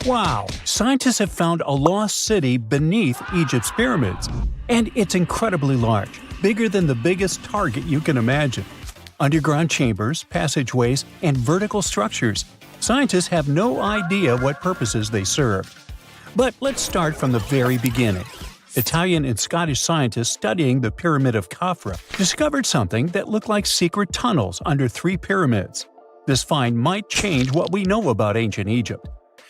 Wow! Scientists have found a lost city beneath Egypt's pyramids. And it's incredibly large, bigger than the biggest target you can imagine. Underground chambers, passageways, and vertical structures. Scientists have no idea what purposes they served. But let's start from the very beginning. Italian and Scottish scientists studying the Pyramid of Khafra discovered something that looked like secret tunnels under 3 pyramids. This find might change what we know about ancient Egypt.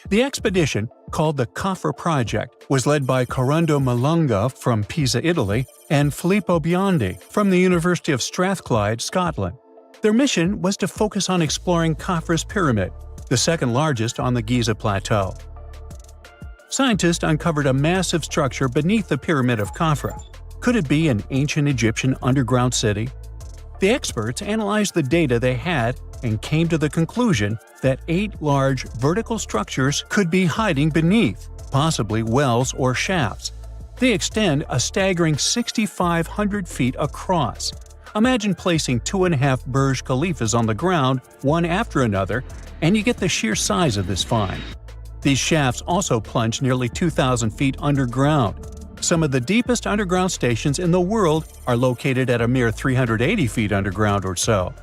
The expedition, called the Khafra Project, was led by Corrado Malunga from Pisa, Italy, and Filippo Biondi from the University of Strathclyde, Scotland. Their mission was to focus on exploring Khafra's pyramid, the second largest on the Giza Plateau. Scientists uncovered a massive structure beneath the Pyramid of Khafra. Could it be an ancient Egyptian underground city? The experts analyzed the data they had and came to the conclusion that 8 large vertical structures could be hiding beneath, possibly wells or shafts. They extend a staggering 6,500 feet across. Imagine placing 2.5 Burj Khalifas on the ground, one after another, and you get the sheer size of this find. These shafts also plunge nearly 2,000 feet underground. Some of the deepest underground stations in the world are located at a mere 380 feet underground or so.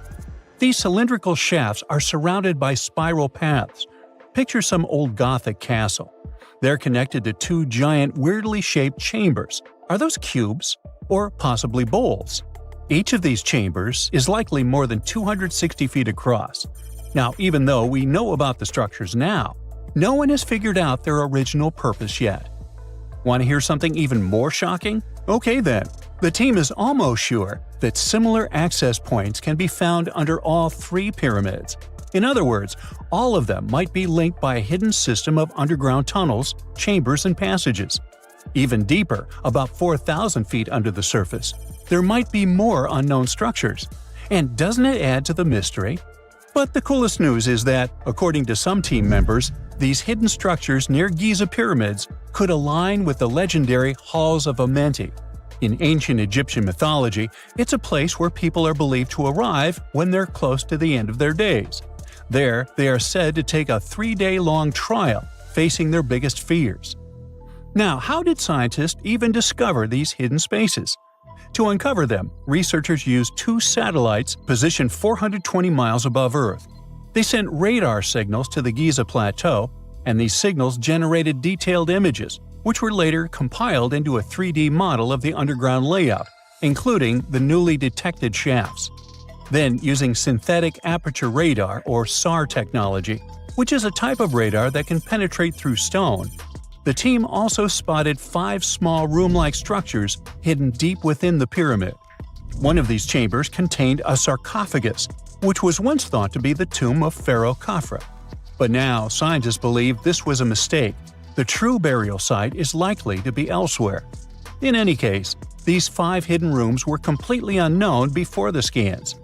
These cylindrical shafts are surrounded by spiral paths. Picture some old Gothic castle. They're connected to 2 giant, weirdly shaped chambers. Are those cubes? Or possibly bowls? Each of these chambers is likely more than 260 feet across. Now, even though we know about the structures now, no one has figured out their original purpose yet. Want to hear something even more shocking? Okay then. The team is almost sure that similar access points can be found under all 3 pyramids. In other words, all of them might be linked by a hidden system of underground tunnels, chambers, and passages. Even deeper, about 4,000 feet under the surface, there might be more unknown structures. And doesn't it add to the mystery? But the coolest news is that, according to some team members, these hidden structures near Giza pyramids could align with the legendary Halls of Amenti. In ancient Egyptian mythology, it's a place where people are believed to arrive when they're close to the end of their days. There, they are said to take a 3-day-long trial, facing their biggest fears. Now, how did scientists even discover these hidden spaces? To uncover them, researchers used 2 satellites positioned 420 miles above Earth. They sent radar signals to the Giza Plateau, and these signals generated detailed images, which were later compiled into a 3D model of the underground layout, including the newly detected shafts. Then, using synthetic aperture radar or SAR technology, which is a type of radar that can penetrate through stone, the team also spotted 5 small room-like structures hidden deep within the pyramid. One of these chambers contained a sarcophagus, which was once thought to be the tomb of Pharaoh Khafra. But now, scientists believe this was a mistake. The true burial site is likely to be elsewhere. In any case, these 5 hidden rooms were completely unknown before the scans.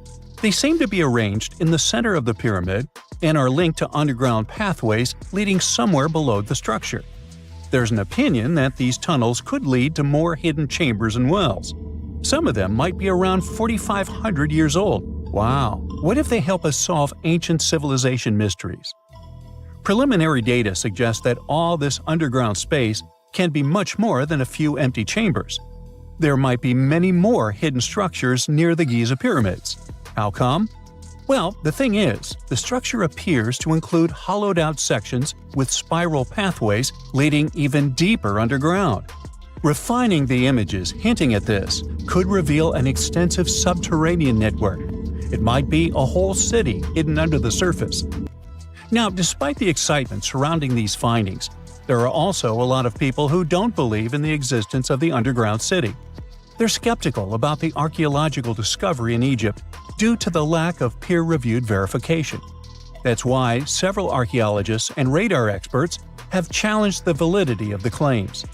They seem to be arranged in the center of the pyramid and are linked to underground pathways leading somewhere below the structure. There's an opinion that these tunnels could lead to more hidden chambers and wells. Some of them might be around 4,500 years old. Wow! What if they help us solve ancient civilization mysteries? Preliminary data suggests that all this underground space can be much more than a few empty chambers. There might be many more hidden structures near the Giza pyramids. How come? Well, the thing is, the structure appears to include hollowed-out sections with spiral pathways leading even deeper underground. Refining the images hinting at this could reveal an extensive subterranean network. It might be a whole city hidden under the surface. Now, despite the excitement surrounding these findings, there are also a lot of people who don't believe in the existence of the underground city. They're skeptical about the archaeological discovery in Egypt due to the lack of peer-reviewed verification. That's why several archaeologists and radar experts have challenged the validity of the claims.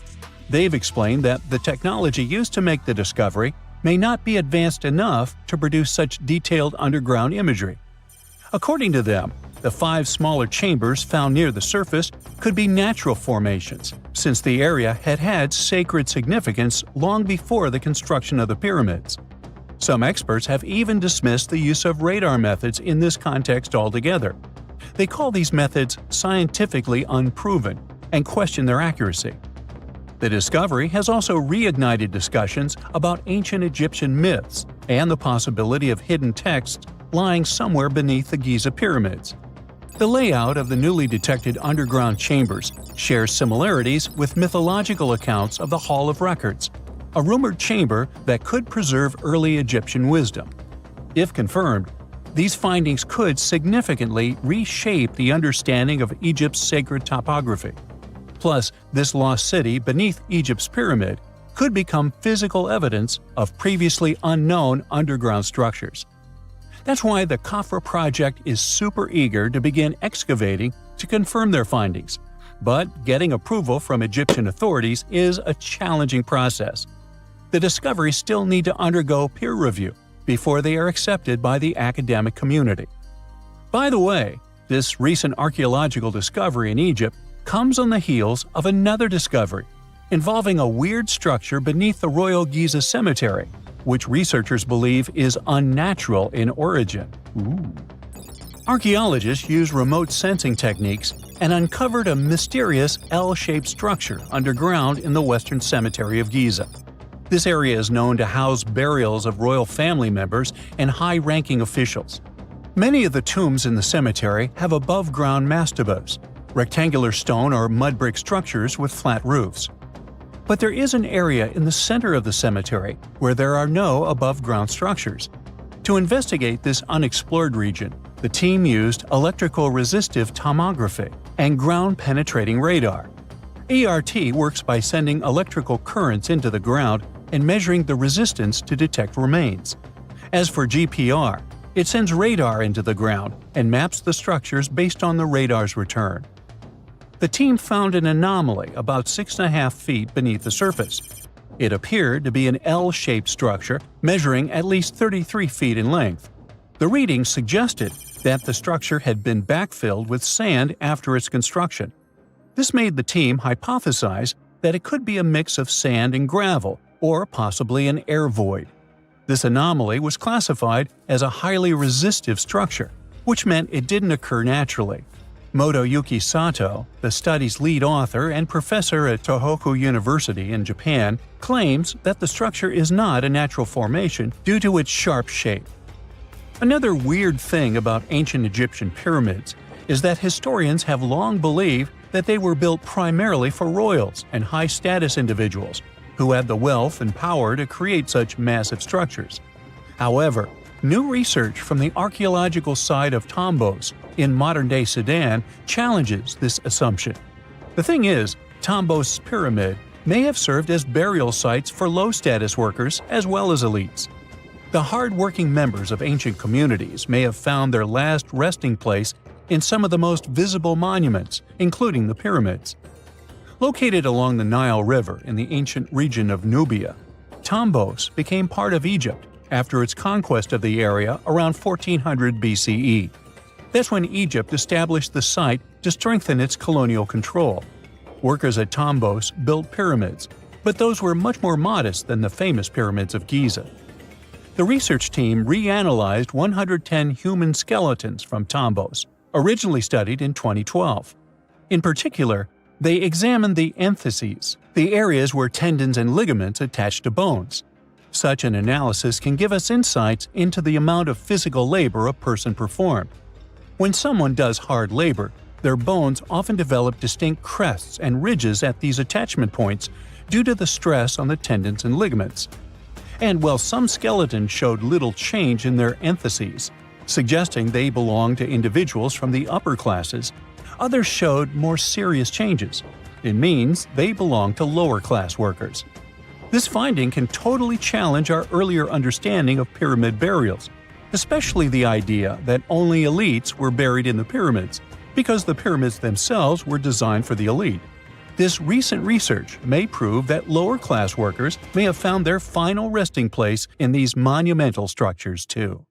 They've explained that the technology used to make the discovery may not be advanced enough to produce such detailed underground imagery. According to them, the 5 smaller chambers found near the surface could be natural formations, since the area had had sacred significance long before the construction of the pyramids. Some experts have even dismissed the use of radar methods in this context altogether. They call these methods scientifically unproven and question their accuracy. The discovery has also reignited discussions about ancient Egyptian myths and the possibility of hidden texts lying somewhere beneath the Giza pyramids. The layout of the newly detected underground chambers shares similarities with mythological accounts of the Hall of Records, a rumored chamber that could preserve early Egyptian wisdom. If confirmed, these findings could significantly reshape the understanding of Egypt's sacred topography. Plus, this lost city beneath Egypt's pyramid could become physical evidence of previously unknown underground structures. That's why the Khafra project is super eager to begin excavating to confirm their findings. But getting approval from Egyptian authorities is a challenging process. The discoveries still need to undergo peer review before they are accepted by the academic community. By the way, this recent archaeological discovery in Egypt comes on the heels of another discovery involving a weird structure beneath the Royal Giza Cemetery, which researchers believe is unnatural in origin. Archaeologists use remote sensing techniques and uncovered a mysterious L-shaped structure underground in the Western Cemetery of Giza. This area is known to house burials of royal family members and high-ranking officials. Many of the tombs in the cemetery have above-ground mastabas, rectangular stone or mud brick structures with flat roofs. But there is an area in the center of the cemetery where there are no above-ground structures. To investigate this unexplored region, the team used electrical resistive tomography and ground-penetrating radar. ERT works by sending electrical currents into the ground and measuring the resistance to detect remains. As for GPR, it sends radar into the ground and maps the structures based on the radar's return. The team found an anomaly about 6.5 feet beneath the surface. It appeared to be an L-shaped structure measuring at least 33 feet in length. The readings suggested that the structure had been backfilled with sand after its construction. This made the team hypothesize that it could be a mix of sand and gravel, or possibly an air void. This anomaly was classified as a highly resistive structure, which meant it didn't occur naturally. Motoyuki Sato, the study's lead author and professor at Tohoku University in Japan, claims that the structure is not a natural formation due to its sharp shape. Another weird thing about ancient Egyptian pyramids is that historians have long believed that they were built primarily for royals and high-status individuals who had the wealth and power to create such massive structures. However, new research from the archaeological site of Tombos in modern-day Sudan challenges this assumption. The thing is, Tombos' pyramid may have served as burial sites for low-status workers as well as elites. The hard-working members of ancient communities may have found their last resting place in some of the most visible monuments, including the pyramids. Located along the Nile River in the ancient region of Nubia, Tombos became part of Egypt after its conquest of the area around 1400 BCE. That's when Egypt established the site to strengthen its colonial control. Workers at Tombos built pyramids, but those were much more modest than the famous pyramids of Giza. The research team reanalyzed 110 human skeletons from Tombos, originally studied in 2012. In particular, they examined the entheses, the areas where tendons and ligaments attach to bones. Such an analysis can give us insights into the amount of physical labor a person performed. When someone does hard labor, their bones often develop distinct crests and ridges at these attachment points due to the stress on the tendons and ligaments. And while some skeletons showed little change in their entheses, suggesting they belonged to individuals from the upper classes, others showed more serious changes. It means they belong to lower-class workers. This finding can totally challenge our earlier understanding of pyramid burials, especially the idea that only elites were buried in the pyramids, because the pyramids themselves were designed for the elite. This recent research may prove that lower-class workers may have found their final resting place in these monumental structures too.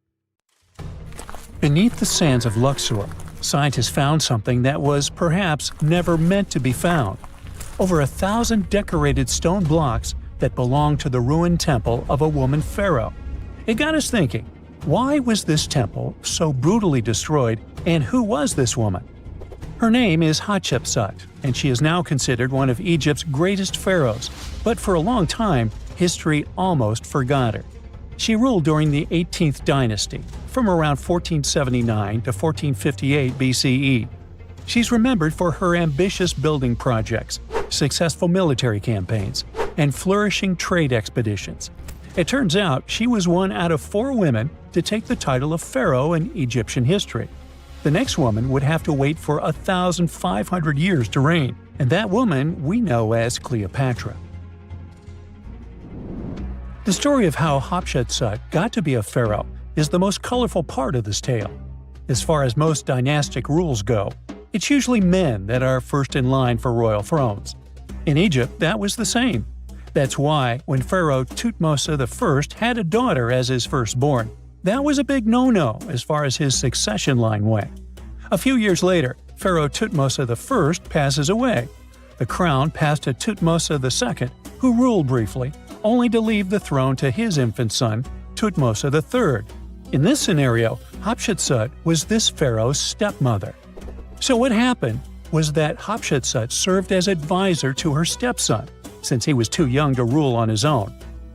Beneath the sands of Luxor, scientists found something that was perhaps never meant to be found. Over 1,000 decorated stone blocks that belonged to the ruined temple of a woman pharaoh. It got us thinking, Why was this temple so brutally destroyed, and who was this woman? Her name is Hatshepsut, and she is now considered one of Egypt's greatest pharaohs, but for a long time, history almost forgot her. She ruled during the 18th dynasty, from around 1479 to 1458 BCE. She's remembered for her ambitious building projects, successful military campaigns, and flourishing trade expeditions. It turns out she was one out of 4 women to take the title of pharaoh in Egyptian history. The next woman would have to wait for 1,500 years to reign, and that woman we know as Cleopatra. The story of how Hatshepsut got to be a pharaoh is the most colorful part of this tale. As far as most dynastic rules go, it's usually men that are first in line for royal thrones. In Egypt, that was the same. That's why, when Pharaoh Thutmose I had a daughter as his firstborn, that was a big no-no as far as his succession line went. A few years later, Pharaoh Thutmose I passes away. The crown passed to Thutmose II, who ruled briefly, only to leave the throne to his infant son, Thutmose III. In this scenario, Hatshepsut was this pharaoh's stepmother. So what happened was that Hatshepsut served as advisor to her stepson, since he was too young to rule on his own.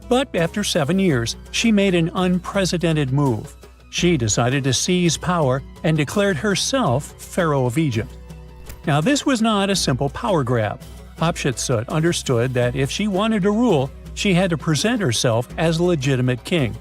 But after 7 years, she made an unprecedented move. She decided to seize power and declared herself Pharaoh of Egypt. Now this was not a simple power grab. Hatshepsut understood that if she wanted to rule, she had to present herself as a legitimate king.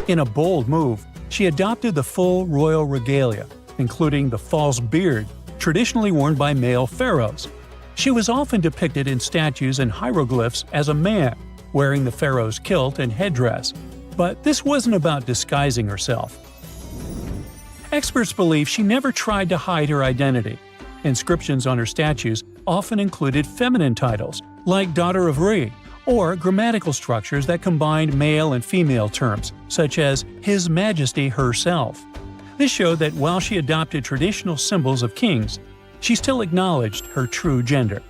In a bold move, she adopted the full royal regalia, including the false beard, traditionally worn by male pharaohs. She was often depicted in statues and hieroglyphs as a man, wearing the pharaoh's kilt and headdress. But this wasn't about disguising herself. Experts believe she never tried to hide her identity. Inscriptions on her statues often included feminine titles, like Daughter of Re, or grammatical structures that combined male and female terms, such as His Majesty herself. This showed that while she adopted traditional symbols of kings, she still acknowledged her true gender.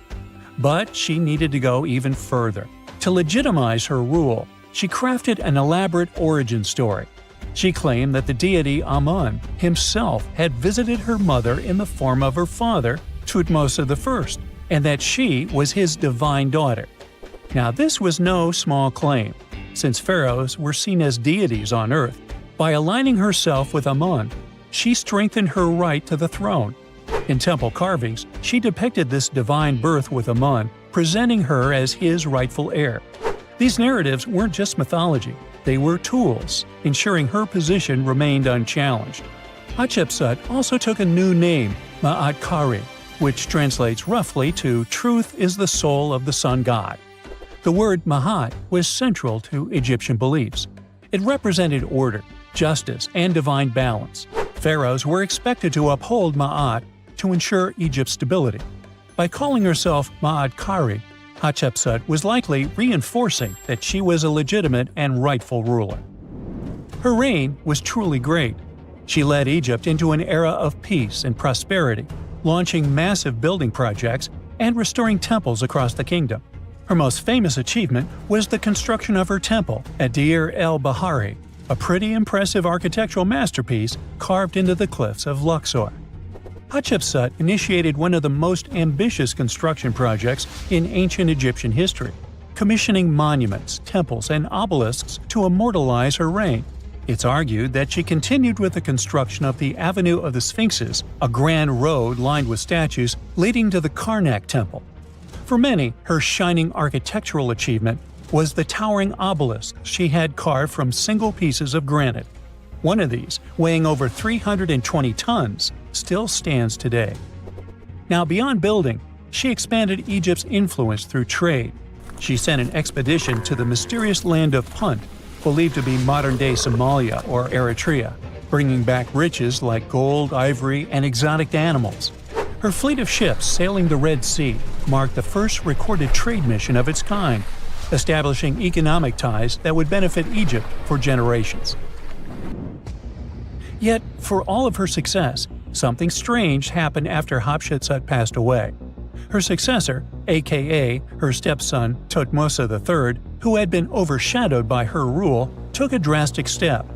But she needed to go even further. To legitimize her rule, she crafted an elaborate origin story. She claimed that the deity Amun himself had visited her mother in the form of her father, Thutmose I, and that she was his divine daughter. Now this was no small claim, since pharaohs were seen as deities on earth. By aligning herself with Amun, she strengthened her right to the throne. In temple carvings, she depicted this divine birth with Amun, presenting her as his rightful heir. These narratives weren't just mythology, they were tools, ensuring her position remained unchallenged. Hatshepsut also took a new name, Ma'at Kari, which translates roughly to "Truth is the soul of the sun god." The word Ma'at was central to Egyptian beliefs. It represented order, justice, and divine balance. Pharaohs were expected to uphold Ma'at to ensure Egypt's stability. By calling herself Ma'at Kari, Hatshepsut was likely reinforcing that she was a legitimate and rightful ruler. Her reign was truly great. She led Egypt into an era of peace and prosperity, launching massive building projects and restoring temples across the kingdom. Her most famous achievement was the construction of her temple at Deir el-Bahari, a pretty impressive architectural masterpiece carved into the cliffs of Luxor. Hatshepsut initiated one of the most ambitious construction projects in ancient Egyptian history, commissioning monuments, temples, and obelisks to immortalize her reign. It's argued that she continued with the construction of the Avenue of the Sphinxes, a grand road lined with statues leading to the Karnak Temple. For many, her shining architectural achievement was the towering obelisk she had carved from single pieces of granite. One of these, weighing over 320 tons, still stands today. Now, beyond building, she expanded Egypt's influence through trade. She sent an expedition to the mysterious land of Punt, believed to be modern-day Somalia or Eritrea, bringing back riches like gold, ivory, and exotic animals. Her fleet of ships sailing the Red Sea marked the first recorded trade mission of its kind, establishing economic ties that would benefit Egypt for generations. Yet, for all of her success, something strange happened after Hatshepsut passed away. Her successor, aka her stepson Thutmose III, who had been overshadowed by her rule, took a drastic step.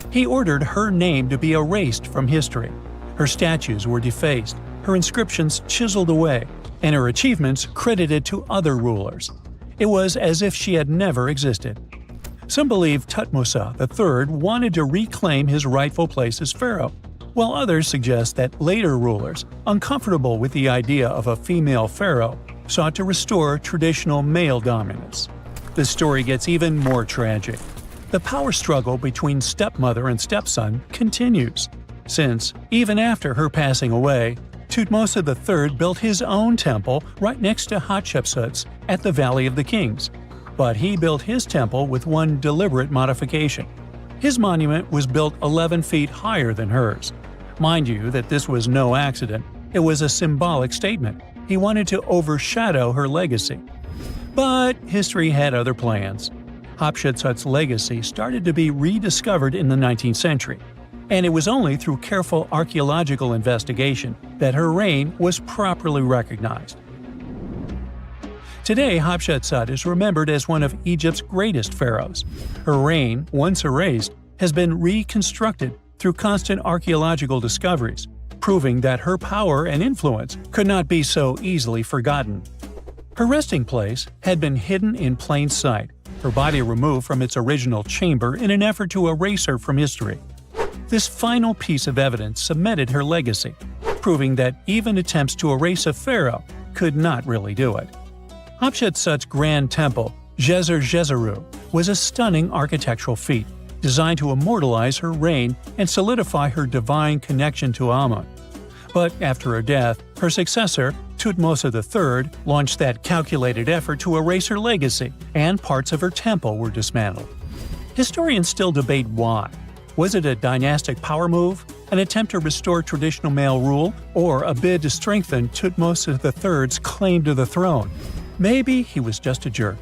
He ordered her name to be erased from history. Her statues were defaced, her inscriptions chiseled away, and her achievements credited to other rulers. It was as if she had never existed. Some believe Thutmose III wanted to reclaim his rightful place as pharaoh, while others suggest that later rulers, uncomfortable with the idea of a female pharaoh, sought to restore traditional male dominance. The story gets even more tragic. The power struggle between stepmother and stepson continues, since, even after her passing away, Thutmose III built his own temple right next to Hatshepsut's at the Valley of the Kings. But he built his temple with one deliberate modification. His monument was built 11 feet higher than hers. Mind you that this was no accident, it was a symbolic statement. He wanted to overshadow her legacy. But history had other plans. Hatshepsut's legacy started to be rediscovered in the 19th century, and it was only through careful archaeological investigation that her reign was properly recognized. Today, Hatshepsut is remembered as one of Egypt's greatest pharaohs. Her reign, once erased, has been reconstructed through constant archaeological discoveries, proving that her power and influence could not be so easily forgotten. Her resting place had been hidden in plain sight, her body removed from its original chamber in an effort to erase her from history. This final piece of evidence cemented her legacy, proving that even attempts to erase a pharaoh could not really do it. Hatshepsut's grand temple, Djeser-Djeseru, was a stunning architectural feat, designed to immortalize her reign and solidify her divine connection to Amun. But after her death, her successor, Thutmose III, launched that calculated effort to erase her legacy, and parts of her temple were dismantled. Historians still debate why. Was it a dynastic power move, an attempt to restore traditional male rule, or a bid to strengthen Thutmose III's claim to the throne? Maybe he was just a jerk.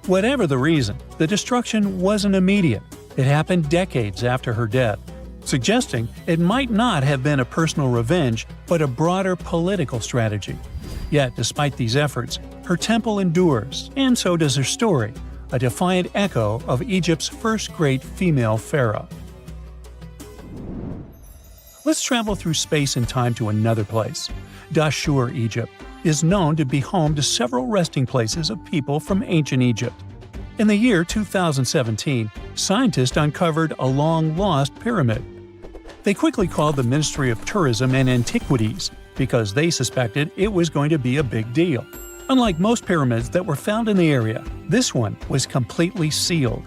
Whatever the reason, the destruction wasn't immediate. It happened decades after her death, suggesting it might not have been a personal revenge but a broader political strategy. Yet, despite these efforts, her temple endures, and so does her story, a defiant echo of Egypt's first great female pharaoh. Let's travel through space and time to another place. Dashur, Egypt, is known to be home to several resting places of people from ancient Egypt. In the year 2017, scientists uncovered a long-lost pyramid. They quickly called the Ministry of Tourism and Antiquities because they suspected it was going to be a big deal. Unlike most pyramids that were found in the area, this one was completely sealed.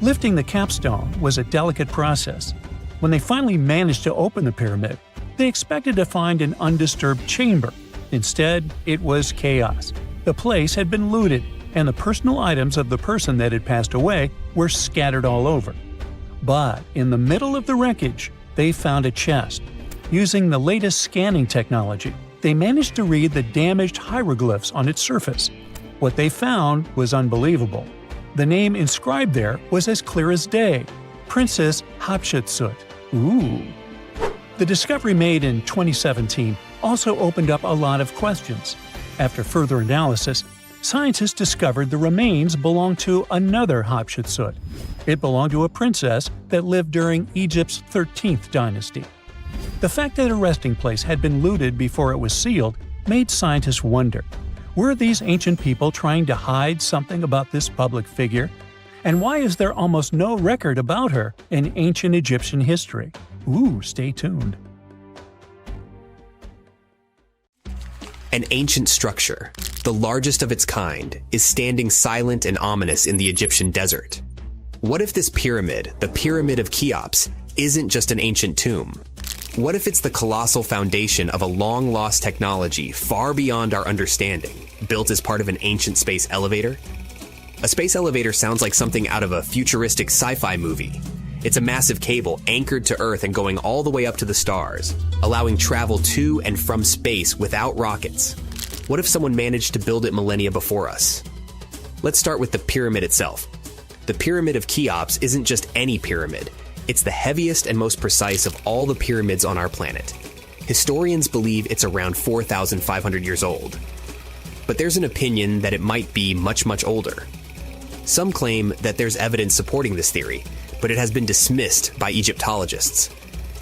Lifting the capstone was a delicate process. When they finally managed to open the pyramid, they expected to find an undisturbed chamber. Instead, it was chaos. The place had been looted, and the personal items of the person that had passed away were scattered all over. But in the middle of the wreckage, they found a chest. Using the latest scanning technology, they managed to read the damaged hieroglyphs on its surface. What they found was unbelievable. The name inscribed there was as clear as day: Princess Hatshepsut. Ooh. The discovery made in 2017 also opened up a lot of questions. After further analysis, scientists discovered the remains belonged to another Hatshepsut. It belonged to a princess that lived during Egypt's 13th dynasty. The fact that a resting place had been looted before it was sealed made scientists wonder, were these ancient people trying to hide something about this public figure? And why is there almost no record about her in ancient Egyptian history? Ooh, stay tuned. An ancient structure, the largest of its kind, is standing silent and ominous in the Egyptian desert. What if this pyramid, the Pyramid of Cheops, isn't just an ancient tomb? What if it's the colossal foundation of a long-lost technology far beyond our understanding, built as part of an ancient space elevator? A space elevator sounds like something out of a futuristic sci-fi movie. It's a massive cable anchored to Earth and going all the way up to the stars, allowing travel to and from space without rockets. What if someone managed to build it millennia before us? Let's start with the pyramid itself. The Pyramid of Cheops isn't just any pyramid. It's the heaviest and most precise of all the pyramids on our planet. Historians believe it's around 4,500 years old. But there's an opinion that it might be much, much older. Some claim that there's evidence supporting this theory, but it has been dismissed by Egyptologists.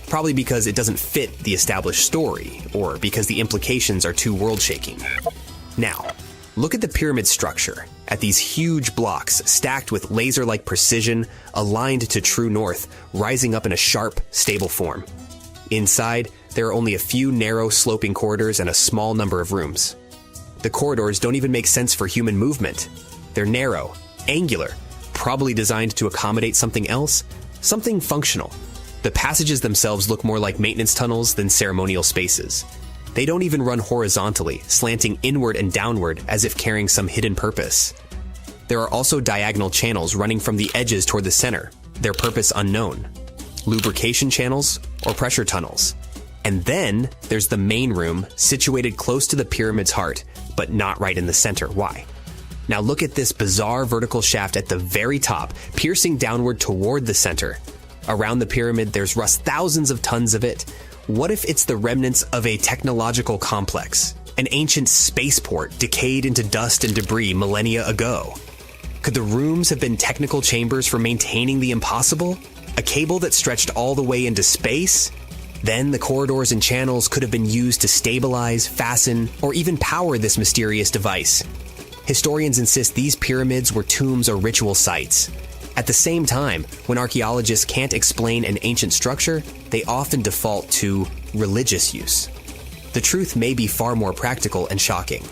Probably because it doesn't fit the established story, or because the implications are too world-shaking. Now, look at the pyramid structure, at these huge blocks stacked with laser-like precision, aligned to true north, rising up in a sharp, stable form. Inside, there are only a few narrow, sloping corridors and a small number of rooms. The corridors don't even make sense for human movement. They're narrow, angular, probably designed to accommodate something else, something functional. The passages themselves look more like maintenance tunnels than ceremonial spaces. They don't even run horizontally, slanting inward and downward as if carrying some hidden purpose. There are also diagonal channels running from the edges toward the center, their purpose unknown. Lubrication channels or pressure tunnels. And then there's the main room, situated close to the pyramid's heart, but not right in the center. Why? Now look at this bizarre vertical shaft at the very top, piercing downward toward the center. Around the pyramid, there's rust, thousands of tons of it. What if it's the remnants of a technological complex? An ancient spaceport decayed into dust and debris millennia ago? Could the rooms have been technical chambers for maintaining the impossible? A cable that stretched all the way into space? Then the corridors and channels could have been used to stabilize, fasten, or even power this mysterious device. Historians insist these pyramids were tombs or ritual sites. At the same time, when archaeologists can't explain an ancient structure, they often default to religious use. The truth may be far more practical and shocking.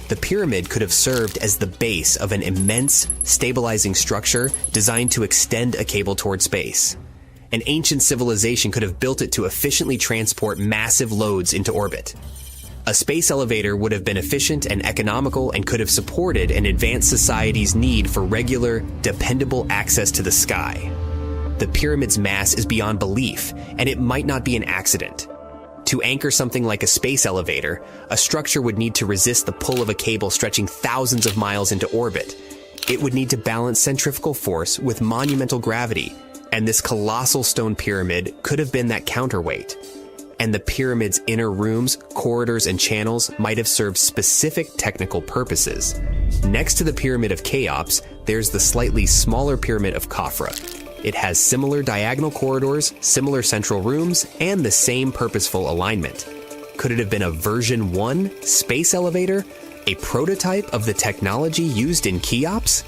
The pyramid could have served as the base of an immense, stabilizing structure designed to extend a cable toward space. An ancient civilization could have built it to efficiently transport massive loads into orbit. A space elevator would have been efficient and economical and could have supported an advanced society's need for regular, dependable access to the sky. The pyramid's mass is beyond belief, and it might not be an accident. To anchor something like a space elevator, a structure would need to resist the pull of a cable stretching thousands of miles into orbit. It would need to balance centrifugal force with monumental gravity, and this colossal stone pyramid could have been that counterweight. And the pyramid's inner rooms, corridors, and channels might have served specific technical purposes. Next to the Pyramid of Cheops, there's the slightly smaller Pyramid of Khafra. It has similar diagonal corridors, similar central rooms, and the same purposeful alignment. Could it have been a version 1 space elevator? A prototype of the technology used in Cheops?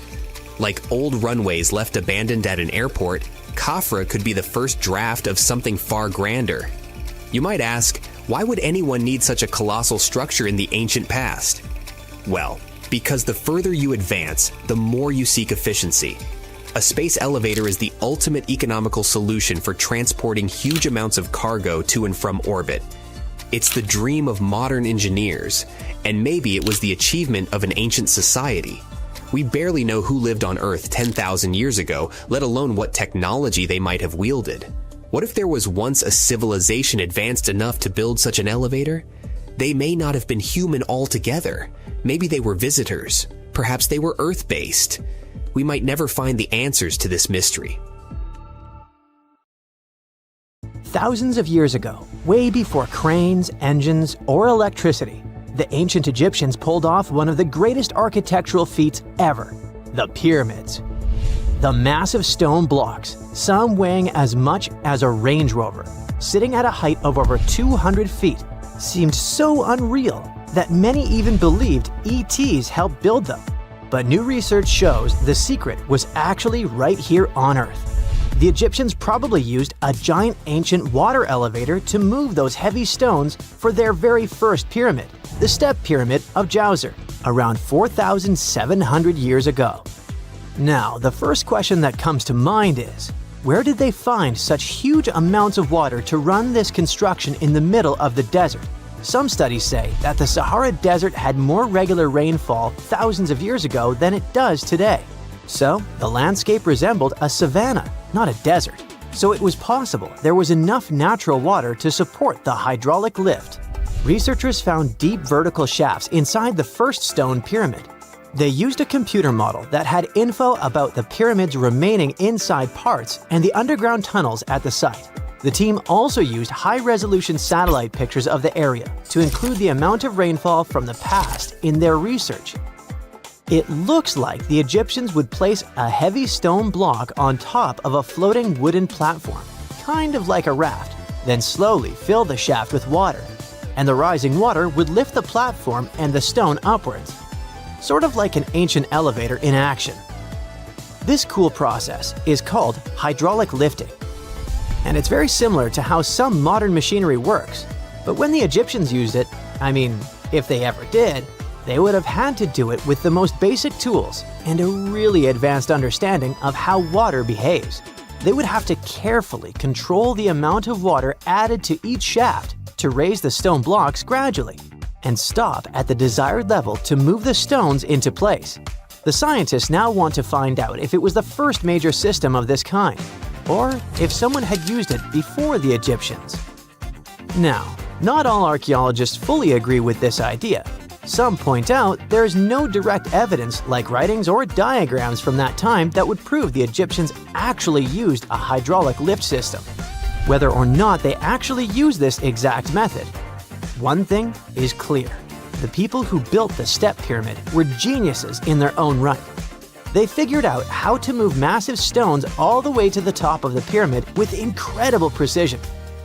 Like old runways left abandoned at an airport, Khafra could be the first draft of something far grander. You might ask, why would anyone need such a colossal structure in the ancient past? Well, because the further you advance, the more you seek efficiency. A space elevator is the ultimate economical solution for transporting huge amounts of cargo to and from orbit. It's the dream of modern engineers, and maybe it was the achievement of an ancient society. We barely know who lived on Earth 10,000 years ago, let alone what technology they might have wielded. What if there was once a civilization advanced enough to build such an elevator? They may not have been human altogether. Maybe they were visitors. Perhaps they were Earth-based. We might never find the answers to this mystery. Thousands of years ago, way before cranes, engines, or electricity, the ancient Egyptians pulled off one of the greatest architectural feats ever, the pyramids. The massive stone blocks, some weighing as much as a Range Rover, sitting at a height of over 200 feet, seemed so unreal that many even believed ETs helped build them. But new research shows the secret was actually right here on Earth. The Egyptians probably used a giant ancient water elevator to move those heavy stones for their very first pyramid, the Step Pyramid of Djoser, around 4,700 years ago. Now, the first question that comes to mind is, where did they find such huge amounts of water to run this construction in the middle of the desert? Some studies say that the Sahara Desert had more regular rainfall thousands of years ago than it does today. So, the landscape resembled a savanna, not a desert. So it was possible there was enough natural water to support the hydraulic lift. Researchers found deep vertical shafts inside the first stone pyramid. They used a computer model that had info about the pyramid's remaining inside parts and the underground tunnels at the site. The team also used high-resolution satellite pictures of the area to include the amount of rainfall from the past in their research. It looks like the Egyptians would place a heavy stone block on top of a floating wooden platform, kind of like a raft, then slowly fill the shaft with water, and the rising water would lift the platform and the stone upwards, sort of like an ancient elevator in action. This cool process is called hydraulic lifting, and it's very similar to how some modern machinery works, but when the Egyptians used it, if they ever did, they would have had to do it with the most basic tools and a really advanced understanding of how water behaves. They would have to carefully control the amount of water added to each shaft to raise the stone blocks gradually and stop at the desired level to move the stones into place. The scientists now want to find out if it was the first major system of this kind, or if someone had used it before the Egyptians. Now, not all archaeologists fully agree with this idea. Some point out there is no direct evidence like writings or diagrams from that time that would prove the Egyptians actually used a hydraulic lift system, whether or not they actually used this exact method. One thing is clear. The people who built the step pyramid were geniuses in their own right. They figured out how to move massive stones all the way to the top of the pyramid with incredible precision,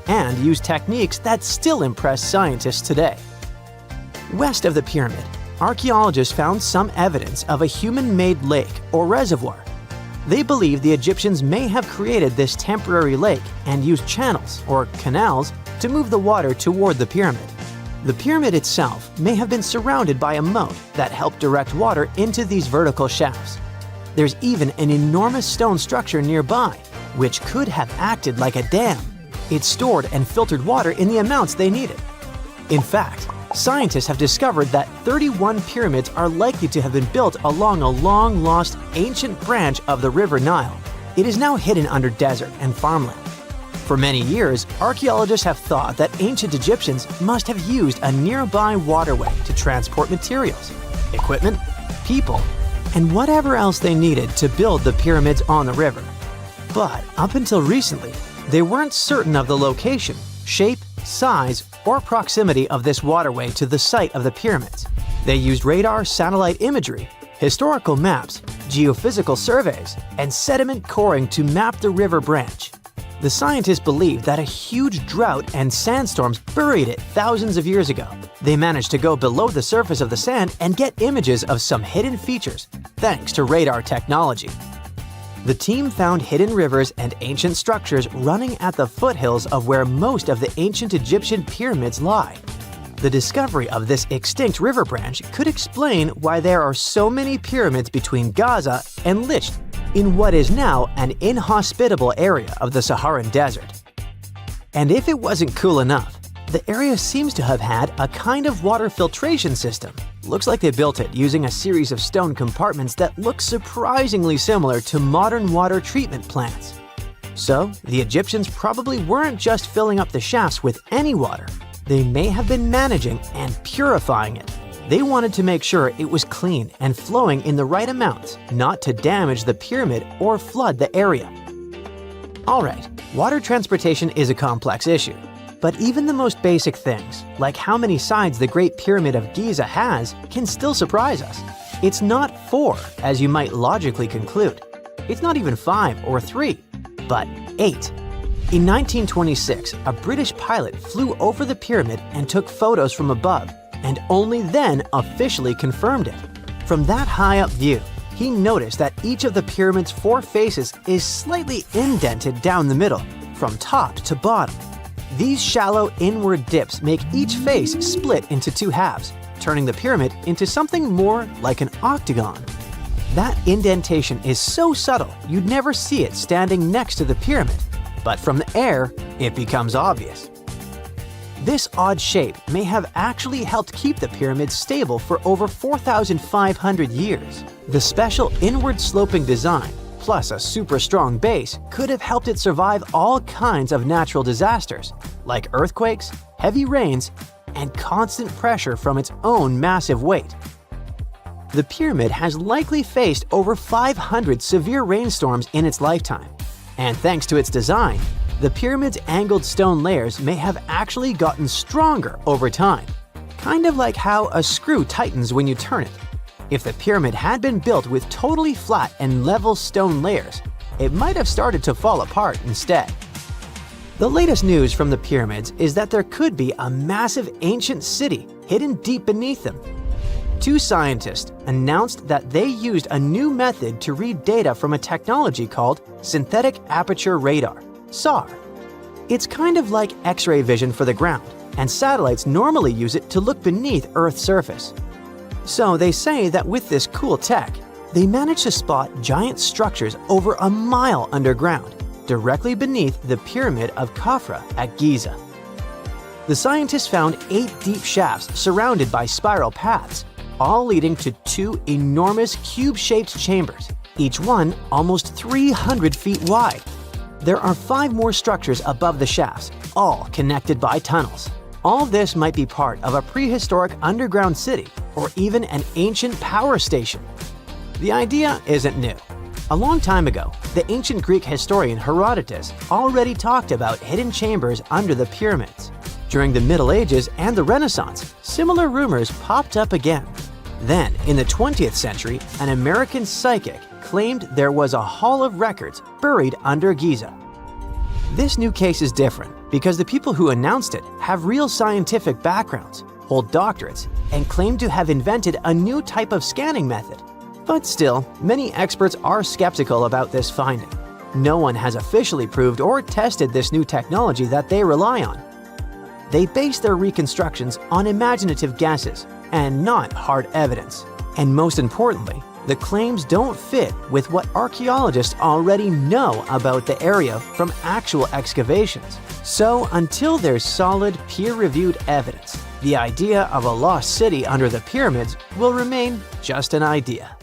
and used techniques that still impress scientists today. West of the pyramid, archaeologists found some evidence of a human-made lake or reservoir. They believe the Egyptians may have created this temporary lake and used channels or canals to move the water toward the pyramid. The pyramid itself may have been surrounded by a moat that helped direct water into these vertical shafts. There's even an enormous stone structure nearby, which could have acted like a dam. It stored and filtered water in the amounts they needed. In fact, scientists have discovered that 31 pyramids are likely to have been built along a long-lost ancient branch of the River Nile. It is now hidden under desert and farmland. For many years, archaeologists have thought that ancient Egyptians must have used a nearby waterway to transport materials, equipment, people, and whatever else they needed to build the pyramids on the river. But up until recently, they weren't certain of the location, shape, size, or proximity of this waterway to the site of the pyramids. They used radar satellite imagery, historical maps, geophysical surveys, and sediment coring to map the river branch. The scientists believe that a huge drought and sandstorms buried it thousands of years ago. They managed to go below the surface of the sand and get images of some hidden features, thanks to radar technology. The team found hidden rivers and ancient structures running at the foothills of where most of the ancient Egyptian pyramids lie. The discovery of this extinct river branch could explain why there are so many pyramids between Giza and Licht in what is now an inhospitable area of the Saharan desert. And if it wasn't cool enough, the area seems to have had a kind of water filtration system. Looks like they built it using a series of stone compartments that look surprisingly similar to modern water treatment plants. So, the Egyptians probably weren't just filling up the shafts with any water. They may have been managing and purifying it. They wanted to make sure it was clean and flowing in the right amounts, not to damage the pyramid or flood the area. Alright, water transportation is a complex issue. But even the most basic things, like how many sides the Great Pyramid of Giza has, can still surprise us. It's not 4, as you might logically conclude. It's not even 5 or 3, but 8. In 1926, a British pilot flew over the pyramid and took photos from above, and only then officially confirmed it. From that high-up view, he noticed that each of the pyramid's 4 faces is slightly indented down the middle, from top to bottom. These shallow inward dips make each face split into 2 halves, turning the pyramid into something more like an octagon. That indentation is so subtle you'd never see it standing next to the pyramid, but from the air, it becomes obvious. This odd shape may have actually helped keep the pyramid stable for over 4,500 years. The special inward-sloping design, plus a super strong base, could have helped it survive all kinds of natural disasters, like earthquakes, heavy rains, and constant pressure from its own massive weight. The pyramid has likely faced over 500 severe rainstorms in its lifetime, and thanks to its design, the pyramid's angled stone layers may have actually gotten stronger over time, kind of like how a screw tightens when you turn it. If the pyramid had been built with totally flat and level stone layers, it might have started to fall apart instead. The latest news from the pyramids is that there could be a massive ancient city hidden deep beneath them. Two scientists announced that they used a new method to read data from a technology called synthetic aperture radar, SAR. It's kind of like X-ray vision for the ground, and satellites normally use it to look beneath Earth's surface. So they say that with this cool tech, they managed to spot giant structures over a mile underground, directly beneath the Pyramid of Khafra at Giza. The scientists found 8 deep shafts surrounded by spiral paths, all leading to 2 enormous cube-shaped chambers, each one almost 300 feet wide. There are 5 more structures above the shafts, all connected by tunnels. All this might be part of a prehistoric underground city or even an ancient power station. The idea isn't new. A long time ago, the ancient Greek historian Herodotus already talked about hidden chambers under the pyramids. During the Middle Ages and the Renaissance, similar rumors popped up again. Then, in the 20th century, an American psychic claimed there was a hall of records buried under Giza. This new case is different because the people who announced it have real scientific backgrounds, hold doctorates, and claim to have invented a new type of scanning method. But still, many experts are skeptical about this finding. No one has officially proved or tested this new technology that they rely on. They base their reconstructions on imaginative guesses and not hard evidence. And most importantly, the claims don't fit with what archaeologists already know about the area from actual excavations. So until there's solid, peer-reviewed evidence, the idea of a lost city under the pyramids will remain just an idea.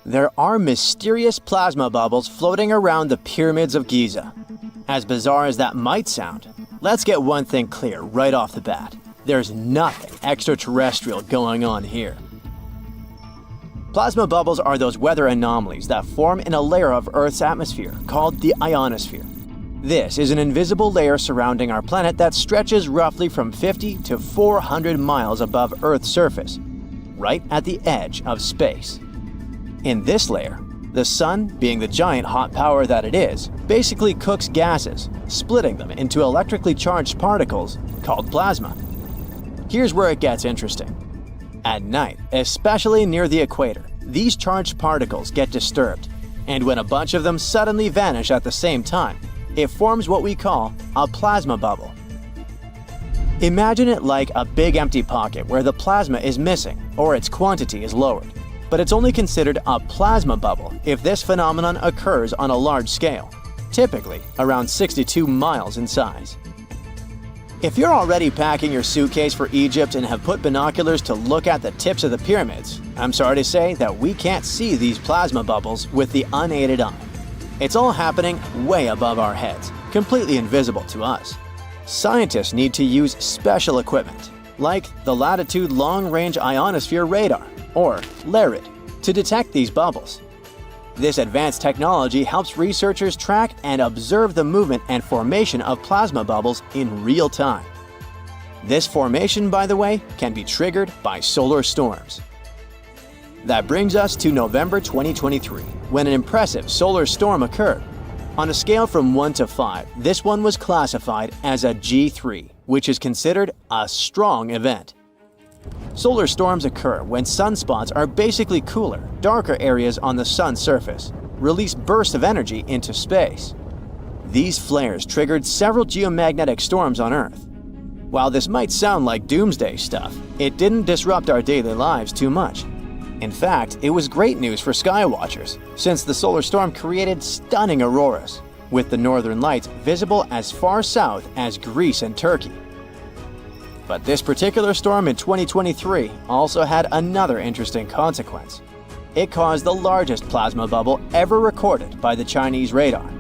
There are mysterious plasma bubbles floating around the pyramids of Giza. As bizarre as that might sound, let's get one thing clear right off the bat. There's nothing extraterrestrial going on here. Plasma bubbles are those weather anomalies that form in a layer of Earth's atmosphere called the ionosphere. This is an invisible layer surrounding our planet that stretches roughly from 50 to 400 miles above Earth's surface, right at the edge of space. In this layer, the sun, being the giant hot power that it is, basically cooks gases, splitting them into electrically charged particles called plasma. Here's where it gets interesting. At night, especially near the equator, these charged particles get disturbed, and when a bunch of them suddenly vanish at the same time, it forms what we call a plasma bubble. Imagine it like a big empty pocket where the plasma is missing or its quantity is lowered. But it's only considered a plasma bubble if this phenomenon occurs on a large scale, typically around 62 miles in size. If you're already packing your suitcase for Egypt and have put binoculars to look at the tips of the pyramids, I'm sorry to say that we can't see these plasma bubbles with the unaided eye. It's all happening way above our heads, completely invisible to us. Scientists need to use special equipment, like the Latitude Long-Range Ionosphere Radar, or LARID, to detect these bubbles. This advanced technology helps researchers track and observe the movement and formation of plasma bubbles in real time. This formation, by the way, can be triggered by solar storms. That brings us to November 2023, when an impressive solar storm occurred. On a scale from 1 to 5, this one was classified as a G3, which is considered a strong event. Solar storms occur when sunspots are basically cooler, darker areas on the sun's surface, release bursts of energy into space. These flares triggered several geomagnetic storms on Earth. While this might sound like doomsday stuff, it didn't disrupt our daily lives too much. In fact, it was great news for skywatchers, since the solar storm created stunning auroras, with the northern lights visible as far south as Greece and Turkey. But this particular storm in 2023 also had another interesting consequence. It caused the largest plasma bubble ever recorded by the Chinese radar.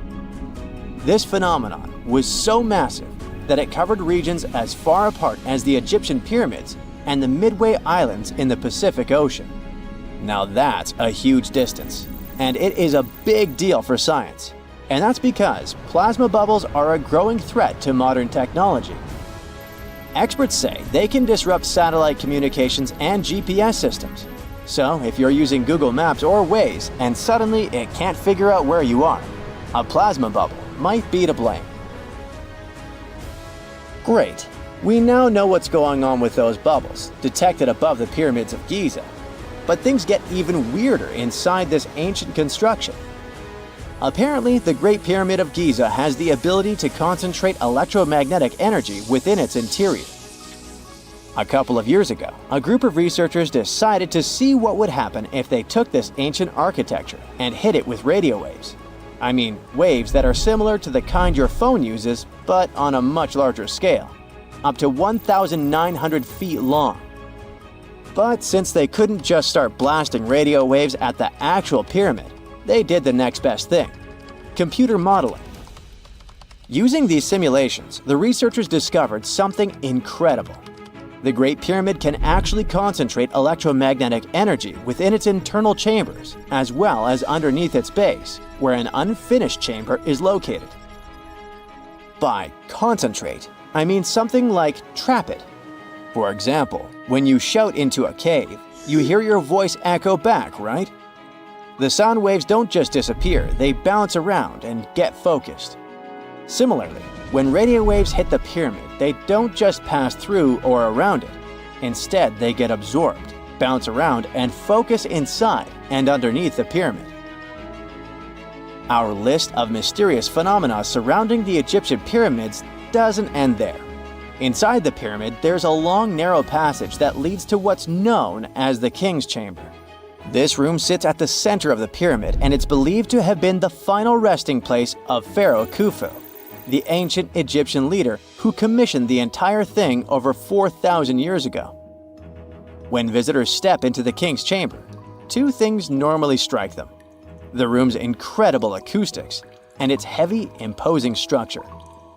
This phenomenon was so massive that it covered regions as far apart as the Egyptian pyramids and the Midway Islands in the Pacific Ocean. Now that's a huge distance, and it is a big deal for science. And that's because plasma bubbles are a growing threat to modern technology. Experts say they can disrupt satellite communications and GPS systems. So if you're using Google Maps or Waze and suddenly it can't figure out where you are, a plasma bubble might be to blame. Great. We now know what's going on with those bubbles, detected above the pyramids of Giza. But things get even weirder inside this ancient construction. Apparently, the Great Pyramid of Giza has the ability to concentrate electromagnetic energy within its interior. A couple of years ago, a group of researchers decided to see what would happen if they took this ancient architecture and hit it with radio waves. I mean, waves that are similar to the kind your phone uses, but on a much larger scale, up to 1,900 feet long. But since they couldn't just start blasting radio waves at the actual pyramid, they did the next best thing: computer modeling. Using these simulations, the researchers discovered something incredible. The Great Pyramid can actually concentrate electromagnetic energy within its internal chambers, as well as underneath its base, where an unfinished chamber is located. By concentrate, I mean something like trap it. For example, when you shout into a cave, you hear your voice echo back, right? The sound waves don't just disappear, they bounce around and get focused. Similarly, when radio waves hit the pyramid, they don't just pass through or around it. Instead, they get absorbed, bounce around, and focus inside and underneath the pyramid. Our list of mysterious phenomena surrounding the Egyptian pyramids doesn't end there. Inside the pyramid, there's a long, narrow passage that leads to what's known as the King's Chamber. This room sits at the center of the pyramid, and it's believed to have been the final resting place of Pharaoh Khufu, the ancient Egyptian leader who commissioned the entire thing over 4,000 years ago. When visitors step into the King's Chamber, two things normally strike them: the room's incredible acoustics and its heavy, imposing structure,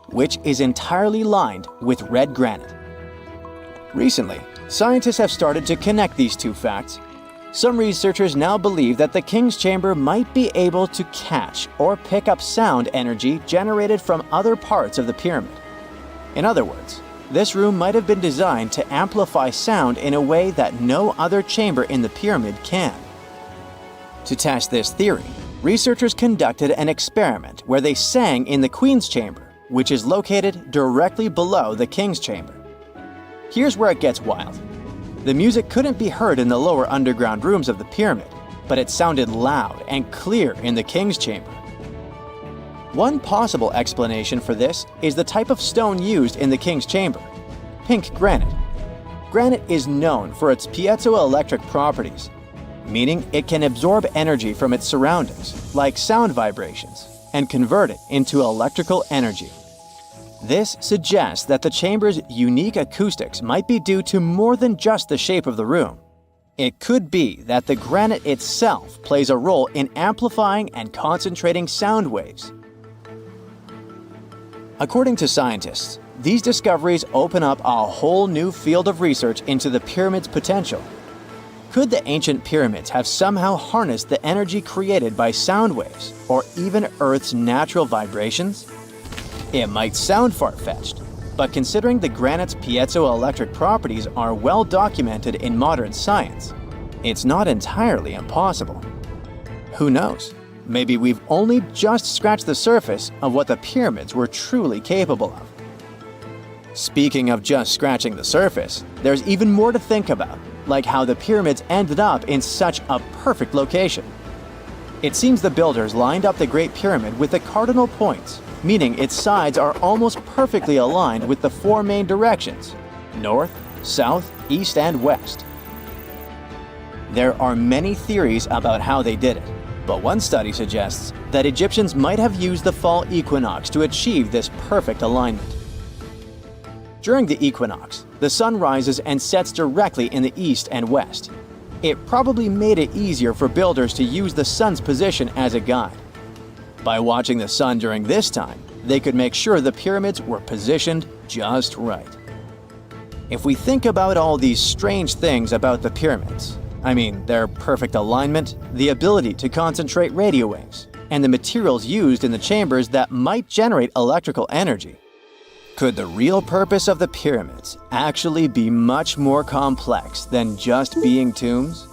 which is entirely lined with red granite. Recently, scientists have started to connect these two facts. Some researchers now believe that the King's Chamber might be able to catch or pick up sound energy generated from other parts of the pyramid. In other words, this room might have been designed to amplify sound in a way that no other chamber in the pyramid can. To test this theory, researchers conducted an experiment where they sang in the Queen's Chamber, which is located directly below the King's Chamber. Here's where it gets wild. The music couldn't be heard in the lower underground rooms of the pyramid, but it sounded loud and clear in the King's Chamber. One possible explanation for this is the type of stone used in the King's Chamber: pink granite. Granite is known for its piezoelectric properties, meaning it can absorb energy from its surroundings, like sound vibrations, and convert it into electrical energy. This suggests that the chamber's unique acoustics might be due to more than just the shape of the room. It could be that the granite itself plays a role in amplifying and concentrating sound waves. According to scientists, these discoveries open up a whole new field of research into the pyramid's potential. Could the ancient pyramids have somehow harnessed the energy created by sound waves, or even Earth's natural vibrations? It might sound far-fetched, but considering the granite's piezoelectric properties are well documented in modern science, it's not entirely impossible. Who knows? Maybe we've only just scratched the surface of what the pyramids were truly capable of. Speaking of just scratching the surface, there's even more to think about, like how the pyramids ended up in such a perfect location. It seems the builders lined up the Great Pyramid with the cardinal points, meaning its sides are almost perfectly aligned with the four main directions: north, south, east, and west. There are many theories about how they did it, but one study suggests that Egyptians might have used the fall equinox to achieve this perfect alignment. During the equinox, the sun rises and sets directly in the east and west. It probably made it easier for builders to use the sun's position as a guide. By watching the sun during this time, they could make sure the pyramids were positioned just right. If we think about all these strange things about the pyramids, I mean their perfect alignment, the ability to concentrate radio waves, and the materials used in the chambers that might generate electrical energy, Could the real purpose of the pyramids actually be much more complex than just being tombs?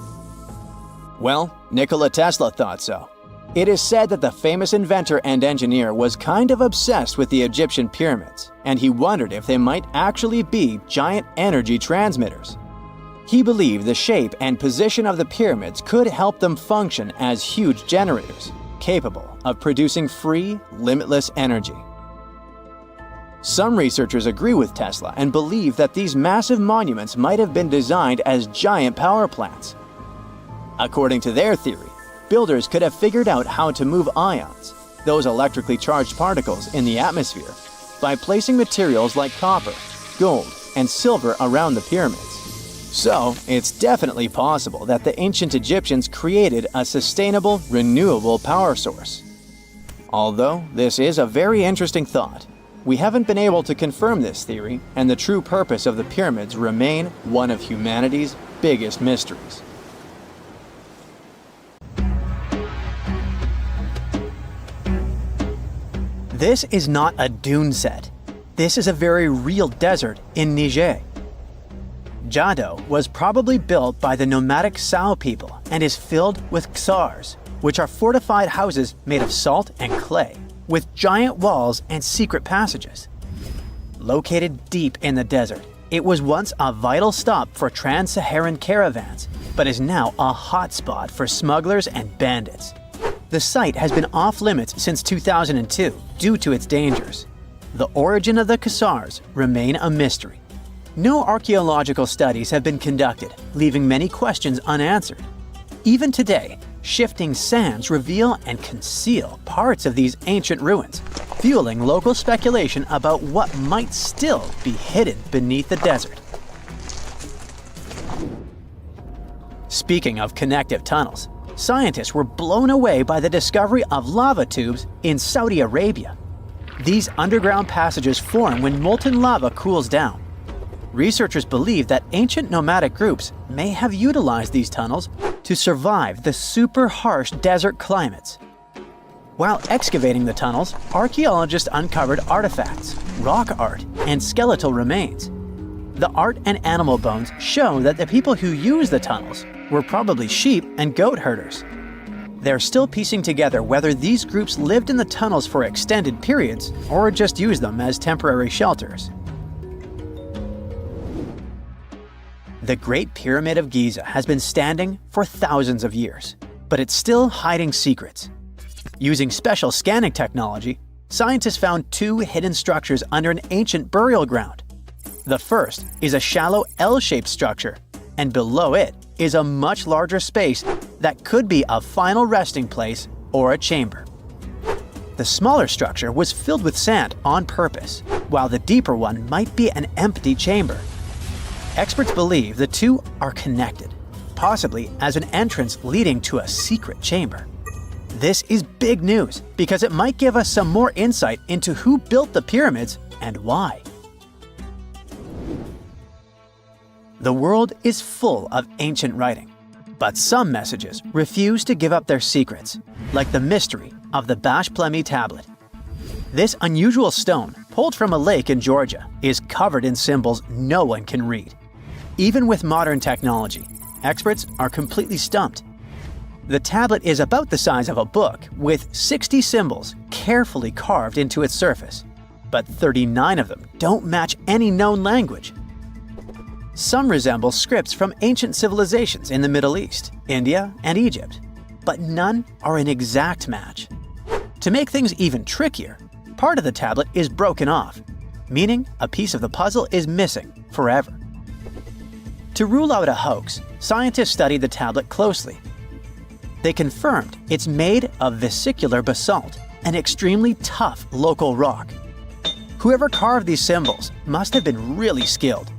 Well, Nikola Tesla thought so. It is said that the famous inventor and engineer was kind of obsessed with the Egyptian pyramids, and he wondered if they might actually be giant energy transmitters. He believed the shape and position of the pyramids could help them function as huge generators, capable of producing free, limitless energy. Some researchers agree with Tesla and believe that these massive monuments might have been designed as giant power plants. According to their theory, builders could have figured out how to move ions, those electrically charged particles in the atmosphere, by placing materials like copper, gold, and silver around the pyramids. So, it's definitely possible that the ancient Egyptians created a sustainable, renewable power source. Although this is a very interesting thought, we haven't been able to confirm this theory, and the true purpose of the pyramids remain one of humanity's biggest mysteries. This is not a dune set. This is a very real desert in Niger. Jado was probably built by the nomadic Sao people and is filled with ksars, which are fortified houses made of salt and clay, with giant walls and secret passages. Located deep in the desert, it was once a vital stop for trans-Saharan caravans, but is now a hotspot for smugglers and bandits. The site has been off-limits since 2002 due to its dangers. The origin of the ksars remain a mystery. No archaeological studies have been conducted, leaving many questions unanswered. Even today, shifting sands reveal and conceal parts of these ancient ruins, fueling local speculation about what might still be hidden beneath the desert. Speaking of connective tunnels, scientists were blown away by the discovery of lava tubes in Saudi Arabia. These underground passages form when molten lava cools down. Researchers believe that ancient nomadic groups may have utilized these tunnels to survive the super harsh desert climates. While excavating the tunnels, archaeologists uncovered artifacts, rock art, and skeletal remains. The art and animal bones show that the people who used the tunnels were probably sheep and goat herders. They're still piecing together whether these groups lived in the tunnels for extended periods or just used them as temporary shelters. The Great Pyramid of Giza has been standing for thousands of years, but it's still hiding secrets. Using special scanning technology, scientists found two hidden structures under an ancient burial ground. The first is a shallow L-shaped structure, and below it is a much larger space that could be a final resting place or a chamber. The smaller structure was filled with sand on purpose, while the deeper one might be an empty chamber. Experts believe the two are connected, possibly as an entrance leading to a secret chamber. This is big news because it might give us some more insight into who built the pyramids and why. The world is full of ancient writing, but some messages refuse to give up their secrets, like the mystery of the Bashplemi tablet. This unusual stone, pulled from a lake in Georgia, is covered in symbols no one can read. Even with modern technology, experts are completely stumped. The tablet is about the size of a book, with 60 symbols carefully carved into its surface, but 39 of them don't match any known language. Some resemble scripts from ancient civilizations in the Middle East, India, and Egypt, but none are an exact match. To make things even trickier, part of the tablet is broken off, meaning a piece of the puzzle is missing forever. To rule out a hoax, scientists studied the tablet closely. They confirmed it's made of vesicular basalt, an extremely tough local rock. Whoever carved these symbols must have been really skilled.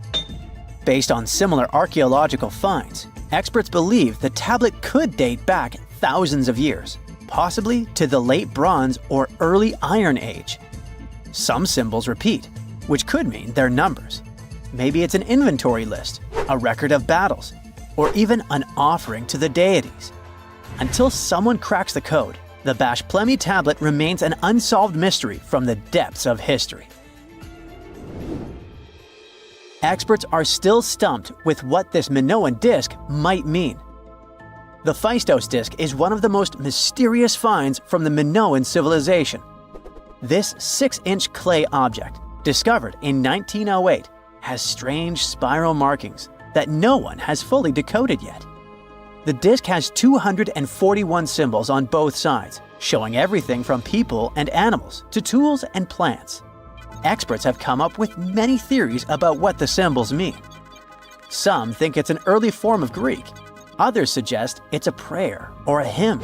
Based on similar archaeological finds, experts believe the tablet could date back thousands of years, possibly to the late Bronze or early Iron Age. Some symbols repeat, which could mean they're numbers. Maybe it's an inventory list, a record of battles, or even an offering to the deities. Until someone cracks the code, the Bashplemi tablet remains an unsolved mystery from the depths of history. experts are still stumped with what this Minoan disk might mean. The Phaistos disk is one of the most mysterious finds from the Minoan civilization. This 6-inch clay object, discovered in 1908, has strange spiral markings that no one has fully decoded yet. The disk has 241 symbols on both sides, showing everything from people and animals to tools and plants. Experts have come up with many theories about what the symbols mean. Some think it's an early form of Greek. Others suggest it's a prayer or a hymn.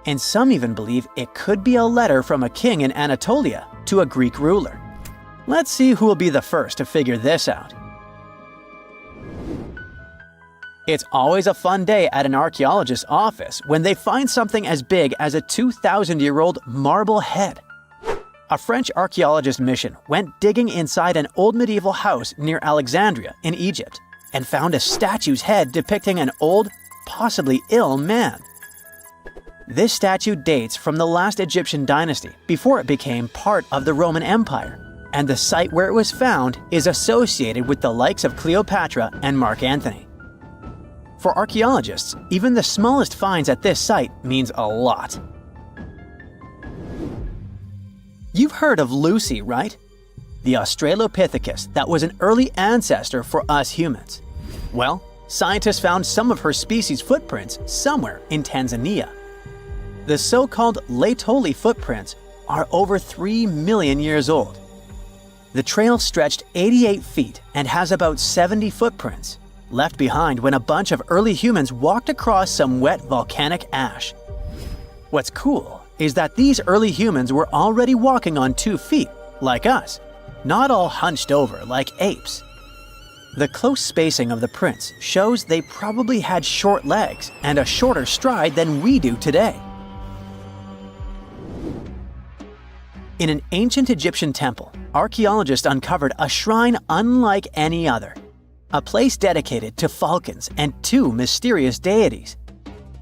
And some even believe it could be a letter from a king in Anatolia to a Greek ruler. Let's see who will be the first to figure this out. It's always a fun day at an archaeologist's office when they find something as big as a 2,000-year-old marble head. A French archaeologist mission went digging inside an old medieval house near Alexandria in Egypt and found a statue's head depicting an old, possibly ill man. This statue dates from the last Egyptian dynasty before it became part of the Roman Empire, and the site where it was found is associated with the likes of Cleopatra and Mark Antony. For archaeologists, even the smallest finds at this site means a lot. You've heard of Lucy, right? The Australopithecus that was an early ancestor for us humans. Well, scientists found some of her species' footprints somewhere in Tanzania. The so-called Laetoli footprints are over 3 million years old. The trail stretched 88 feet and has about 70 footprints, left behind when a bunch of early humans walked across some wet volcanic ash. What's cool is that these early humans were already walking on 2 feet, like us, not all hunched over like apes. The close spacing of the prints shows they probably had short legs and a shorter stride than we do today. In an ancient Egyptian temple, archaeologists uncovered a shrine unlike any other, a place dedicated to falcons and 2 mysterious deities.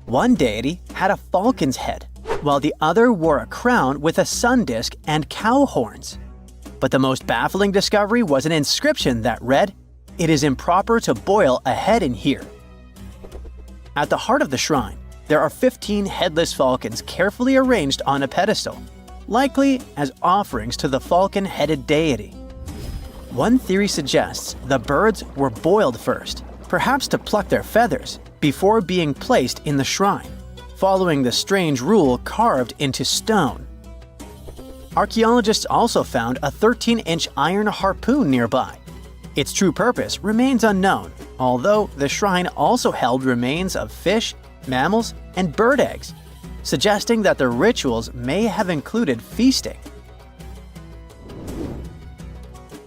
One deity had a falcon's head, while the other wore a crown with a sun disk and cow horns. But the most baffling discovery was an inscription that read, "It is improper to boil a head in here." At the heart of the shrine, there are 15 headless falcons carefully arranged on a pedestal, likely as offerings to the falcon-headed deity. One theory suggests the birds were boiled first, perhaps to pluck their feathers, before being placed in the shrine, following the strange rule carved into stone. Archaeologists also found a 13-inch iron harpoon nearby. Its true purpose remains unknown, although the shrine also held remains of fish, mammals, and bird eggs, suggesting that the rituals may have included feasting.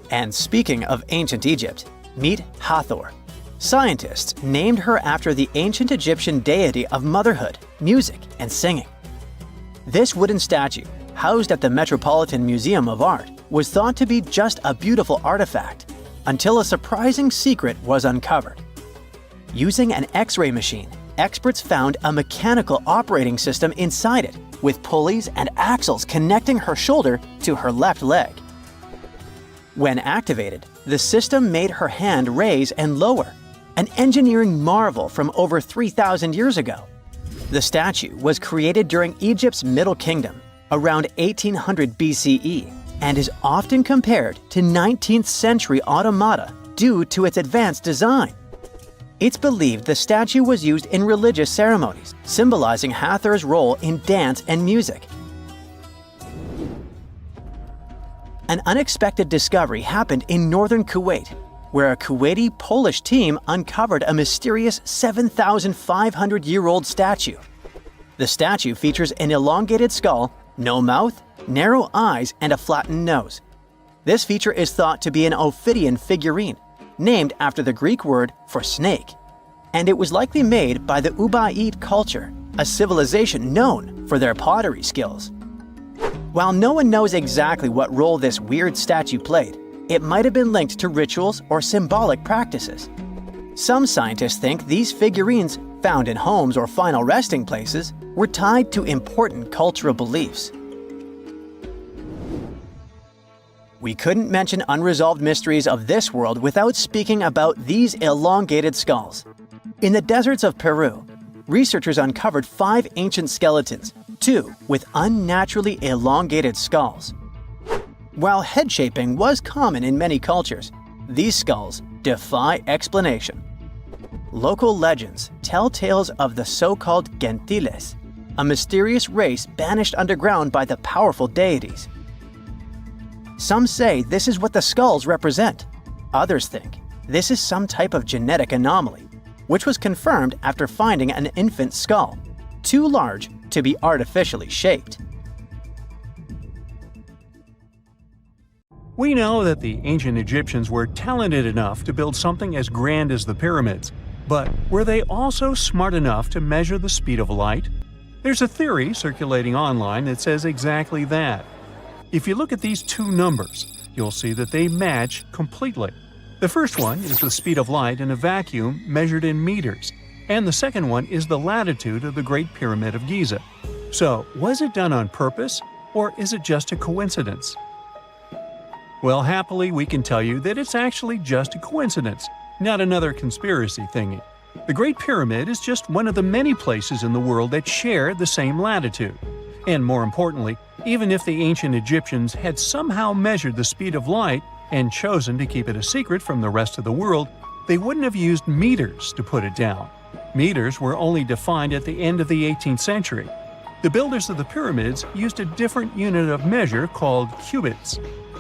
And speaking of ancient Egypt, meet Hathor. Scientists named her after the ancient Egyptian deity of motherhood, music, and singing. This wooden statue, housed at the Metropolitan Museum of Art, was thought to be just a beautiful artifact, until a surprising secret was uncovered. Using an X-ray machine, experts found a mechanical operating system inside it, with pulleys and axles connecting her shoulder to her left leg. When activated, the system made her hand raise and lower, an engineering marvel from over 3,000 years ago. The statue was created during Egypt's Middle Kingdom, around 1800 BCE, and is often compared to 19th century automata due to its advanced design. It's believed the statue was used in religious ceremonies, symbolizing Hathor's role in dance and music. An unexpected discovery happened in northern Kuwait, where a Kuwaiti-Polish team uncovered a mysterious 7,500-year-old statue. The statue features an elongated skull, no mouth, narrow eyes, and a flattened nose. This feature is thought to be an Ophidian figurine, named after the Greek word for snake, and it was likely made by the Ubaid culture, a civilization known for their pottery skills. While no one knows exactly what role this weird statue played, it might have been linked to rituals or symbolic practices. Some scientists think these figurines, found in homes or final resting places, were tied to important cultural beliefs. We couldn't mention unresolved mysteries of this world without speaking about these elongated skulls. In the deserts of Peru, researchers uncovered 5 ancient skeletons, 2 with unnaturally elongated skulls. While head shaping was common in many cultures, these skulls defy explanation. Local legends tell tales of the so-called gentiles, a mysterious race banished underground by the powerful deities. Some say this is what the skulls represent. Others think this is some type of genetic anomaly, which was confirmed after finding an infant skull, too large to be artificially shaped. We know that the ancient Egyptians were talented enough to build something as grand as the pyramids, but were they also smart enough to measure the speed of light? There's a theory circulating online that says exactly that. If you look at these 2 numbers, you'll see that they match completely. The first one is the speed of light in a vacuum measured in meters, and the second one is the latitude of the Great Pyramid of Giza. So, was it done on purpose, or is it just a coincidence? Well, happily, we can tell you that it's actually just a coincidence, not another conspiracy thingy. The Great Pyramid is just one of the many places in the world that share the same latitude. And more importantly, even if the ancient Egyptians had somehow measured the speed of light and chosen to keep it a secret from the rest of the world, they wouldn't have used meters to put it down. Meters were only defined at the end of the 18th century. The builders of the pyramids used a different unit of measure called cubits.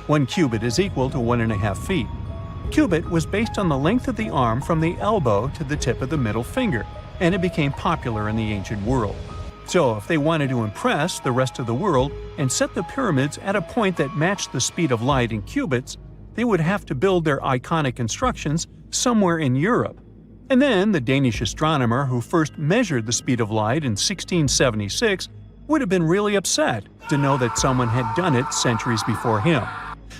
1 cubit is equal to 1.5 feet. Cubit was based on the length of the arm from the elbow to the tip of the middle finger, and it became popular in the ancient world. So if they wanted to impress the rest of the world and set the pyramids at a point that matched the speed of light in cubits, they would have to build their iconic constructions somewhere in Europe. And then the Danish astronomer who first measured the speed of light in 1676 would have been really upset to know that someone had done it centuries before him.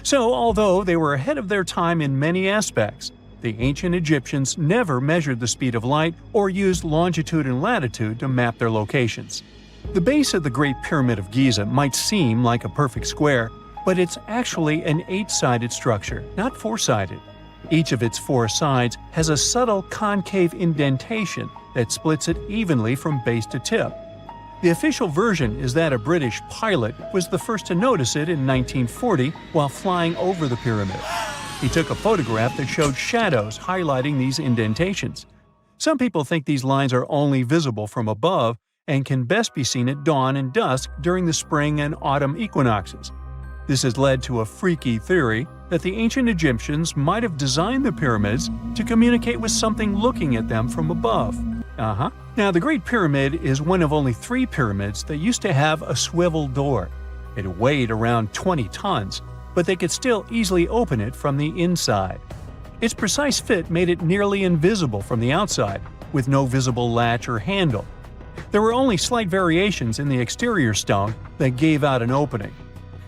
So, although they were ahead of their time in many aspects, the ancient Egyptians never measured the speed of light or used longitude and latitude to map their locations. The base of the Great Pyramid of Giza might seem like a perfect square, but it's actually an 8-sided structure, not 4-sided. Each of its 4 sides has a subtle concave indentation that splits it evenly from base to tip. The official version is that a British pilot was the first to notice it in 1940 while flying over the pyramid. He took a photograph that showed shadows highlighting these indentations. Some people think these lines are only visible from above and can best be seen at dawn and dusk during the spring and autumn equinoxes. This has led to a freaky theory that the ancient Egyptians might have designed the pyramids to communicate with something looking at them from above. Now, the Great Pyramid is one of only 3 pyramids that used to have a swivel door. It weighed around 20 tons, but they could still easily open it from the inside. Its precise fit made it nearly invisible from the outside, with no visible latch or handle. There were only slight variations in the exterior stone that gave out an opening.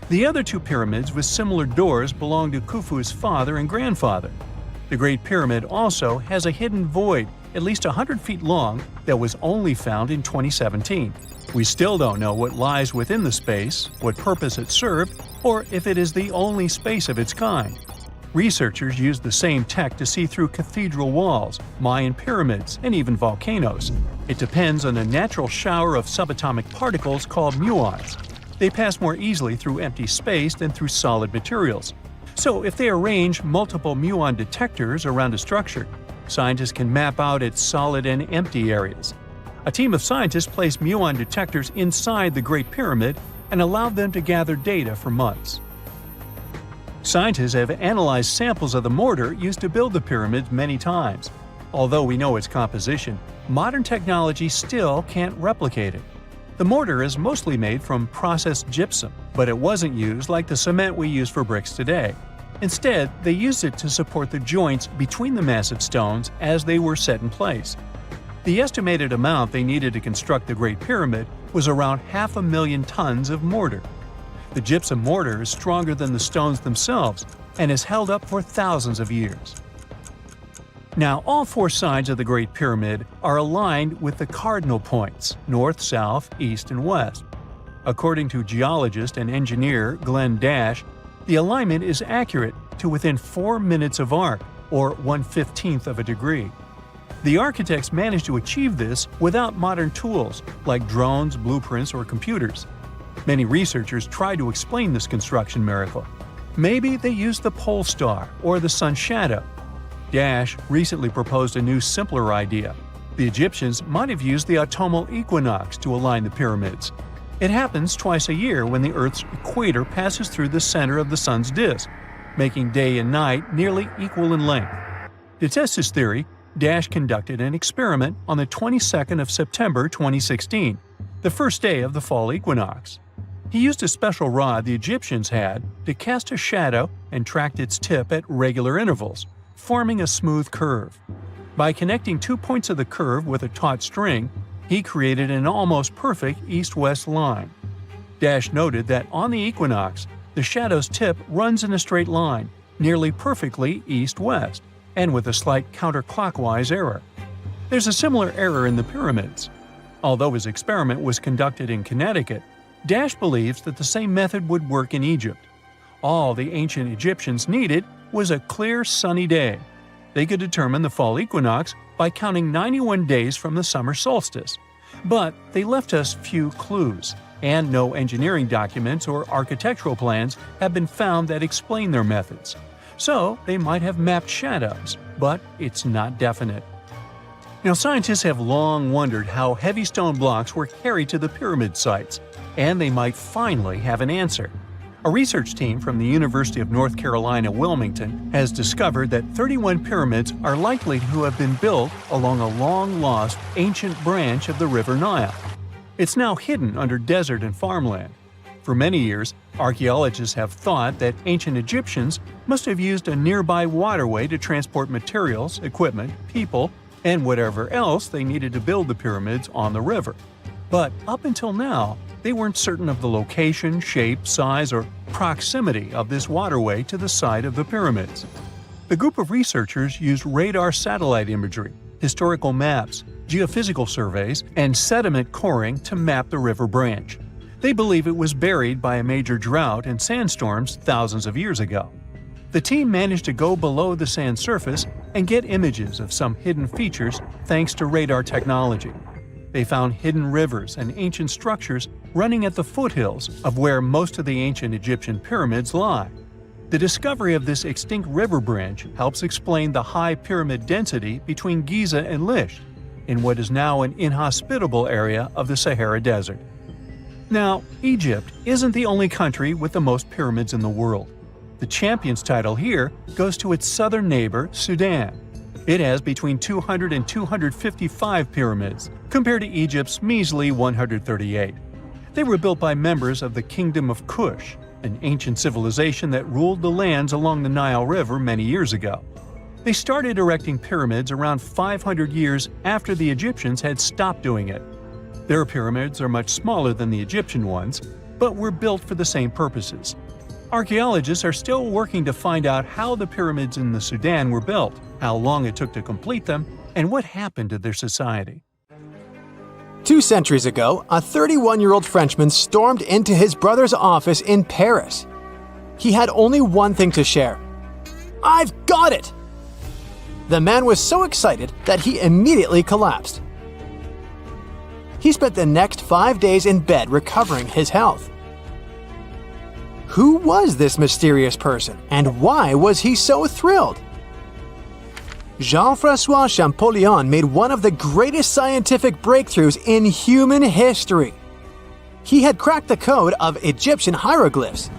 The other 2 pyramids with similar doors belonged to Khufu's father and grandfather. The Great Pyramid also has a hidden void at least 100 feet long that was only found in 2017. We still don't know what lies within the space, what purpose it served, or if it is the only space of its kind. Researchers used the same tech to see through cathedral walls, Mayan pyramids, and even volcanoes. It depends on a natural shower of subatomic particles called muons. They pass more easily through empty space than through solid materials. So if they arrange multiple muon detectors around a structure, scientists can map out its solid and empty areas. A team of scientists placed muon detectors inside the Great Pyramid and allowed them to gather data for months. Scientists have analyzed samples of the mortar used to build the pyramids many times. Although we know its composition, modern technology still can't replicate it. The mortar is mostly made from processed gypsum, but it wasn't used like the cement we use for bricks today. Instead, they used it to support the joints between the massive stones as they were set in place. The estimated amount they needed to construct the Great Pyramid was around 500,000 tons of mortar. The gypsum mortar is stronger than the stones themselves and has held up for thousands of years. Now, all 4 sides of the Great Pyramid are aligned with the cardinal points – north, south, east, and west. According to geologist and engineer Glenn Dash, The alignment is accurate to within 4 minutes of arc, or 1/15 of a degree. The architects managed to achieve this without modern tools like drones, blueprints, or computers. Many researchers try to explain this construction miracle. Maybe they used the pole star or the sun's shadow. Dash recently proposed a new, simpler idea. The Egyptians might have used the autumnal equinox to align the pyramids. It happens twice a year when the Earth's equator passes through the center of the sun's disk, making day and night nearly equal in length. To test his theory, Dash conducted an experiment on the 22nd of September 2016, the first day of the fall equinox. He used a special rod the Egyptians had to cast a shadow and tracked its tip at regular intervals, forming a smooth curve. By connecting 2 points of the curve with a taut string, he created an almost perfect east-west line. Dash noted that on the equinox, the shadow's tip runs in a straight line, nearly perfectly east-west, and with a slight counterclockwise error. There's a similar error in the pyramids. Although his experiment was conducted in Connecticut, Dash believes that the same method would work in Egypt. All the ancient Egyptians needed was a clear, sunny day. They could determine the fall equinox by counting 91 days from the summer solstice. But they left us few clues, and no engineering documents or architectural plans have been found that explain their methods. So they might have mapped shadows, but it's not definite. Now, scientists have long wondered how heavy stone blocks were carried to the pyramid sites, and they might finally have an answer. A research team from the University of North Carolina, Wilmington, has discovered that 31 pyramids are likely to have been built along a long-lost ancient branch of the River Nile. It's now hidden under desert and farmland. For many years, archaeologists have thought that ancient Egyptians must have used a nearby waterway to transport materials, equipment, people, and whatever else they needed to build the pyramids on the river. But up until now, they weren't certain of the location, shape, size, or proximity of this waterway to the site of the pyramids. The group of researchers used radar satellite imagery, historical maps, geophysical surveys, and sediment coring to map the river branch. They believe it was buried by a major drought and sandstorms thousands of years ago. The team managed to go below the sand surface and get images of some hidden features thanks to radar technology. They found hidden rivers and ancient structures running at the foothills of where most of the ancient Egyptian pyramids lie. The discovery of this extinct river branch helps explain the high pyramid density between Giza and Lish, in what is now an inhospitable area of the Sahara Desert. Now, Egypt isn't the only country with the most pyramids in the world. The champion's title here goes to its southern neighbor, Sudan. It has between 200 and 255 pyramids, compared to Egypt's measly 138. They were built by members of the Kingdom of Kush, an ancient civilization that ruled the lands along the Nile River many years ago. They started erecting pyramids around 500 years after the Egyptians had stopped doing it. Their pyramids are much smaller than the Egyptian ones, but were built for the same purposes. Archaeologists are still working to find out how the pyramids in the Sudan were built, how long it took to complete them, and what happened to their society. 2 centuries ago, a 31-year-old Frenchman stormed into his brother's office in Paris. He had only one thing to share. "I've got it!" The man was so excited that he immediately collapsed. He spent the next 5 days in bed recovering his health. Who was this mysterious person, and why was he so thrilled? Jean-François Champollion made one of the greatest scientific breakthroughs in human history. He had cracked the code of Egyptian hieroglyphs.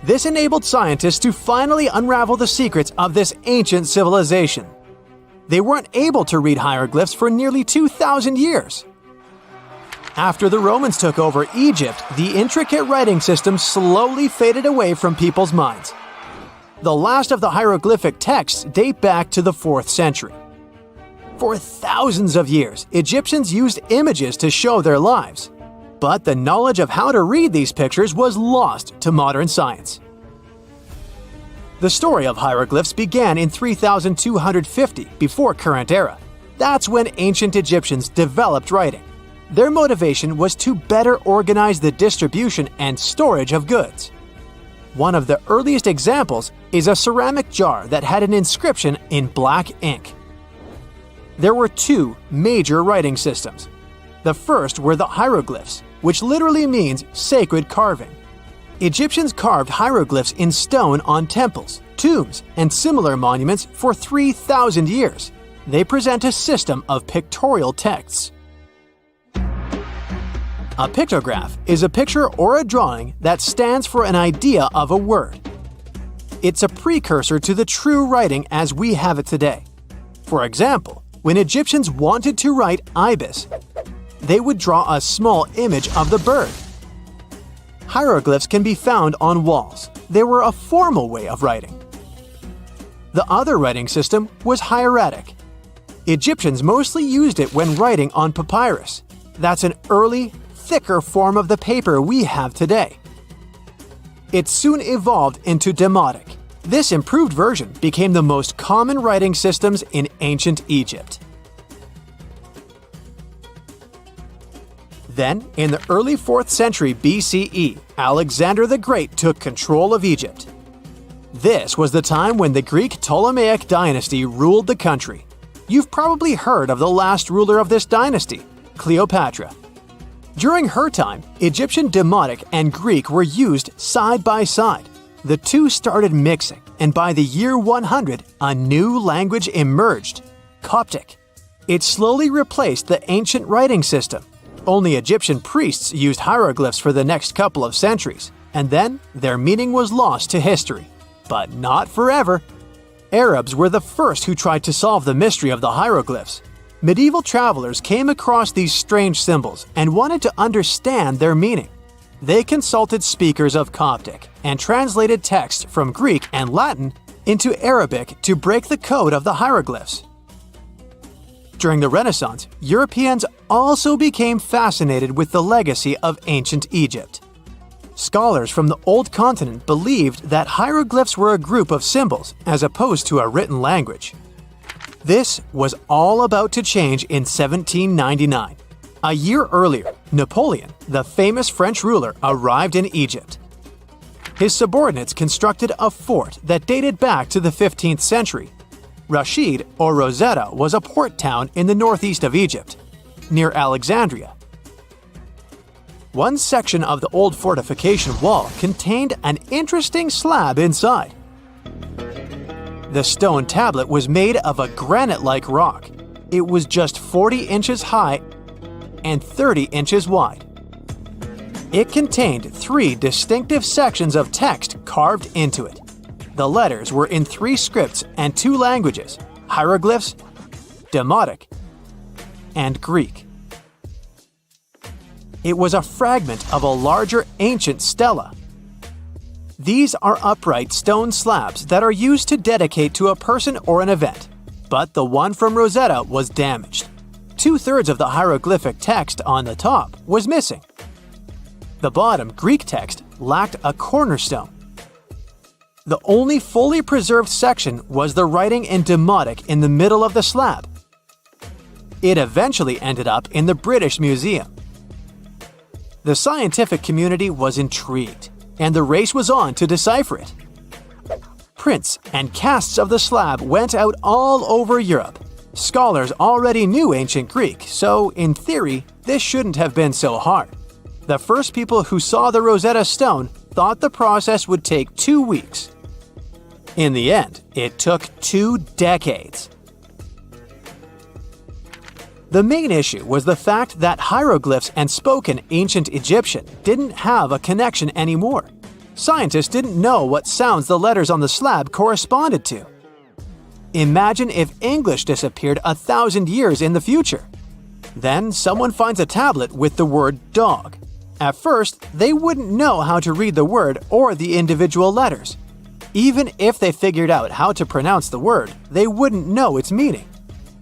This enabled scientists to finally unravel the secrets of this ancient civilization. They weren't able to read hieroglyphs for nearly 2,000 years. After the Romans took over Egypt, the intricate writing system slowly faded away from people's minds. The last of the hieroglyphic texts date back to the 4th century. For thousands of years, Egyptians used images to show their lives. But the knowledge of how to read these pictures was lost to modern science. The story of hieroglyphs began in 3250 before current era. That's when ancient Egyptians developed writing. Their motivation was to better organize the distribution and storage of goods. One of the earliest examples is a ceramic jar that had an inscription in black ink. There were two major writing systems. The first were the hieroglyphs, which literally means sacred carving. Egyptians carved hieroglyphs in stone on temples, tombs, and similar monuments for 3,000 years. They present a system of pictorial texts. A pictograph is a picture or a drawing that stands for an idea of a word. It's a precursor to the true writing as we have it today. For example, when Egyptians wanted to write ibis, they would draw a small image of the bird. Hieroglyphs can be found on walls. They were a formal way of writing. The other writing system was hieratic. Egyptians mostly used it when writing on papyrus. That's an early, thicker form of the paper we have today. It soon evolved into demotic. This improved version became the most common writing systems in ancient Egypt. Then, in the early 4th century BCE, Alexander the Great took control of Egypt. This was the time when the Greek Ptolemaic dynasty ruled the country. You've probably heard of the last ruler of this dynasty, Cleopatra. During her time, Egyptian Demotic and Greek were used side by side. The two started mixing, and by the year 100, a new language emerged, Coptic. It slowly replaced the ancient writing system. Only Egyptian priests used hieroglyphs for the next couple of centuries, and then their meaning was lost to history. But not forever. Arabs were the first who tried to solve the mystery of the hieroglyphs. Medieval travelers came across these strange symbols and wanted to understand their meaning. They consulted speakers of Coptic and translated text from Greek and Latin into Arabic to break the code of the hieroglyphs. During the Renaissance, Europeans also became fascinated with the legacy of ancient Egypt. Scholars from the Old Continent believed that hieroglyphs were a group of symbols as opposed to a written language. This was all about to change in 1799. A year earlier, Napoleon, the famous French ruler, arrived in Egypt. His subordinates constructed a fort that dated back to the 15th century. Rashid, or Rosetta, was a port town in the northeast of Egypt, near Alexandria. One section of the old fortification wall contained an interesting slab inside. The stone tablet was made of a granite-like rock. It was just 40 inches high and 30 inches wide. It contained 3 distinctive sections of text carved into it. The letters were in 3 scripts and 2 languages: hieroglyphs, Demotic, and Greek. It was a fragment of a larger ancient stela. These are upright stone slabs that are used to dedicate to a person or an event, but the one from Rosetta was damaged. 2/3 of the hieroglyphic text on the top was missing. The bottom Greek text lacked a cornerstone. The only fully preserved section was the writing in Demotic in the middle of the slab. It eventually ended up in the British Museum. The scientific community was intrigued, and the race was on to decipher it. Prints and casts of the slab went out all over Europe. Scholars already knew ancient Greek, so in theory, this shouldn't have been so hard. The first people who saw the Rosetta Stone thought the process would take 2 weeks. In the end, it took 2 decades. The main issue was the fact that hieroglyphs and spoken ancient Egyptian didn't have a connection anymore. Scientists didn't know what sounds the letters on the slab corresponded to. Imagine if English disappeared 1,000 years in the future. Then someone finds a tablet with the word dog. At first, they wouldn't know how to read the word or the individual letters. Even if they figured out how to pronounce the word, they wouldn't know its meaning.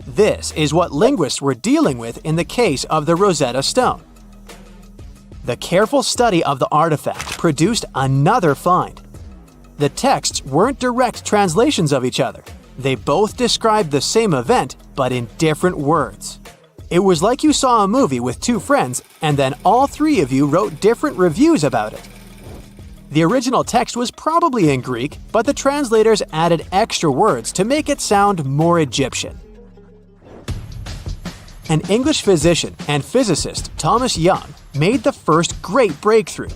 This is what linguists were dealing with in the case of the Rosetta Stone. The careful study of the artifact produced another find. The texts weren't direct translations of each other. They both described the same event, but in different words. It was like you saw a movie with 2 friends, and then all 3 of you wrote different reviews about it. The original text was probably in Greek, but the translators added extra words to make it sound more Egyptian. An English physician and physicist, Thomas Young, made the first great breakthrough.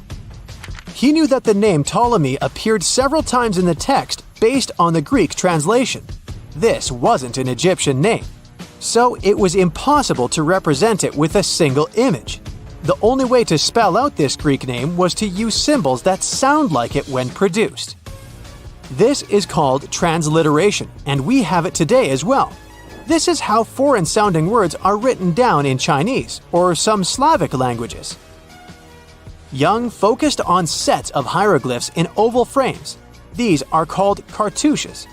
He knew that the name Ptolemy appeared several times in the text based on the Greek translation. This wasn't an Egyptian name, so it was impossible to represent it with a single image. The only way to spell out this Greek name was to use symbols that sound like it when produced. This is called transliteration, and we have it today as well. This is how foreign-sounding words are written down in Chinese or some Slavic languages. Young focused on sets of hieroglyphs in oval frames. These are called cartouches.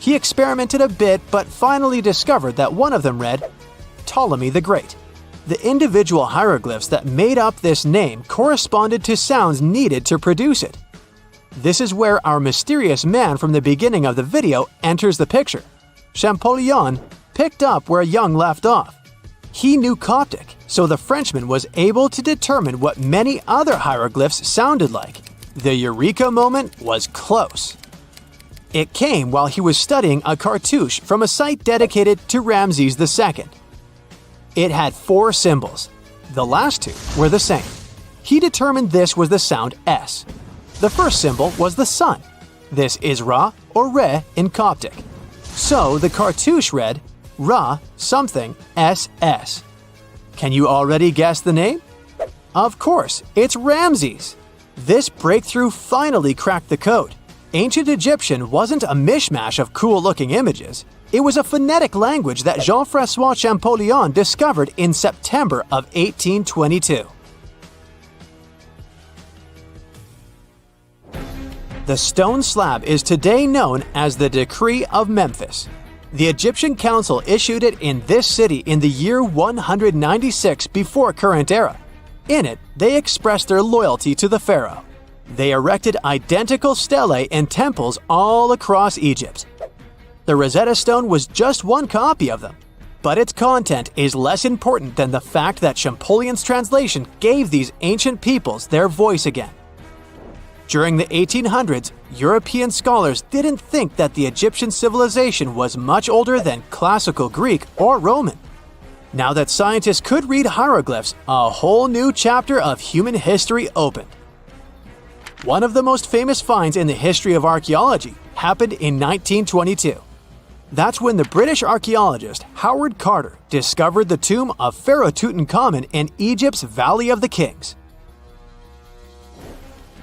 He experimented a bit but finally discovered that one of them read, Ptolemy the Great. The individual hieroglyphs that made up this name corresponded to sounds needed to produce it. This is where our mysterious man from the beginning of the video enters the picture. Champollion picked up where Young left off. He knew Coptic, so the Frenchman was able to determine what many other hieroglyphs sounded like. The eureka moment was close. It came while he was studying a cartouche from a site dedicated to Ramses II. It had 4 symbols. The last 2 were the same. He determined this was the sound S. The first symbol was the sun. This is Ra or Re in Coptic. So the cartouche read Ra something SS. Can you already guess the name? Of course, it's Ramses. This breakthrough finally cracked the code. Ancient Egyptian wasn't a mishmash of cool-looking images. It was a phonetic language that Jean-François Champollion discovered in September of 1822. The stone slab is today known as the Decree of Memphis. The Egyptian Council issued it in this city in the year 196 before current era. In it, they expressed their loyalty to the pharaoh. They erected identical stelae and temples all across Egypt. The Rosetta Stone was just one copy of them, but its content is less important than the fact that Champollion's translation gave these ancient peoples their voice again. During the 1800s, European scholars didn't think that the Egyptian civilization was much older than classical Greek or Roman. Now that scientists could read hieroglyphs, a whole new chapter of human history opened. One of the most famous finds in the history of archaeology happened in 1922. That's when the British archaeologist Howard Carter discovered the tomb of Pharaoh Tutankhamun in Egypt's Valley of the Kings.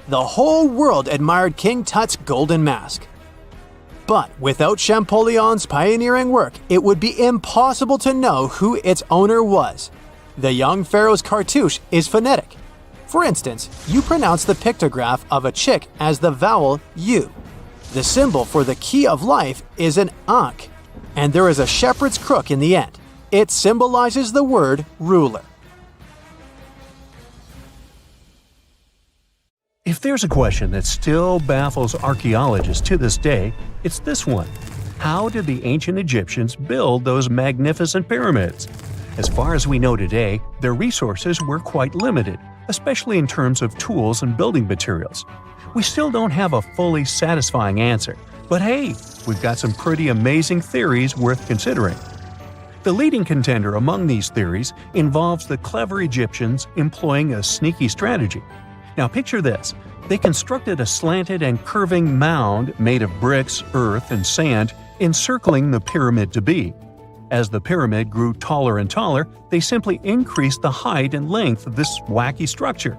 The whole world admired King Tut's golden mask. But without Champollion's pioneering work, it would be impossible to know who its owner was. The young pharaoh's cartouche is phonetic. For instance, you pronounce the pictograph of a chick as the vowel U. The symbol for the key of life is an ankh, and there is a shepherd's crook in the end. It symbolizes the word ruler. If there's a question that still baffles archaeologists to this day, it's this one. How did the ancient Egyptians build those magnificent pyramids? As far as we know today, their resources were quite limited, especially in terms of tools and building materials. We still don't have a fully satisfying answer, but hey, we've got some pretty amazing theories worth considering. The leading contender among these theories involves the clever Egyptians employing a sneaky strategy. Now picture this. They constructed a slanted and curving mound made of bricks, earth, and sand encircling the pyramid to be. As the pyramid grew taller and taller, they simply increased the height and length of this wacky structure.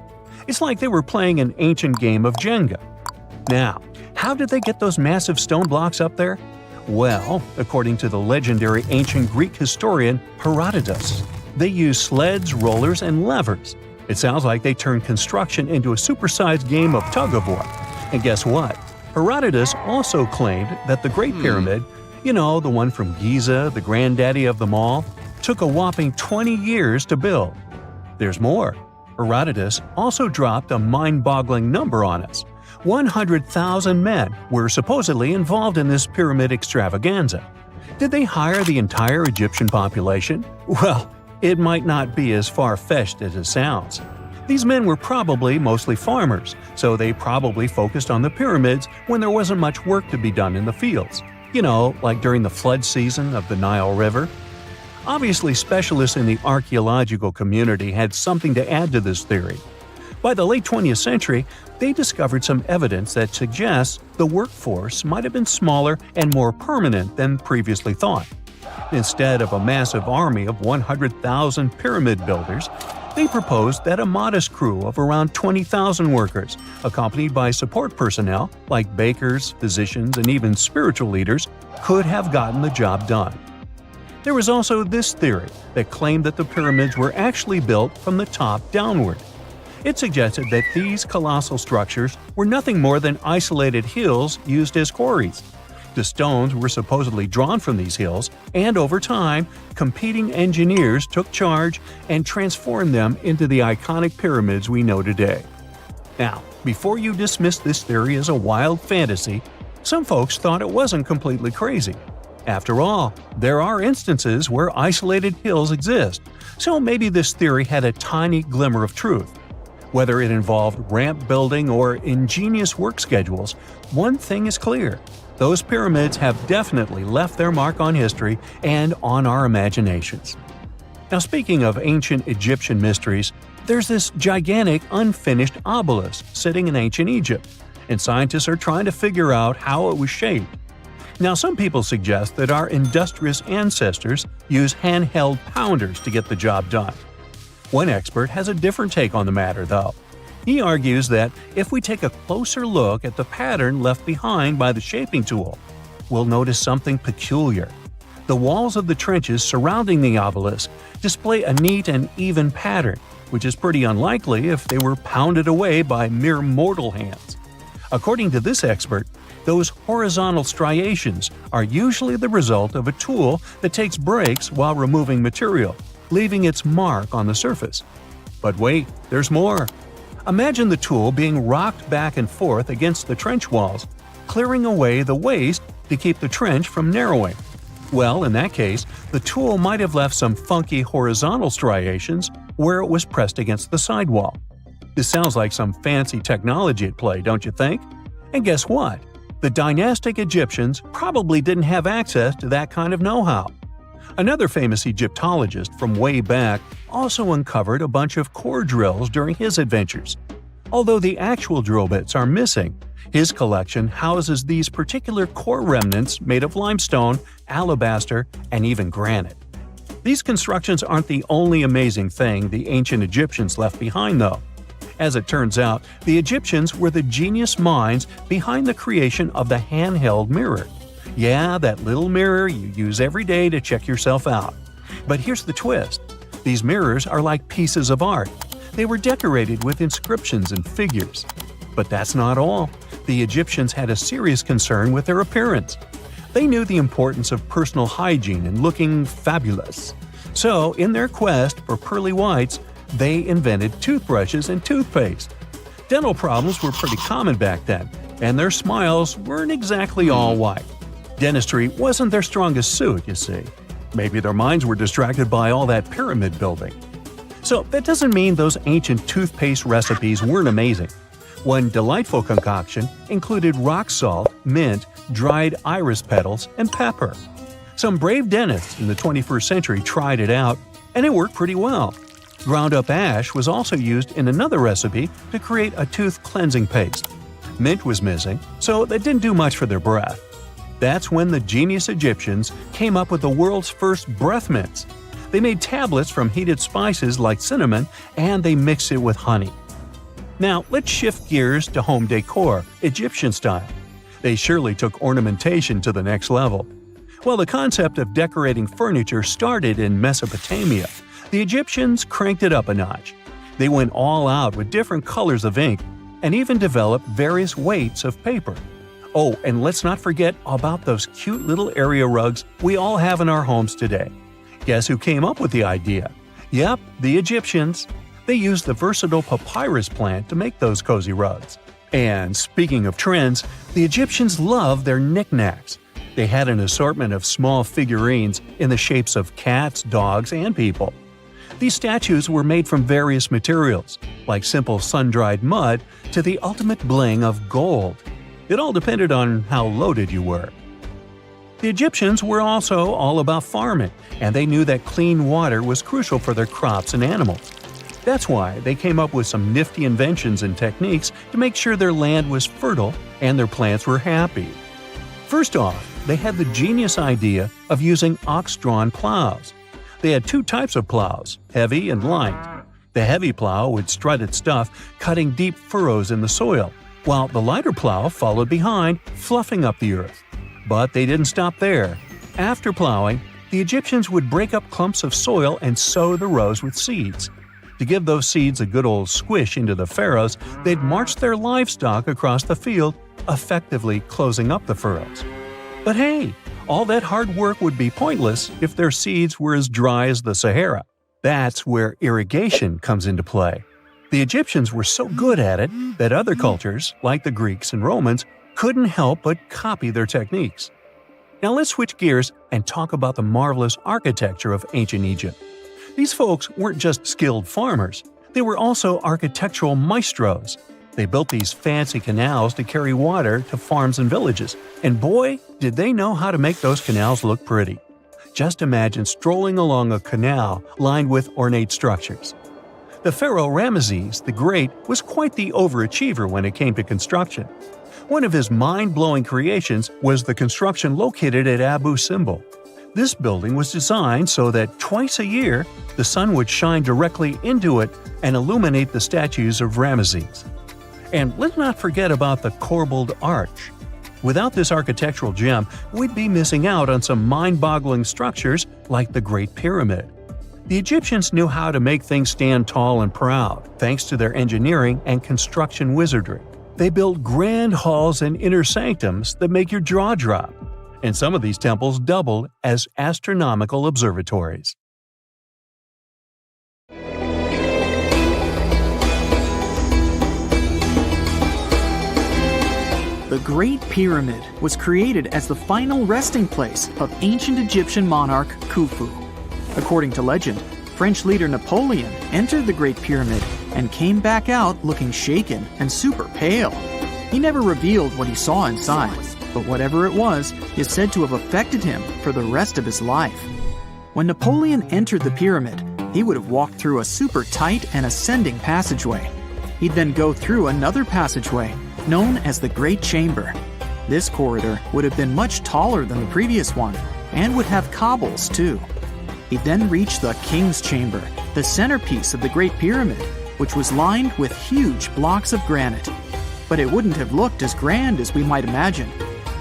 It's like they were playing an ancient game of Jenga. Now, how did they get those massive stone blocks up there? Well, according to the legendary ancient Greek historian Herodotus, they used sleds, rollers, and levers. It sounds like they turned construction into a supersized game of tug-of-war. And guess what? Herodotus also claimed that the Great Pyramid, the one from Giza, the granddaddy of them all, took a whopping 20 years to build. There's more. Herodotus also dropped a mind-boggling number on us. 100,000 men were supposedly involved in this pyramid extravaganza. Did they hire the entire Egyptian population? Well, it might not be as far-fetched as it sounds. These men were probably mostly farmers, so they probably focused on the pyramids when there wasn't much work to be done in the fields. You know, like during the flood season of the Nile River. Obviously, specialists in the archaeological community had something to add to this theory. By the late 20th century, they discovered some evidence that suggests the workforce might have been smaller and more permanent than previously thought. Instead of a massive army of 100,000 pyramid builders, they proposed that a modest crew of around 20,000 workers, accompanied by support personnel like bakers, physicians, and even spiritual leaders, could have gotten the job done. There was also this theory that claimed that the pyramids were actually built from the top downward. It suggested that these colossal structures were nothing more than isolated hills used as quarries. The stones were supposedly drawn from these hills, and over time, competing engineers took charge and transformed them into the iconic pyramids we know today. Now, before you dismiss this theory as a wild fantasy, some folks thought it wasn't completely crazy. After all, there are instances where isolated hills exist, so maybe this theory had a tiny glimmer of truth. Whether it involved ramp building or ingenious work schedules, one thing is clear. Those pyramids have definitely left their mark on history and on our imaginations. Now, speaking of ancient Egyptian mysteries, there's this gigantic unfinished obelisk sitting in ancient Egypt, and scientists are trying to figure out how it was shaped. Now, some people suggest that our industrious ancestors used handheld pounders to get the job done. One expert has a different take on the matter, though. He argues that if we take a closer look at the pattern left behind by the shaping tool, we'll notice something peculiar. The walls of the trenches surrounding the obelisk display a neat and even pattern, which is pretty unlikely if they were pounded away by mere mortal hands. According to this expert, those horizontal striations are usually the result of a tool that takes breaks while removing material, leaving its mark on the surface. But wait, there's more. Imagine the tool being rocked back and forth against the trench walls, clearing away the waste to keep the trench from narrowing. Well, in that case, the tool might have left some funky horizontal striations where it was pressed against the sidewall. This sounds like some fancy technology at play, don't you think? And guess what? The dynastic Egyptians probably didn't have access to that kind of know-how. Another famous Egyptologist from way back also uncovered a bunch of core drills during his adventures. Although the actual drill bits are missing, his collection houses these particular core remnants made of limestone, alabaster, and even granite. These constructions aren't the only amazing thing the ancient Egyptians left behind, though. As it turns out, the Egyptians were the genius minds behind the creation of the handheld mirror. Yeah, that little mirror you use every day to check yourself out. But here's the twist. These mirrors are like pieces of art. They were decorated with inscriptions and figures. But that's not all. The Egyptians had a serious concern with their appearance. They knew the importance of personal hygiene and looking fabulous. So, in their quest for pearly whites, they invented toothbrushes and toothpaste. Dental problems were pretty common back then, and their smiles weren't exactly all white. Dentistry wasn't their strongest suit, you see. Maybe their minds were distracted by all that pyramid building. So that doesn't mean those ancient toothpaste recipes weren't amazing. One delightful concoction included rock salt, mint, dried iris petals, and pepper. Some brave dentists in the 21st century tried it out, and it worked pretty well. Ground-up ash was also used in another recipe to create a tooth cleansing paste. Mint was missing, so that didn't do much for their breath. That's when the genius Egyptians came up with the world's first breath mints. They made tablets from heated spices like cinnamon, and they mixed it with honey. Now, let's shift gears to home decor, Egyptian style. They surely took ornamentation to the next level. While the concept of decorating furniture started in Mesopotamia, the Egyptians cranked it up a notch. They went all out with different colors of ink, and even developed various weights of paper. Oh, and let's not forget about those cute little area rugs we all have in our homes today. Guess who came up with the idea? Yep, the Egyptians. They used the versatile papyrus plant to make those cozy rugs. And speaking of trends, the Egyptians loved their knickknacks. They had an assortment of small figurines in the shapes of cats, dogs, and people. These statues were made from various materials, like simple sun-dried mud to the ultimate bling of gold. It all depended on how loaded you were. The Egyptians were also all about farming, and they knew that clean water was crucial for their crops and animals. That's why they came up with some nifty inventions and techniques to make sure their land was fertile and their plants were happy. First off, they had the genius idea of using ox-drawn plows. They had two types of plows, heavy and light. The heavy plow would strut its stuff, cutting deep furrows in the soil, while the lighter plow followed behind, fluffing up the earth. But they didn't stop there. After plowing, the Egyptians would break up clumps of soil and sow the rows with seeds. To give those seeds a good old squish into the furrows, they'd march their livestock across the field, effectively closing up the furrows. But hey, all that hard work would be pointless if their seeds were as dry as the Sahara. That's where irrigation comes into play. The Egyptians were so good at it that other cultures, like the Greeks and Romans, couldn't help but copy their techniques. Now let's switch gears and talk about the marvelous architecture of ancient Egypt. These folks weren't just skilled farmers, they were also architectural maestros. They built these fancy canals to carry water to farms and villages, and boy, did they know how to make those canals look pretty. Just imagine strolling along a canal lined with ornate structures. The pharaoh Ramesses the Great was quite the overachiever when it came to construction. One of his mind-blowing creations was the construction located at Abu Simbel. This building was designed so that twice a year, the sun would shine directly into it and illuminate the statues of Ramesses. And let's not forget about the corbelled arch. Without this architectural gem, we'd be missing out on some mind-boggling structures like the Great Pyramid. The Egyptians knew how to make things stand tall and proud, thanks to their engineering and construction wizardry. They built grand halls and inner sanctums that make your jaw drop. And some of these temples doubled as astronomical observatories. The Great Pyramid was created as the final resting place of ancient Egyptian monarch Khufu. According to legend, French leader Napoleon entered the Great Pyramid and came back out looking shaken and super pale. He never revealed what he saw inside, but whatever it was is said to have affected him for the rest of his life. When Napoleon entered the pyramid, he would have walked through a super tight and ascending passageway. He'd then go through another passageway, known as the Great Chamber. This corridor would have been much taller than the previous one, and would have cobbles too. He'd then reach the King's Chamber, the centerpiece of the Great Pyramid, which was lined with huge blocks of granite. But it wouldn't have looked as grand as we might imagine.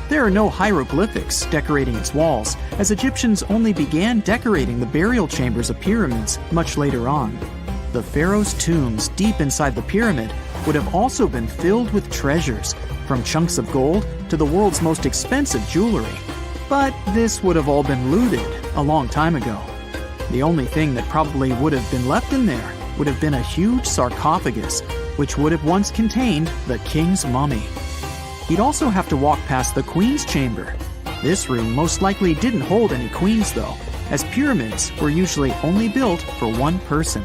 There are no hieroglyphics decorating its walls, as Egyptians only began decorating the burial chambers of pyramids much later on. The pharaoh's tombs deep inside the pyramid would have also been filled with treasures, from chunks of gold to the world's most expensive jewelry. But this would have all been looted a long time ago. The only thing that probably would have been left in there would have been a huge sarcophagus, which would have once contained the king's mummy. He'd also have to walk past the queen's chamber. This room most likely didn't hold any queens though, as pyramids were usually only built for one person.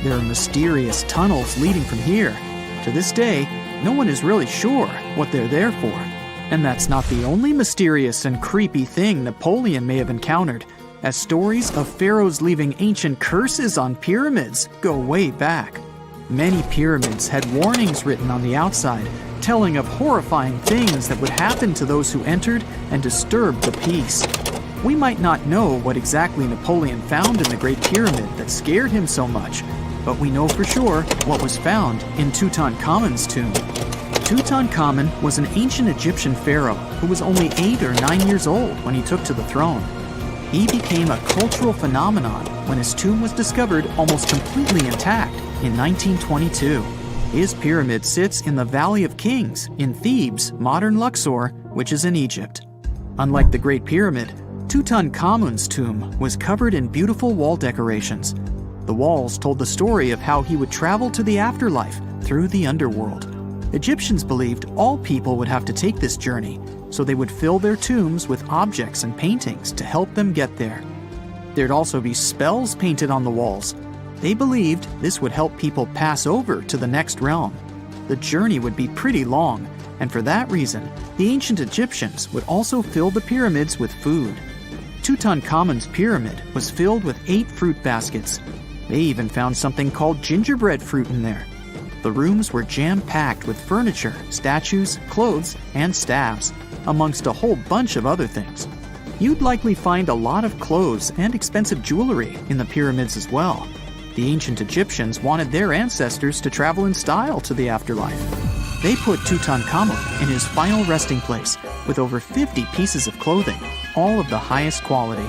There are mysterious tunnels leading from here. To this day, no one is really sure what they're there for. And that's not the only mysterious and creepy thing Napoleon may have encountered, as stories of pharaohs leaving ancient curses on pyramids go way back. Many pyramids had warnings written on the outside, telling of horrifying things that would happen to those who entered and disturbed the peace. We might not know what exactly Napoleon found in the Great Pyramid that scared him so much, but we know for sure what was found in Tutankhamun's tomb. Tutankhamun was an ancient Egyptian pharaoh who was only 8 or 9 years old when he took to the throne. He became a cultural phenomenon when his tomb was discovered almost completely intact in 1922. His pyramid sits in the Valley of Kings in Thebes, modern Luxor, which is in Egypt. Unlike the Great Pyramid, Tutankhamun's tomb was covered in beautiful wall decorations. The walls told the story of how he would travel to the afterlife through the underworld. Egyptians believed all people would have to take this journey, so they would fill their tombs with objects and paintings to help them get there. There'd also be spells painted on the walls. They believed this would help people pass over to the next realm. The journey would be pretty long, and for that reason, the ancient Egyptians would also fill the pyramids with food. Tutankhamun's pyramid was filled with 8 fruit baskets. They even found something called gingerbread fruit in there. The rooms were jam-packed with furniture, statues, clothes, and staffs, amongst a whole bunch of other things. You'd likely find a lot of clothes and expensive jewelry in the pyramids as well. The ancient Egyptians wanted their ancestors to travel in style to the afterlife. They put Tutankhamun in his final resting place with over 50 pieces of clothing, all of the highest quality.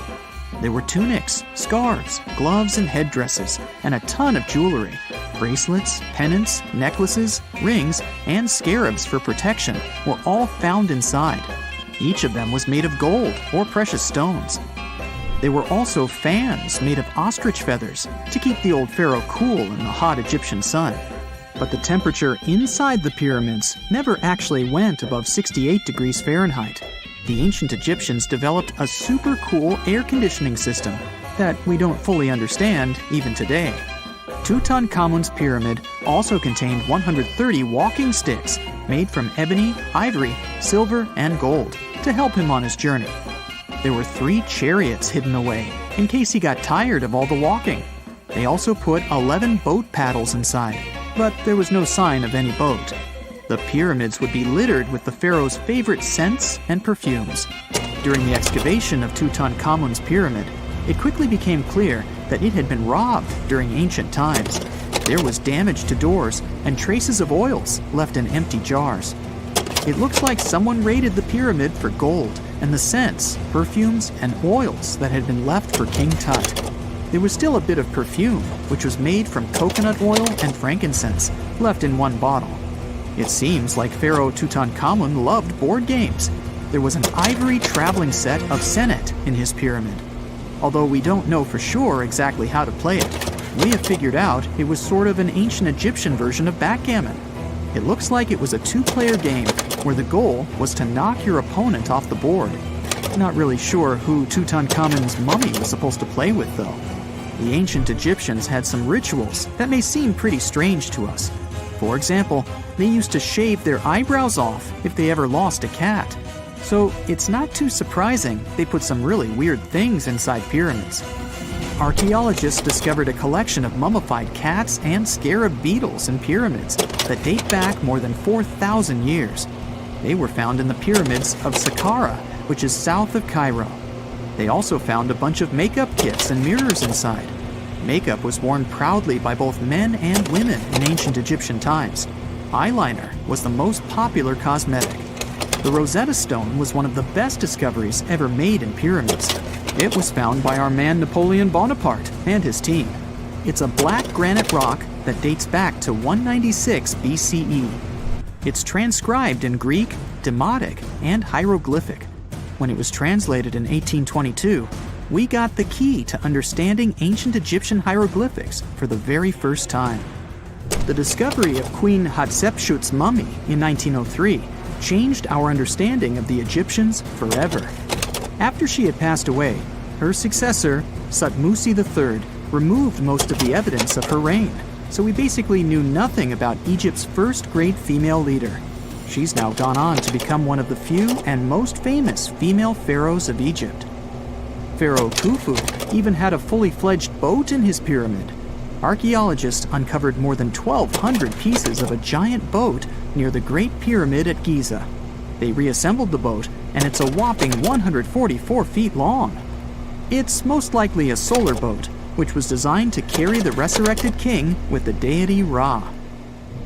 There were tunics, scarves, gloves, and headdresses, and a ton of jewelry. Bracelets, pendants, necklaces, rings, and scarabs for protection were all found inside. Each of them was made of gold or precious stones. There were also fans made of ostrich feathers to keep the old pharaoh cool in the hot Egyptian sun. But the temperature inside the pyramids never actually went above 68 degrees Fahrenheit. The ancient Egyptians developed a super cool air conditioning system that we don't fully understand even today. Tutankhamun's pyramid also contained 130 walking sticks made from ebony, ivory, silver, and gold to help him on his journey. There were 3 chariots hidden away in case he got tired of all the walking. They also put 11 boat paddles inside, but there was no sign of any boat. The pyramids would be littered with the pharaoh's favorite scents and perfumes. During the excavation of Tutankhamun's pyramid, it quickly became clear that it had been robbed during ancient times. There was damage to doors and traces of oils left in empty jars. It looks like someone raided the pyramid for gold and the scents, perfumes, and oils that had been left for King Tut. There was still a bit of perfume, which was made from coconut oil and frankincense, left in one bottle. It seems like Pharaoh Tutankhamun loved board games. There was an ivory traveling set of senet in his pyramid. Although we don't know for sure exactly how to play it, we have figured out it was sort of an ancient Egyptian version of backgammon. It looks like it was a 2-player game where the goal was to knock your opponent off the board. Not really sure who Tutankhamun's mummy was supposed to play with, though. The ancient Egyptians had some rituals that may seem pretty strange to us. For example, they used to shave their eyebrows off if they ever lost a cat. So it's not too surprising they put some really weird things inside pyramids. Archaeologists discovered a collection of mummified cats and scarab beetles in pyramids that date back more than 4,000 years. They were found in the pyramids of Saqqara, which is south of Cairo. They also found a bunch of makeup kits and mirrors inside. Makeup was worn proudly by both men and women in ancient Egyptian times. Eyeliner was the most popular cosmetic. The Rosetta Stone was one of the best discoveries ever made in pyramids. It was found by our man Napoleon Bonaparte and his team. It's a black granite rock that dates back to 196 BCE. It's transcribed in Greek, Demotic, and hieroglyphic. When it was translated in 1822, we got the key to understanding ancient Egyptian hieroglyphics for the very first time. The discovery of Queen Hatshepsut's mummy in 1903 changed our understanding of the Egyptians forever. After she had passed away, her successor, Thutmose III, removed most of the evidence of her reign, so we basically knew nothing about Egypt's first great female leader. She's now gone on to become one of the few and most famous female pharaohs of Egypt. Pharaoh Khufu even had a fully fledged boat in his pyramid. Archaeologists uncovered more than 1,200 pieces of a giant boat near the Great Pyramid at Giza. They reassembled the boat, and it's a whopping 144 feet long. It's most likely a solar boat, which was designed to carry the resurrected king with the deity Ra.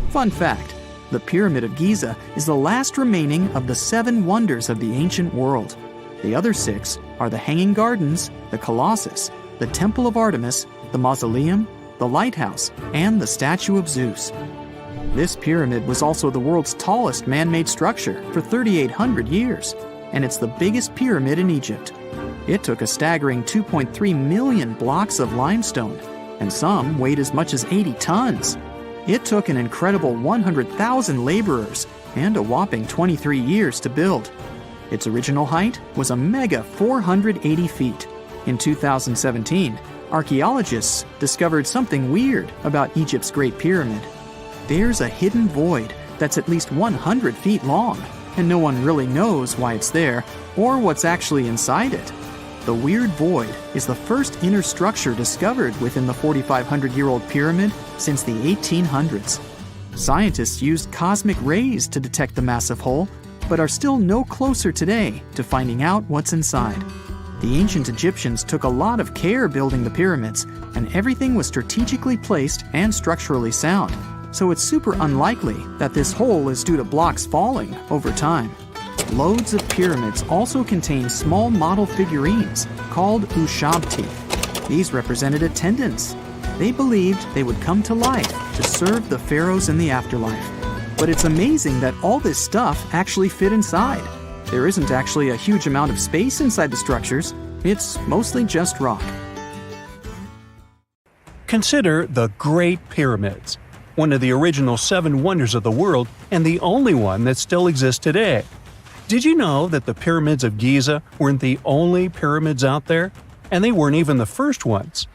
Fun fact, the Pyramid of Giza is the last remaining of the 7 wonders of the ancient world. The other 6 are the Hanging Gardens, the Colossus, the Temple of Artemis, the Mausoleum, the Lighthouse, and the Statue of Zeus. This pyramid was also the world's tallest man-made structure for 3,800 years, and it's the biggest pyramid in Egypt. It took a staggering 2.3 million blocks of limestone, and some weighed as much as 80 tons. It took an incredible 100,000 laborers and a whopping 23 years to build. Its original height was a mega 480 feet. In 2017, archaeologists discovered something weird about Egypt's Great Pyramid. There's a hidden void that's at least 100 feet long, and no one really knows why it's there or what's actually inside it. The weird void is the first inner structure discovered within the 4,500-year-old pyramid since the 1800s. Scientists used cosmic rays to detect the massive hole, but are still no closer today to finding out what's inside. The ancient Egyptians took a lot of care building the pyramids, and everything was strategically placed and structurally sound, so it's super unlikely that this hole is due to blocks falling over time. Loads of pyramids also contain small model figurines called ushabti. These represented attendants. They believed they would come to life to serve the pharaohs in the afterlife. But it's amazing that all this stuff actually fit inside. There isn't actually a huge amount of space inside the structures. It's mostly just rock. Consider the Great Pyramids, one of the original 7 wonders of the world and the only one that still exists today. Did you know that the pyramids of Giza weren't the only pyramids out there? And they weren't even the first ones.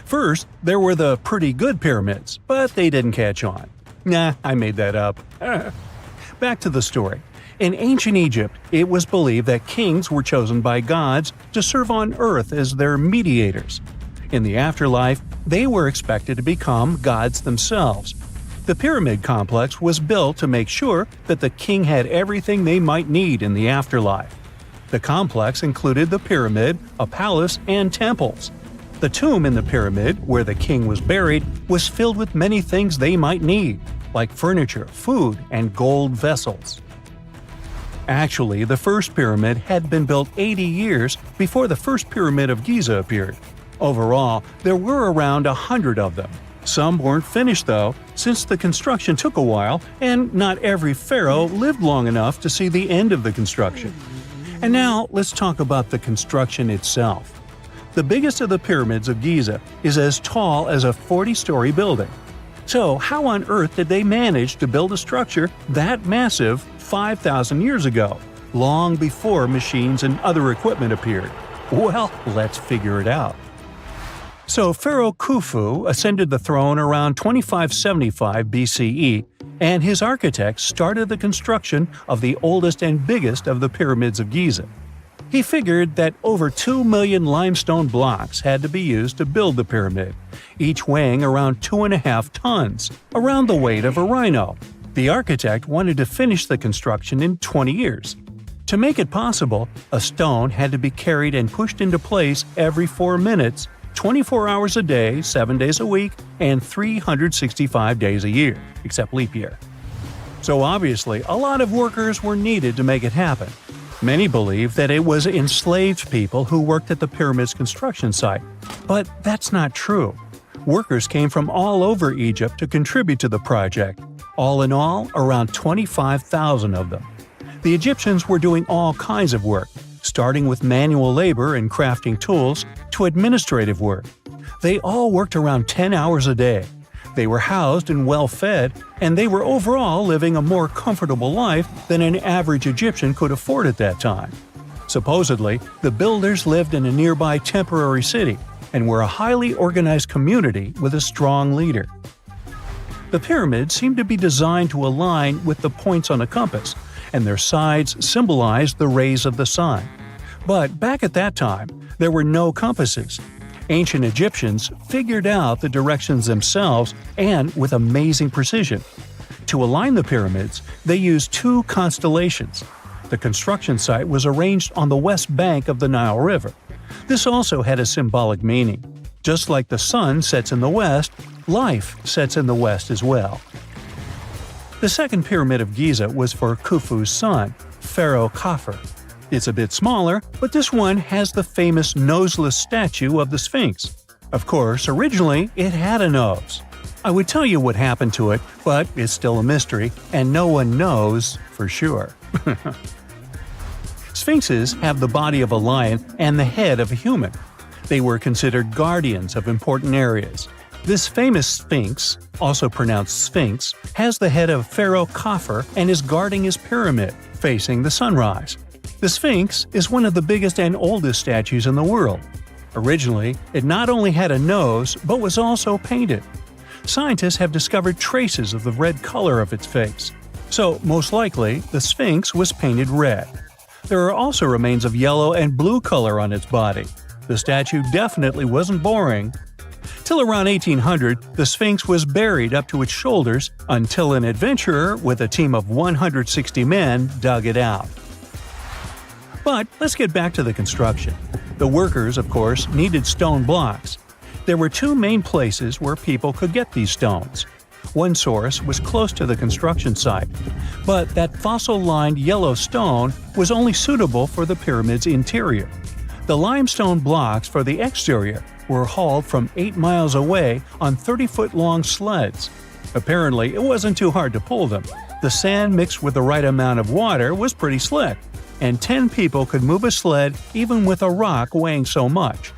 First, there were the pretty good pyramids, but they didn't catch on. Nah, I made that up. Back to the story. In ancient Egypt, it was believed that kings were chosen by gods to serve on earth as their mediators. In the afterlife, they were expected to become gods themselves. The pyramid complex was built to make sure that the king had everything they might need in the afterlife. The complex included the pyramid, a palace, and temples. The tomb in the pyramid, where the king was buried, was filled with many things they might need, like furniture, food, and gold vessels. Actually, the first pyramid had been built 80 years before the first pyramid of Giza appeared. Overall, there were around 100 of them. Some weren't finished though, since the construction took a while and not every pharaoh lived long enough to see the end of the construction. And now let's talk about the construction itself. The biggest of the pyramids of Giza is as tall as a 40-story building. So how on earth did they manage to build a structure that massive 5,000 years ago, long before machines and other equipment appeared? Well, let's figure it out. So Pharaoh Khufu ascended the throne around 2575 BCE, and his architects started the construction of the oldest and biggest of the pyramids of Giza. He figured that over 2 million limestone blocks had to be used to build the pyramid, each weighing around 2.5 tons, around the weight of a rhino. The architect wanted to finish the construction in 20 years. To make it possible, a stone had to be carried and pushed into place every 4 minutes, 24 hours a day, 7 days a week, and 365 days a year, except leap year. So obviously, a lot of workers were needed to make it happen. Many believe that it was enslaved people who worked at the pyramid's construction site, but that's not true. Workers came from all over Egypt to contribute to the project. All in all, around 25,000 of them. The Egyptians were doing all kinds of work, starting with manual labor and crafting tools to administrative work. They all worked around 10 hours a day. They were housed and well fed, and they were overall living a more comfortable life than an average Egyptian could afford at that time. Supposedly, the builders lived in a nearby temporary city and were a highly organized community with a strong leader. The pyramids seemed to be designed to align with the points on a compass, and their sides symbolized the rays of the sun. But back at that time, there were no compasses. Ancient Egyptians figured out the directions themselves and with amazing precision. To align the pyramids, they used 2 constellations. The construction site was arranged on the west bank of the Nile River. This also had a symbolic meaning. Just like the sun sets in the west, life sets in the west as well. The second pyramid of Giza was for Khufu's son, Pharaoh Khafre. It's a bit smaller, but this one has the famous noseless statue of the Sphinx. Of course, originally it had a nose. I would tell you what happened to it, but it's still a mystery, and no one knows for sure. Sphinxes have the body of a lion and the head of a human. They were considered guardians of important areas. This famous Sphinx, also pronounced Sphinx, has the head of Pharaoh Khafre and is guarding his pyramid, facing the sunrise. The Sphinx is one of the biggest and oldest statues in the world. Originally, it not only had a nose, but was also painted. Scientists have discovered traces of the red color of its face. So, most likely, the Sphinx was painted red. There are also remains of yellow and blue color on its body. The statue definitely wasn't boring. Till around 1800, the Sphinx was buried up to its shoulders until an adventurer with a team of 160 men dug it out. But let's get back to the construction. The workers, of course, needed stone blocks. There were two main places where people could get these stones. One source was close to the construction site, but that fossil-lined yellow stone was only suitable for the pyramid's interior. The limestone blocks for the exterior were hauled from 8 miles away on 30-foot-long sleds. Apparently, it wasn't too hard to pull them. The sand mixed with the right amount of water was pretty slick, and 10 people could move a sled even with a rock weighing so much.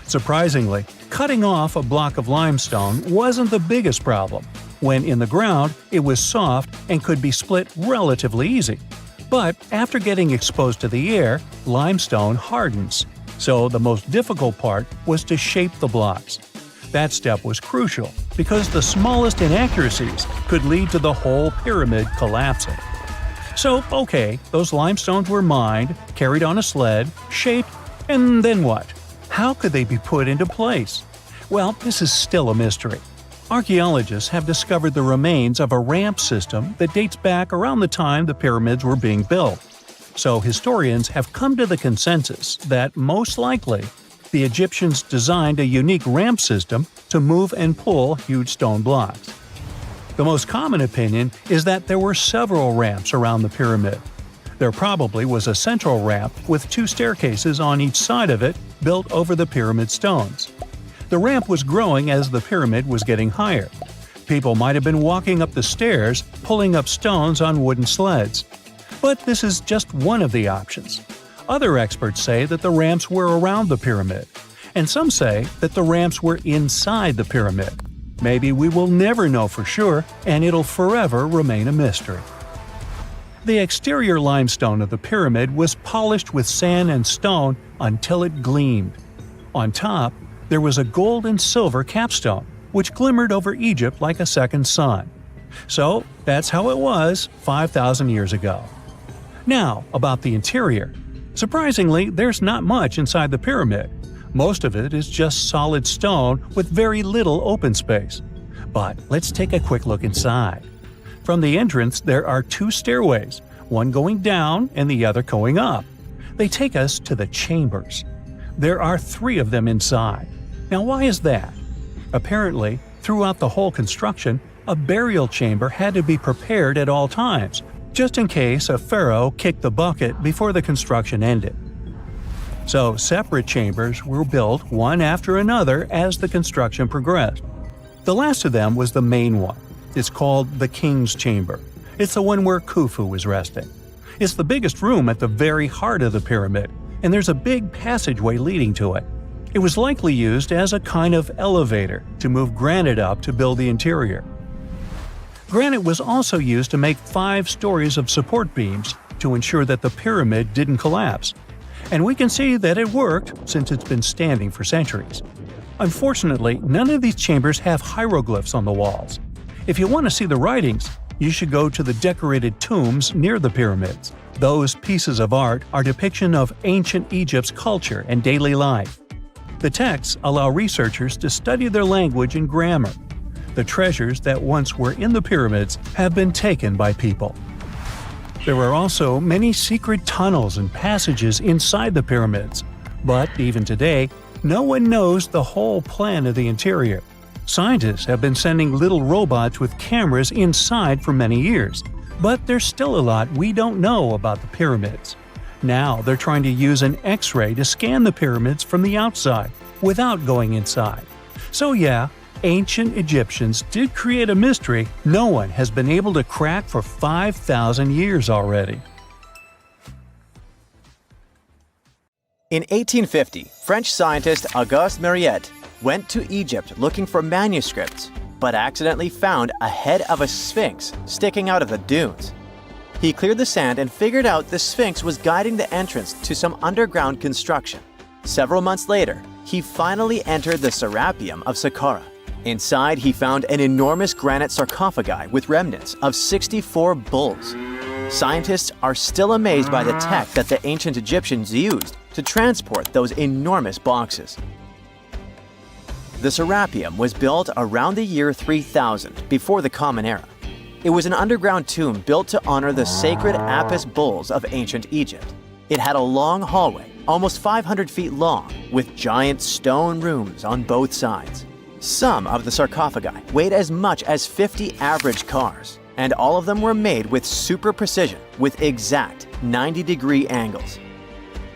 Surprisingly, cutting off a block of limestone wasn't the biggest problem. When in the ground, it was soft and could be split relatively easy. But after getting exposed to the air, limestone hardens. So the most difficult part was to shape the blocks. That step was crucial because the smallest inaccuracies could lead to the whole pyramid collapsing. So, okay, those limestones were mined, carried on a sled, shaped, and then what? How could they be put into place? Well, this is still a mystery. Archaeologists have discovered the remains of a ramp system that dates back around the time the pyramids were being built. So historians have come to the consensus that, most likely, the Egyptians designed a unique ramp system to move and pull huge stone blocks. The most common opinion is that there were several ramps around the pyramid. There probably was a central ramp with 2 staircases on each side of it built over the pyramid stones. The ramp was growing as the pyramid was getting higher. People might have been walking up the stairs, pulling up stones on wooden sleds. But this is just one of the options. Other experts say that the ramps were around the pyramid, and some say that the ramps were inside the pyramid. Maybe we will never know for sure, and it'll forever remain a mystery. The exterior limestone of the pyramid was polished with sand and stone until it gleamed. On top, there was a gold and silver capstone, which glimmered over Egypt like a second sun. So, that's how it was 5,000 years ago. Now, about the interior. Surprisingly, there's not much inside the pyramid. Most of it is just solid stone with very little open space. But let's take a quick look inside. From the entrance, there are 2 stairways, one going down and the other going up. They take us to the chambers. There are 3 of them inside. Now, why is that? Apparently, throughout the whole construction, a burial chamber had to be prepared at all times, just in case a pharaoh kicked the bucket before the construction ended. So, separate chambers were built one after another as the construction progressed. The last of them was the main one. It's called the King's Chamber. It's the one where Khufu was resting. It's the biggest room at the very heart of the pyramid, and there's a big passageway leading to it. It was likely used as a kind of elevator to move granite up to build the interior. Granite was also used to make 5 stories of support beams to ensure that the pyramid didn't collapse. And we can see that it worked since it's been standing for centuries. Unfortunately, none of these chambers have hieroglyphs on the walls. If you want to see the writings, you should go to the decorated tombs near the pyramids. Those pieces of art are depiction of ancient Egypt's culture and daily life. The texts allow researchers to study their language and grammar. The treasures that once were in the pyramids have been taken by people. There are also many secret tunnels and passages inside the pyramids, but even today, no one knows the whole plan of the interior. Scientists have been sending little robots with cameras inside for many years, but there's still a lot we don't know about the pyramids. Now they're trying to use an X-ray to scan the pyramids from the outside without going inside. So yeah, ancient Egyptians did create a mystery no one has been able to crack for 5,000 years already. In 1850, French scientist Auguste Mariette went to Egypt looking for manuscripts, but accidentally found a head of a sphinx sticking out of the dunes. He cleared the sand and figured out the Sphinx was guiding the entrance to some underground construction. Several months later, he finally entered the Serapeum of Saqqara. Inside, he found an enormous granite sarcophagi with remnants of 64 bulls. Scientists are still amazed by the tech that the ancient Egyptians used to transport those enormous boxes. The Serapeum was built around the year 3000 before the Common Era. It was an underground tomb built to honor the sacred Apis bulls of ancient Egypt. It had a long hallway, almost 500 feet long, with giant stone rooms on both sides. Some of the sarcophagi weighed as much as 50 average cars, and all of them were made with super precision with exact 90-degree angles.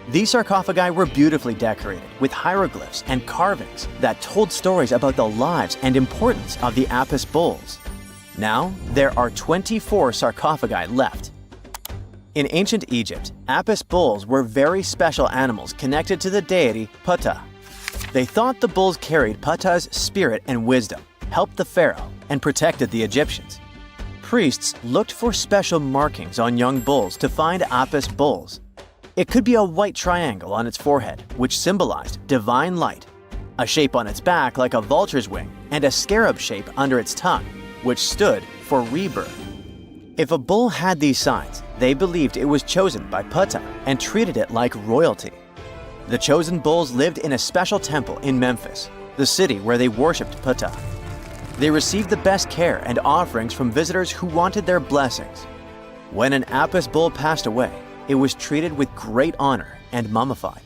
These sarcophagi were beautifully decorated with hieroglyphs and carvings that told stories about the lives and importance of the Apis bulls. Now, there are 24 sarcophagi left. In ancient Egypt, Apis bulls were very special animals connected to the deity Ptah. They thought the bulls carried Ptah's spirit and wisdom, helped the pharaoh, and protected the Egyptians. Priests looked for special markings on young bulls to find Apis bulls. It could be a white triangle on its forehead, which symbolized divine light, a shape on its back like a vulture's wing, and a scarab shape under its tongue, which stood for rebirth. If a bull had these signs, they believed it was chosen by Ptah and treated it like royalty. The chosen bulls lived in a special temple in Memphis, the city where they worshipped Ptah. They received the best care and offerings from visitors who wanted their blessings. When an Apis bull passed away, it was treated with great honor and mummified.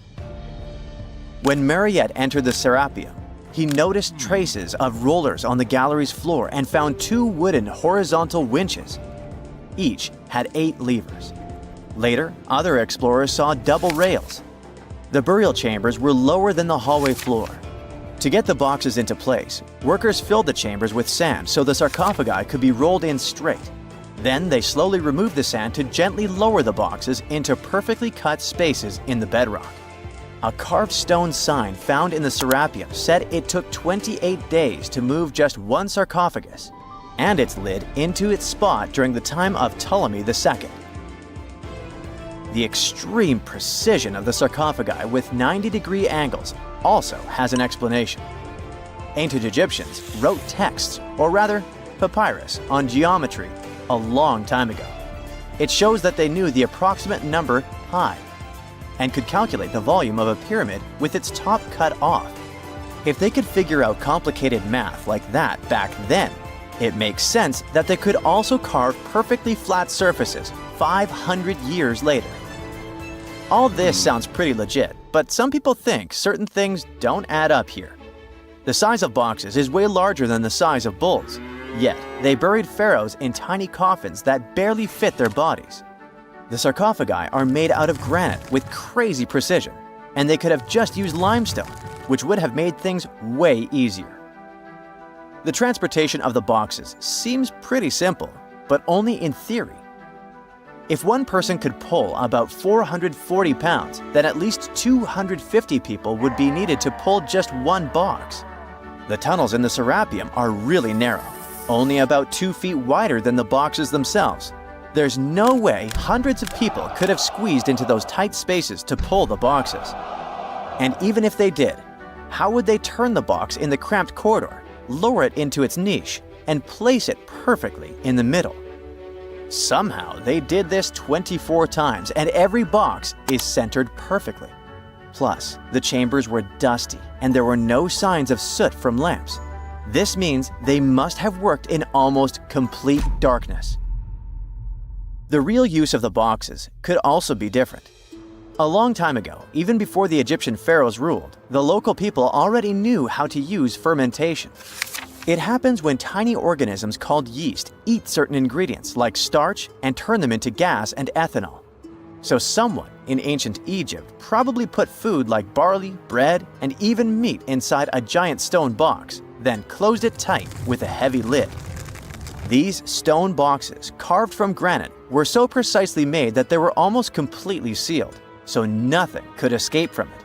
When Mariette entered the Serapeum, he noticed traces of rollers on the gallery's floor and found 2 wooden horizontal winches. Each had 8 levers. Later, other explorers saw double rails. The burial chambers were lower than the hallway floor. To get the boxes into place, workers filled the chambers with sand so the sarcophagi could be rolled in straight. Then they slowly removed the sand to gently lower the boxes into perfectly cut spaces in the bedrock. A carved stone sign found in the Serapeum said it took 28 days to move just one sarcophagus and its lid into its spot during the time of Ptolemy II. The extreme precision of the sarcophagi with 90-degree angles also has an explanation. Ancient Egyptians wrote texts, or rather, papyrus, on geometry a long time ago. It shows that they knew the approximate number pi and could calculate the volume of a pyramid with its top cut off. If they could figure out complicated math like that back then, it makes sense that they could also carve perfectly flat surfaces 500 years later. All this sounds pretty legit, but some people think certain things don't add up here. The size of boxes is way larger than the size of bulls, yet they buried pharaohs in tiny coffins that barely fit their bodies. The sarcophagi are made out of granite with crazy precision, and they could have just used limestone, which would have made things way easier. The transportation of the boxes seems pretty simple, but only in theory. If one person could pull about 440 pounds, then at least 250 people would be needed to pull just one box. The tunnels in the Serapeum are really narrow, only about 2 feet wider than the boxes themselves. There's no way hundreds of people could have squeezed into those tight spaces to pull the boxes. And even if they did, how would they turn the box in the cramped corridor, lower it into its niche, and place it perfectly in the middle? Somehow they did this 24 times, and every box is centered perfectly. Plus, the chambers were dusty, and there were no signs of soot from lamps. This means they must have worked in almost complete darkness. The real use of the boxes could also be different. A long time ago, even before the Egyptian pharaohs ruled, the local people already knew how to use fermentation. It happens when tiny organisms called yeast eat certain ingredients like starch and turn them into gas and ethanol. So someone in ancient Egypt probably put food like barley, bread, and even meat inside a giant stone box, then closed it tight with a heavy lid. These stone boxes, carved from granite, were so precisely made that they were almost completely sealed, so nothing could escape from it.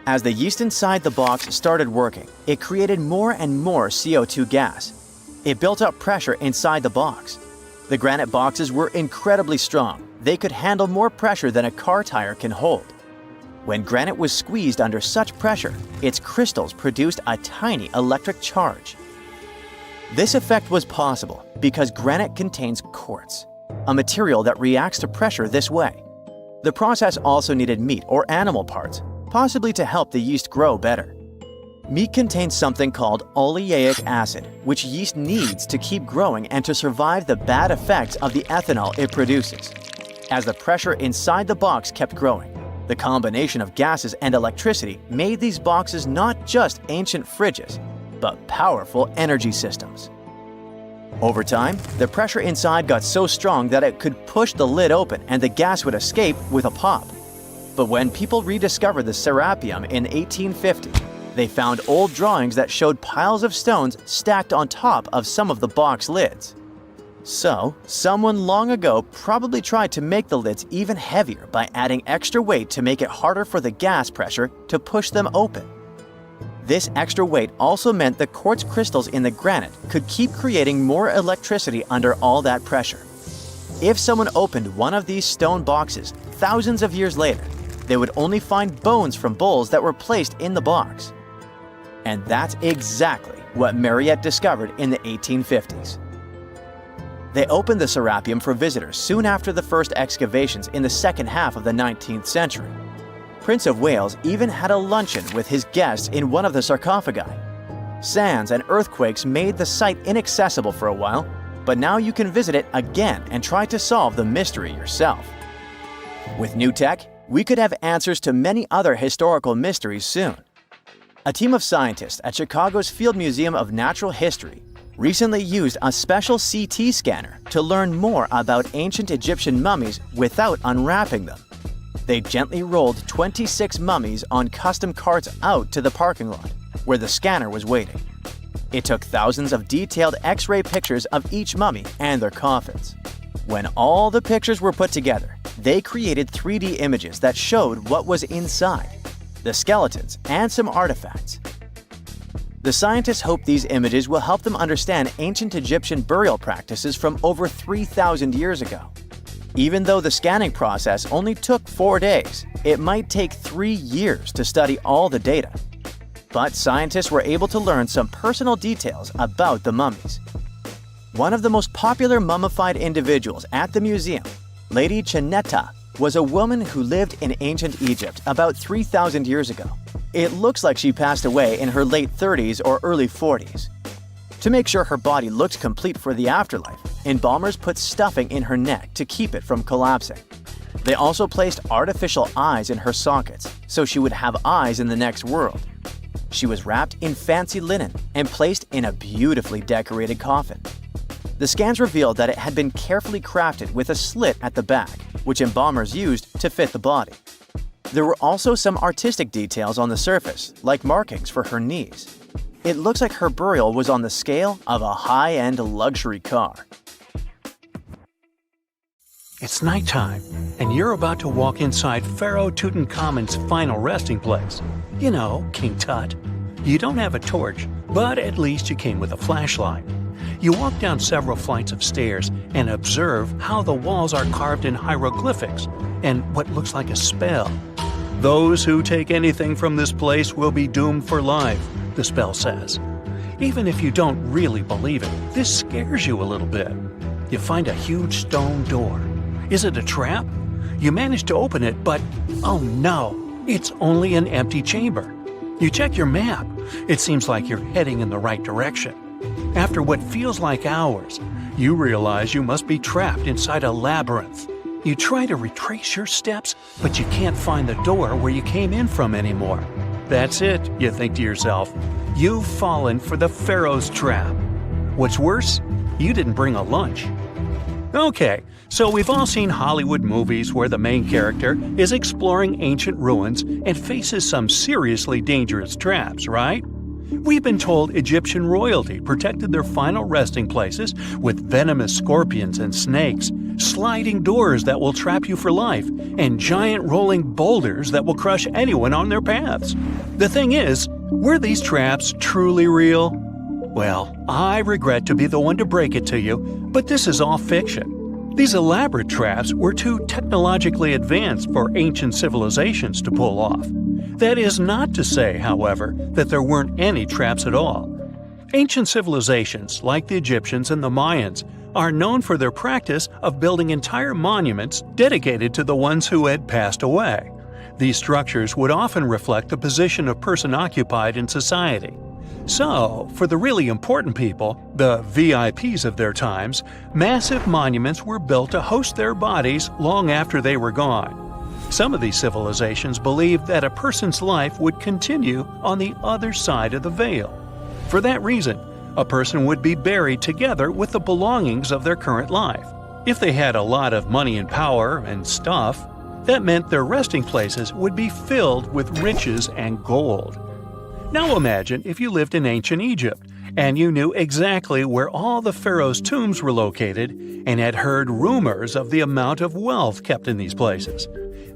As the yeast inside the box started working, it created more and more CO2 gas. It built up pressure inside the box. The granite boxes were incredibly strong. They could handle more pressure than a car tire can hold. When granite was squeezed under such pressure, its crystals produced a tiny electric charge. This effect was possible because granite contains quartz, a material that reacts to pressure this way. The process also needed meat or animal parts, possibly to help the yeast grow better. Meat contains something called oleic acid, which yeast needs to keep growing and to survive the bad effects of the ethanol it produces. As the pressure inside the box kept growing, the combination of gases and electricity made these boxes not just ancient fridges, but powerful energy systems. Over time, the pressure inside got so strong that it could push the lid open and the gas would escape with a pop. But when people rediscovered the Serapeum in 1850, they found old drawings that showed piles of stones stacked on top of some of the box lids. So, someone long ago probably tried to make the lids even heavier by adding extra weight to make it harder for the gas pressure to push them open. This extra weight also meant the quartz crystals in the granite could keep creating more electricity under all that pressure. If someone opened one of these stone boxes thousands of years later, they would only find bones from bowls that were placed in the box. And that's exactly what Mariette discovered in the 1850s. They opened the Serapeum for visitors soon after the first excavations in the second half of the 19th century. Prince of Wales even had a luncheon with his guests in one of the sarcophagi. Sands and earthquakes made the site inaccessible for a while, but now you can visit it again and try to solve the mystery yourself. With new tech, we could have answers to many other historical mysteries soon. A team of scientists at Chicago's Field Museum of Natural History recently used a special CT scanner to learn more about ancient Egyptian mummies without unwrapping them. They gently rolled 26 mummies on custom carts out to the parking lot, where the scanner was waiting. It took thousands of detailed X-ray pictures of each mummy and their coffins. When all the pictures were put together, they created 3D images that showed what was inside, the skeletons, and some artifacts. The scientists hope these images will help them understand ancient Egyptian burial practices from over 3,000 years ago. Even though the scanning process only took 4 days, it might take 3 years to study all the data. But scientists were able to learn some personal details about the mummies. One of the most popular mummified individuals at the museum, Lady Chineta, was a woman who lived in ancient Egypt about 3,000 years ago. It looks like she passed away in her late 30s or early 40s. To make sure her body looked complete for the afterlife, embalmers put stuffing in her neck to keep it from collapsing. They also placed artificial eyes in her sockets, so she would have eyes in the next world. She was wrapped in fancy linen and placed in a beautifully decorated coffin. The scans revealed that it had been carefully crafted with a slit at the back, which embalmers used to fit the body. There were also some artistic details on the surface, like markings for her knees. It looks like her burial was on the scale of a high-end luxury car. It's nighttime, and you're about to walk inside Pharaoh Tutankhamun's final resting place. You know, King Tut. You don't have a torch, but at least you came with a flashlight. You walk down several flights of stairs and observe how the walls are carved in hieroglyphics and what looks like a spell. Those who take anything from this place will be doomed for life, the spell says. Even if you don't really believe it, this scares you a little bit. You find a huge stone door. Is it a trap? You manage to open it, but oh no, it's only an empty chamber. You check your map. It seems like you're heading in the right direction. After what feels like hours, you realize you must be trapped inside a labyrinth. You try to retrace your steps, but you can't find the door where you came in from anymore. That's it, you think to yourself. You've fallen for the Pharaoh's trap. What's worse, you didn't bring a lunch. Okay, so we've all seen Hollywood movies where the main character is exploring ancient ruins and faces some seriously dangerous traps, right? We've been told Egyptian royalty protected their final resting places with venomous scorpions and snakes, sliding doors that will trap you for life, and giant rolling boulders that will crush anyone on their paths. The thing is, were these traps truly real? Well, I regret to be the one to break it to you, but this is all fiction. These elaborate traps were too technologically advanced for ancient civilizations to pull off. That is not to say, however, that there weren't any traps at all. Ancient civilizations, like the Egyptians and the Mayans, are known for their practice of building entire monuments dedicated to the ones who had passed away. These structures would often reflect the position of person occupied in society. So, for the really important people, the VIPs of their times, massive monuments were built to host their bodies long after they were gone. Some of these civilizations believed that a person's life would continue on the other side of the veil. For that reason, a person would be buried together with the belongings of their current life. If they had a lot of money and power and stuff, that meant their resting places would be filled with riches and gold. Now imagine if you lived in ancient Egypt, and you knew exactly where all the pharaohs' tombs were located and had heard rumors of the amount of wealth kept in these places.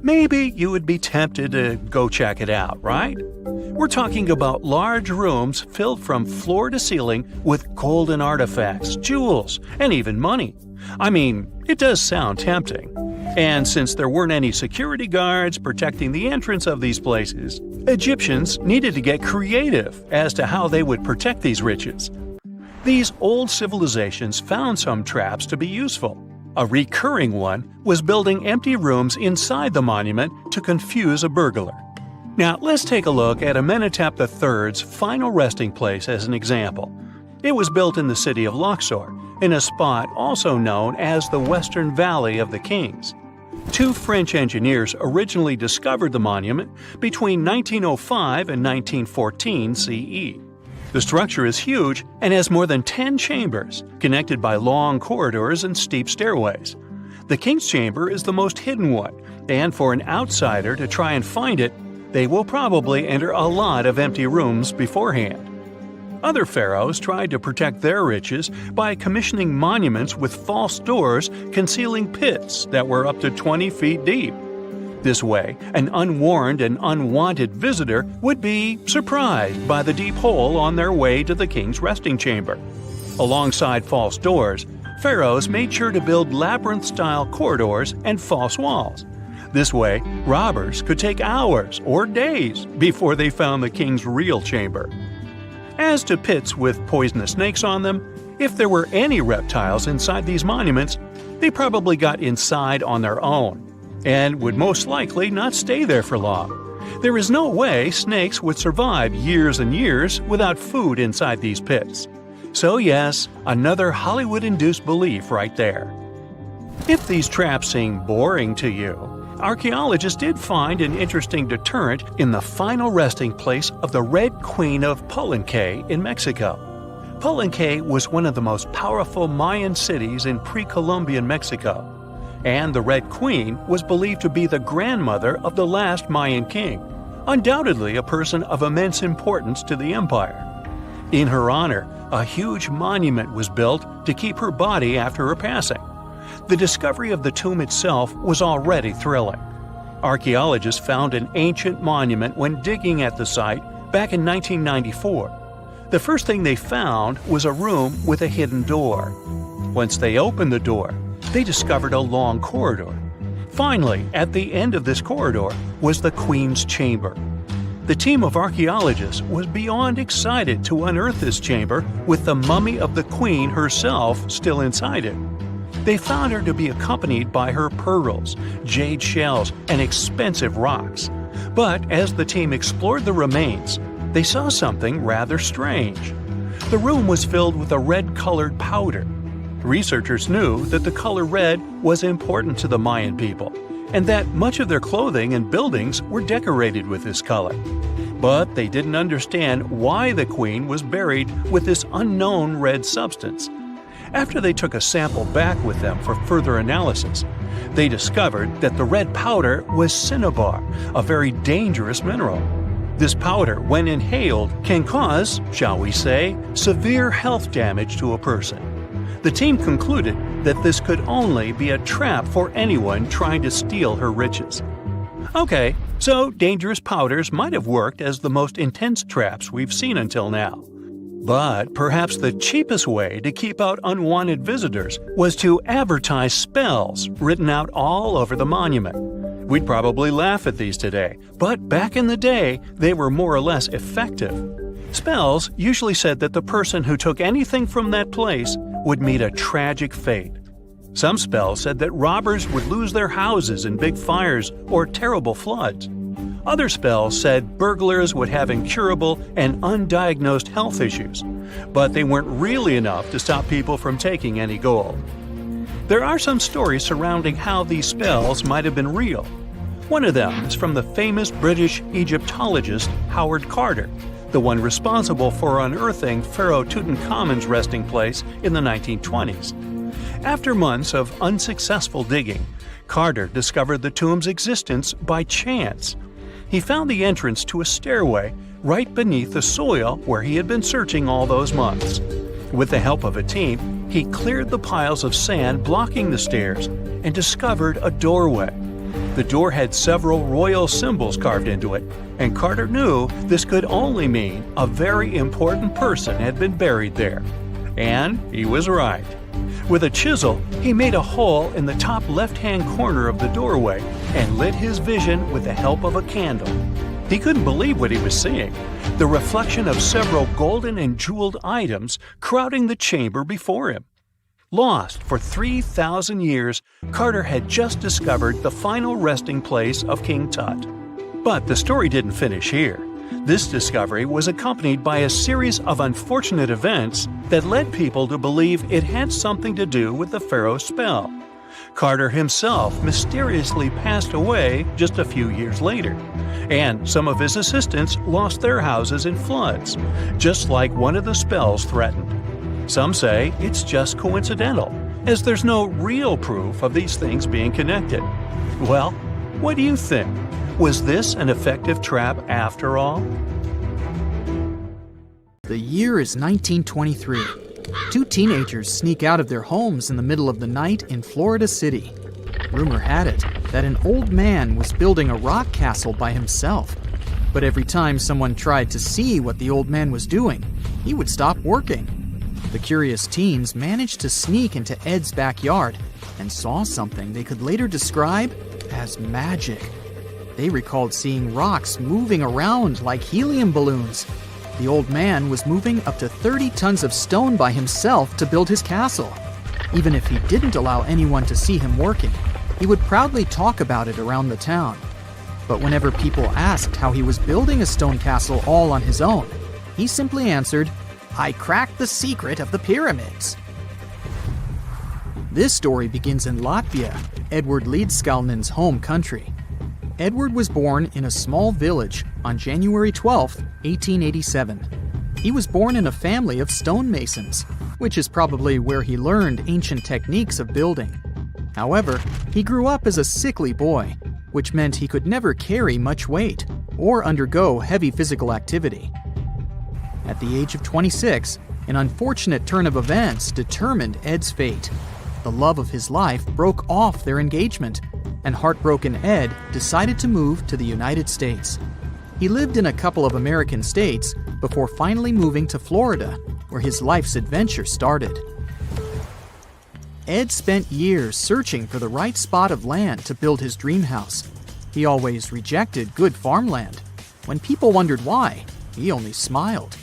Maybe you would be tempted to go check it out, right? We're talking about large rooms filled from floor to ceiling with golden artifacts, jewels, and even money. I mean, it does sound tempting. And since there weren't any security guards protecting the entrance of these places, Egyptians needed to get creative as to how they would protect these riches. These old civilizations found some traps to be useful. A recurring one was building empty rooms inside the monument to confuse a burglar. Now, let's take a look at Amenhotep III's final resting place as an example. It was built in the city of Luxor, in a spot also known as the Western Valley of the Kings. Two French engineers originally discovered the monument between 1905 and 1914 CE. The structure is huge and has more than 10 chambers, connected by long corridors and steep stairways. The King's Chamber is the most hidden one, and for an outsider to try and find it, they will probably enter a lot of empty rooms beforehand. Other pharaohs tried to protect their riches by commissioning monuments with false doors concealing pits that were up to 20 feet deep. This way, an unwarned and unwanted visitor would be surprised by the deep hole on their way to the king's resting chamber. Alongside false doors, pharaohs made sure to build labyrinth-style corridors and false walls. This way, robbers could take hours or days before they found the king's real chamber. As to pits with poisonous snakes on them, if there were any reptiles inside these monuments, they probably got inside on their own, and would most likely not stay there for long. There is no way snakes would survive years and years without food inside these pits. So yes, another Hollywood-induced belief right there. If these traps seem boring to you, archaeologists did find an interesting deterrent in the final resting place of the Red Queen of Palenque in Mexico. Palenque was one of the most powerful Mayan cities in pre-Columbian Mexico, and the Red Queen was believed to be the grandmother of the last Mayan king, undoubtedly a person of immense importance to the empire. In her honor, a huge monument was built to keep her body after her passing. The discovery of the tomb itself was already thrilling. Archaeologists found an ancient monument when digging at the site back in 1994. The first thing they found was a room with a hidden door. Once they opened the door, they discovered a long corridor. Finally, at the end of this corridor was the Queen's chamber. The team of archaeologists was beyond excited to unearth this chamber with the mummy of the Queen herself still inside it. They found her to be accompanied by her pearls, jade shells, and expensive rocks. But as the team explored the remains, they saw something rather strange. The room was filled with a red-colored powder. Researchers knew that the color red was important to the Mayan people, and that much of their clothing and buildings were decorated with this color. But they didn't understand why the queen was buried with this unknown red substance. After they took a sample back with them for further analysis, they discovered that the red powder was cinnabar, a very dangerous mineral. This powder, when inhaled, can cause, shall we say, severe health damage to a person. The team concluded that this could only be a trap for anyone trying to steal her riches. Okay, so dangerous powders might have worked as the most intense traps we've seen until now. But perhaps the cheapest way to keep out unwanted visitors was to advertise spells written out all over the monument. We'd probably laugh at these today, but back in the day, they were more or less effective. Spells usually said that the person who took anything from that place would meet a tragic fate. Some spells said that robbers would lose their houses in big fires or terrible floods. Other spells said burglars would have incurable and undiagnosed health issues, but they weren't really enough to stop people from taking any gold. There are some stories surrounding how these spells might have been real. One of them is from the famous British Egyptologist Howard Carter, the one responsible for unearthing Pharaoh Tutankhamun's resting place in the 1920s. After months of unsuccessful digging, Carter discovered the tomb's existence by chance. He found the entrance to a stairway right beneath the soil where he had been searching all those months. With the help of a team, he cleared the piles of sand blocking the stairs and discovered a doorway. The door had several royal symbols carved into it, and Carter knew this could only mean a very important person had been buried there. And he was right. With a chisel, he made a hole in the top left-hand corner of the doorway and lit his vision with the help of a candle. He couldn't believe what he was seeing, the reflection of several golden and jeweled items crowding the chamber before him. Lost for 3,000 years, Carter had just discovered the final resting place of King Tut. But the story didn't finish here. This discovery was accompanied by a series of unfortunate events that led people to believe it had something to do with the pharaoh's spell. Carter himself mysteriously passed away just a few years later, and some of his assistants lost their houses in floods, just like one of the spells threatened. Some say it's just coincidental, as there's no real proof of these things being connected. Well, what do you think? Was this an effective trap after all? The year is 1923. Two teenagers sneak out of their homes in the middle of the night in Florida City. Rumor had it that an old man was building a rock castle by himself. But every time someone tried to see what the old man was doing, he would stop working. The curious teens managed to sneak into Ed's backyard and saw something they could later describe as magic. They recalled seeing rocks moving around like helium balloons. The old man was moving up to 30 tons of stone by himself to build his castle. Even if he didn't allow anyone to see him working, he would proudly talk about it around the town. But whenever people asked how he was building a stone castle all on his own, he simply answered, "I cracked the secret of the pyramids." This story begins in Latvia, Edward Leedskalnin's home country. Edward was born in a small village on January 12, 1887. He was born in a family of stonemasons, which is probably where he learned ancient techniques of building. However, he grew up as a sickly boy, which meant he could never carry much weight or undergo heavy physical activity. At the age of 26, an unfortunate turn of events determined Ed's fate. The love of his life broke off their engagement, and heartbroken Ed decided to move to the United States. He lived in a couple of American states before finally moving to Florida, where his life's adventure started. Ed spent years searching for the right spot of land to build his dream house. He always rejected good farmland. When people wondered why, he only smiled.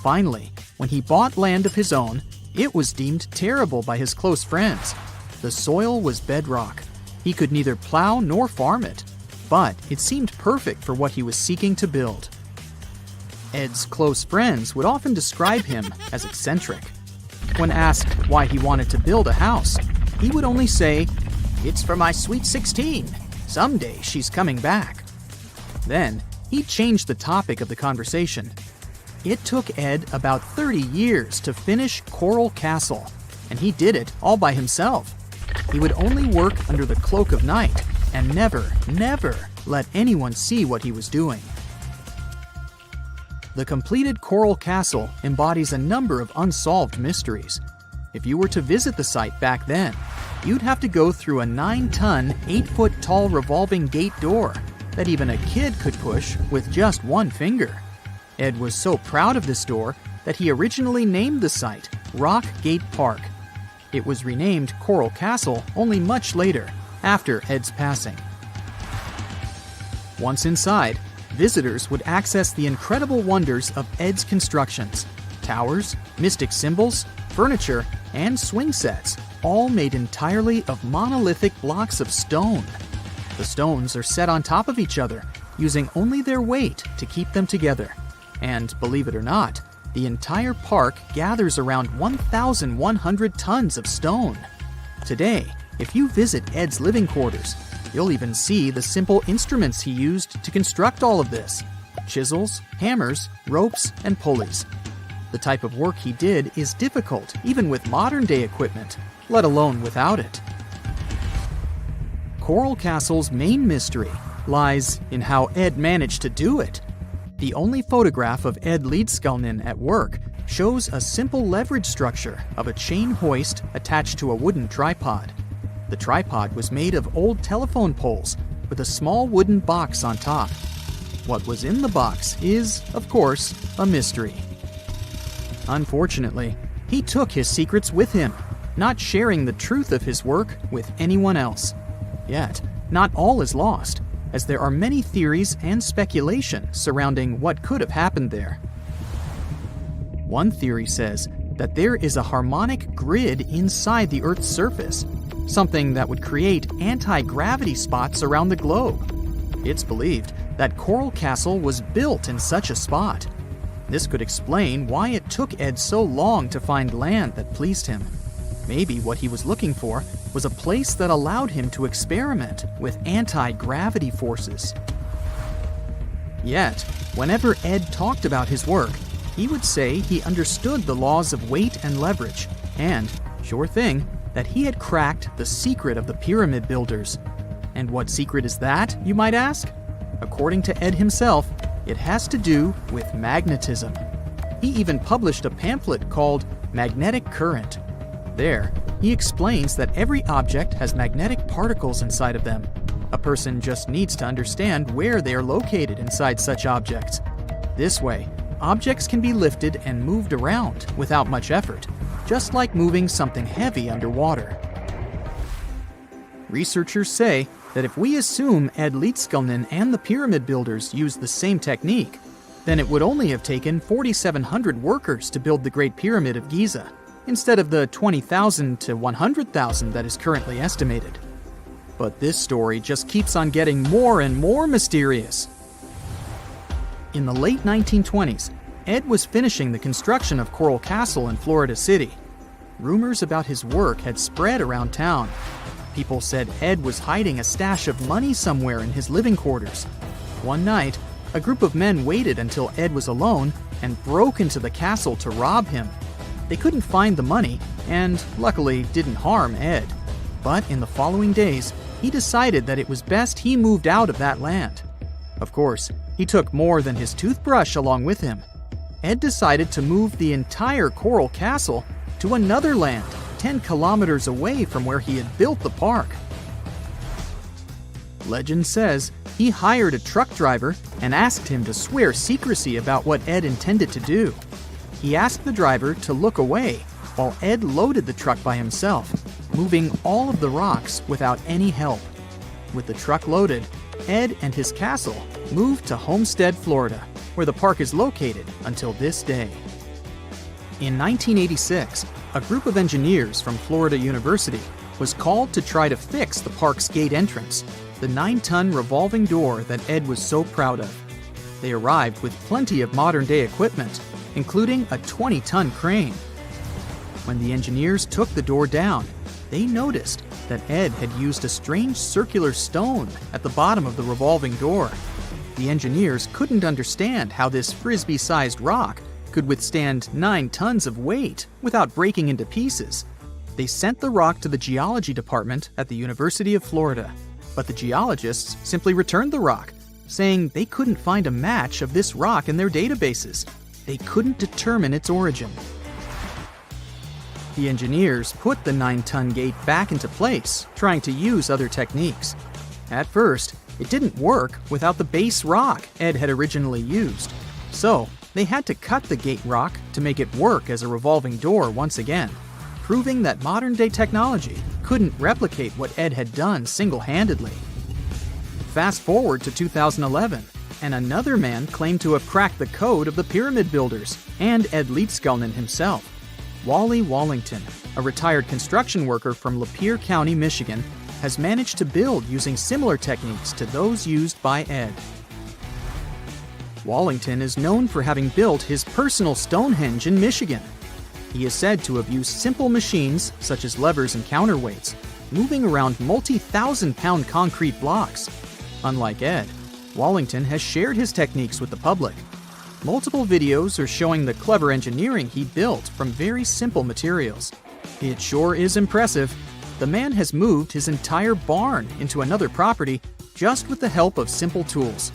Finally, when he bought land of his own, it was deemed terrible by his close friends. The soil was bedrock. He could neither plow nor farm it, but it seemed perfect for what he was seeking to build. Ed's close friends would often describe him as eccentric. When asked why he wanted to build a house, he would only say, "It's for my sweet 16. Someday she's coming back." Then, he changed the topic of the conversation. It took Ed about 30 years to finish Coral Castle, and he did it all by himself. He would only work under the cloak of night and never let anyone see what he was doing. The completed Coral Castle embodies a number of unsolved mysteries. If you were to visit the site back then, you'd have to go through a 9-ton, 8-foot-tall revolving gate door that even a kid could push with just one finger. Ed was so proud of this door that he originally named the site Rock Gate Park. It was renamed Coral Castle only much later, after Ed's passing. Once inside, visitors would access the incredible wonders of Ed's constructions: towers, mystic symbols, furniture, and swing sets, all made entirely of monolithic blocks of stone. The stones are set on top of each other, using only their weight to keep them together. And believe it or not, the entire park gathers around 1,100 tons of stone. Today, if you visit Ed's living quarters, you'll even see the simple instruments he used to construct all of this: chisels, hammers, ropes, and pulleys. The type of work he did is difficult even with modern-day equipment, let alone without it. Coral Castle's main mystery lies in how Ed managed to do it. The only photograph of Ed Leedskalnin at work shows a simple leverage structure of a chain hoist attached to a wooden tripod. The tripod was made of old telephone poles with a small wooden box on top. What was in the box is, of course, a mystery. Unfortunately, he took his secrets with him, not sharing the truth of his work with anyone else. Yet, not all is lost, as there are many theories and speculation surrounding what could have happened there. One theory says that there is a harmonic grid inside the Earth's surface, something that would create anti-gravity spots around the globe. It's believed that Coral Castle was built in such a spot. This could explain why it took Ed so long to find land that pleased him. Maybe what he was looking for was a place that allowed him to experiment with anti-gravity forces. Yet, whenever Ed talked about his work, he would say he understood the laws of weight and leverage, and, sure thing, that he had cracked the secret of the pyramid builders. And what secret is that, you might ask? According to Ed himself, it has to do with magnetism. He even published a pamphlet called Magnetic Current. There, he explains that every object has magnetic particles inside of them. A person just needs to understand where they are located inside such objects. This way, objects can be lifted and moved around without much effort, just like moving something heavy underwater. Researchers say that if we assume Ed Leedskalnin and the pyramid builders used the same technique, then it would only have taken 4,700 workers to build the Great Pyramid of Giza, instead of the 20,000 to 100,000 that is currently estimated. But this story just keeps on getting more and more mysterious. In the late 1920s, Ed was finishing the construction of Coral Castle in Florida City. Rumors about his work had spread around town. People said Ed was hiding a stash of money somewhere in his living quarters. One night, a group of men waited until Ed was alone and broke into the castle to rob him. They couldn't find the money and, luckily, didn't harm Ed. But in the following days, he decided that it was best he moved out of that land. Of course, he took more than his toothbrush along with him. Ed decided to move the entire Coral Castle to another land 10 kilometers away from where he had built the park. Legend says he hired a truck driver and asked him to swear secrecy about what Ed intended to do. He asked the driver to look away while Ed loaded the truck by himself, moving all of the rocks without any help. With the truck loaded, Ed and his castle moved to Homestead, Florida, where the park is located until this day. In 1986, a group of engineers from Florida University was called to try to fix the park's gate entrance, the 9-ton revolving door that Ed was so proud of. They arrived with plenty of modern-day equipment, including a 20-ton crane. When the engineers took the door down, they noticed that Ed had used a strange circular stone at the bottom of the revolving door. The engineers couldn't understand how this frisbee-sized rock could withstand 9 tons of weight without breaking into pieces. They sent the rock to the geology department at the University of Florida, but the geologists simply returned the rock, saying they couldn't find a match of this rock in their databases. They couldn't determine its origin. The engineers put the 9-ton gate back into place, trying to use other techniques. At first, it didn't work without the base rock Ed had originally used. So, they had to cut the gate rock to make it work as a revolving door once again, proving that modern-day technology couldn't replicate what Ed had done single-handedly. Fast forward to 2011, and another man claimed to have cracked the code of the pyramid builders and Ed Leedskalnin himself. Wally Wallington, a retired construction worker from Lapeer County, Michigan, has managed to build using similar techniques to those used by Ed. Wallington is known for having built his personal Stonehenge in Michigan. He is said to have used simple machines, such as levers and counterweights, moving around multi-thousand-pound concrete blocks. Unlike Ed, Wallington has shared his techniques with the public. Multiple videos are showing the clever engineering he built from very simple materials. It sure is impressive. The man has moved his entire barn into another property just with the help of simple tools.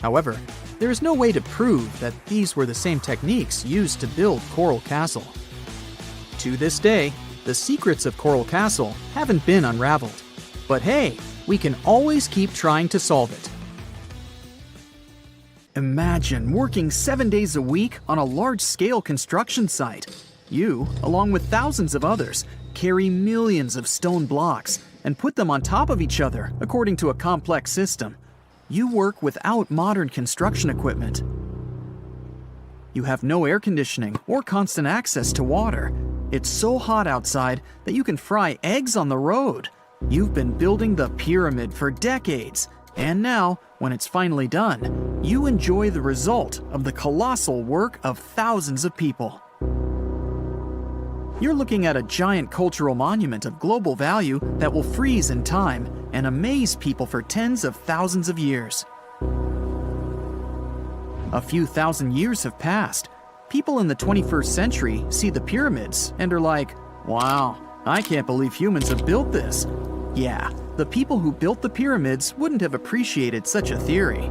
However, there is no way to prove that these were the same techniques used to build Coral Castle. To this day, the secrets of Coral Castle haven't been unraveled. But hey, we can always keep trying to solve it. Imagine working 7 days a week on a large-scale construction site. You, along with thousands of others, carry millions of stone blocks and put them on top of each other according to a complex system. You work without modern construction equipment. You have no air conditioning or constant access to water. It's so hot outside that you can fry eggs on the road. You've been building the pyramid for decades, and now, when it's finally done, you enjoy the result of the colossal work of thousands of people. You're looking at a giant cultural monument of global value that will freeze in time and amaze people for tens of thousands of years. A few thousand years have passed. People in the 21st century see the pyramids and are like, wow, I can't believe humans have built this. Yeah, the people who built the pyramids wouldn't have appreciated such a theory.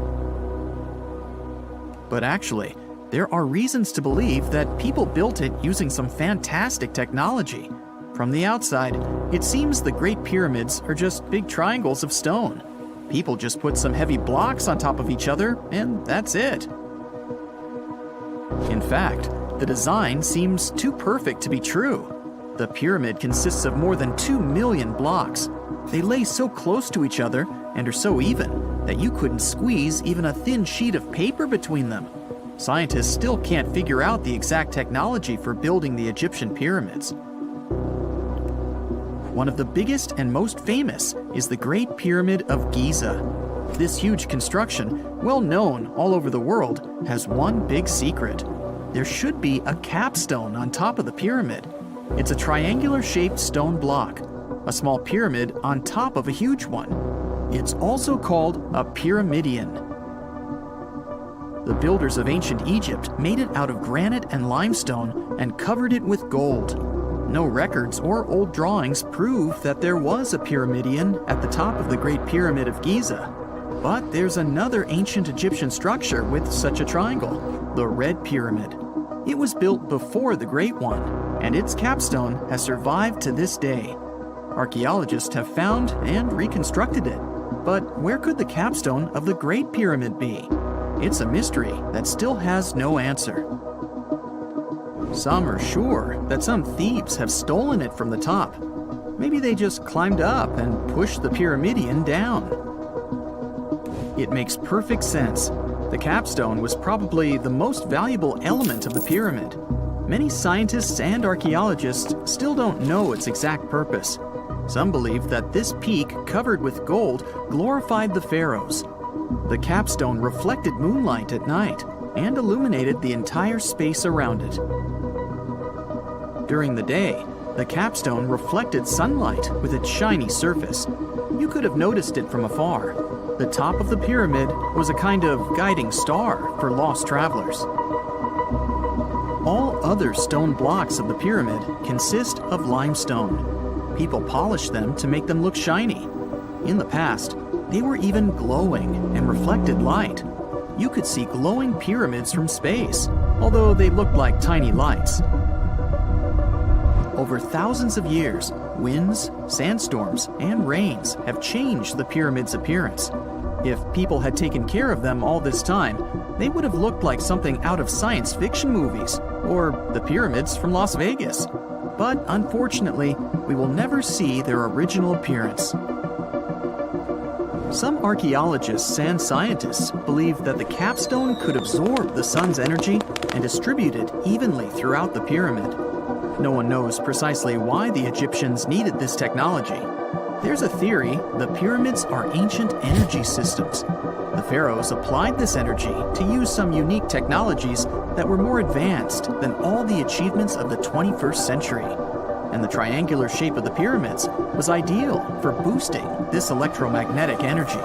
But actually, there are reasons to believe that people built it using some fantastic technology. From the outside, it seems the Great Pyramids are just big triangles of stone. People just put some heavy blocks on top of each other, and that's it. In fact, the design seems too perfect to be true. The pyramid consists of more than 2 million blocks. They lay so close to each other and are so even that you couldn't squeeze even a thin sheet of paper between them. Scientists still can't figure out the exact technology for building the Egyptian pyramids. One of the biggest and most famous is the Great Pyramid of Giza. This huge construction, well known all over the world, has one big secret. There should be a capstone on top of the pyramid. It's a triangular-shaped stone block, a small pyramid on top of a huge one. It's also called a Pyramidian. The builders of ancient Egypt made it out of granite and limestone and covered it with gold. No records or old drawings prove that there was a Pyramidian at the top of the Great Pyramid of Giza. But there's another ancient Egyptian structure with such a triangle, the Red Pyramid. It was built before the Great One, and its capstone has survived to this day. Archaeologists have found and reconstructed it. But where could the capstone of the Great Pyramid be? It's a mystery that still has no answer. Some are sure that some thieves have stolen it from the top. Maybe they just climbed up and pushed the Pyramidian down. It makes perfect sense. The capstone was probably the most valuable element of the pyramid. Many scientists and archaeologists still don't know its exact purpose. Some believe that this peak covered with gold glorified the pharaohs. The capstone reflected moonlight at night and illuminated the entire space around it. During the day, the capstone reflected sunlight with its shiny surface. You could have noticed it from afar. The top of the pyramid was a kind of guiding star for lost travelers. All other stone blocks of the pyramid consist of limestone. People polish them to make them look shiny. In the past, they were even glowing and reflected light. You could see glowing pyramids from space, although they looked like tiny lights. Over thousands of years, winds, sandstorms, and rains have changed the pyramid's appearance. If people had taken care of them all this time, they would have looked like something out of science fiction movies, or the pyramids from Las Vegas. But unfortunately, we will never see their original appearance. Some archaeologists and scientists believe that the capstone could absorb the sun's energy and distribute it evenly throughout the pyramid. No one knows precisely why the Egyptians needed this technology. There's a theory the pyramids are ancient energy systems. The pharaohs applied this energy to use some unique technologies that were more advanced than all the achievements of the 21st century. And the triangular shape of the pyramids was ideal for boosting this electromagnetic energy.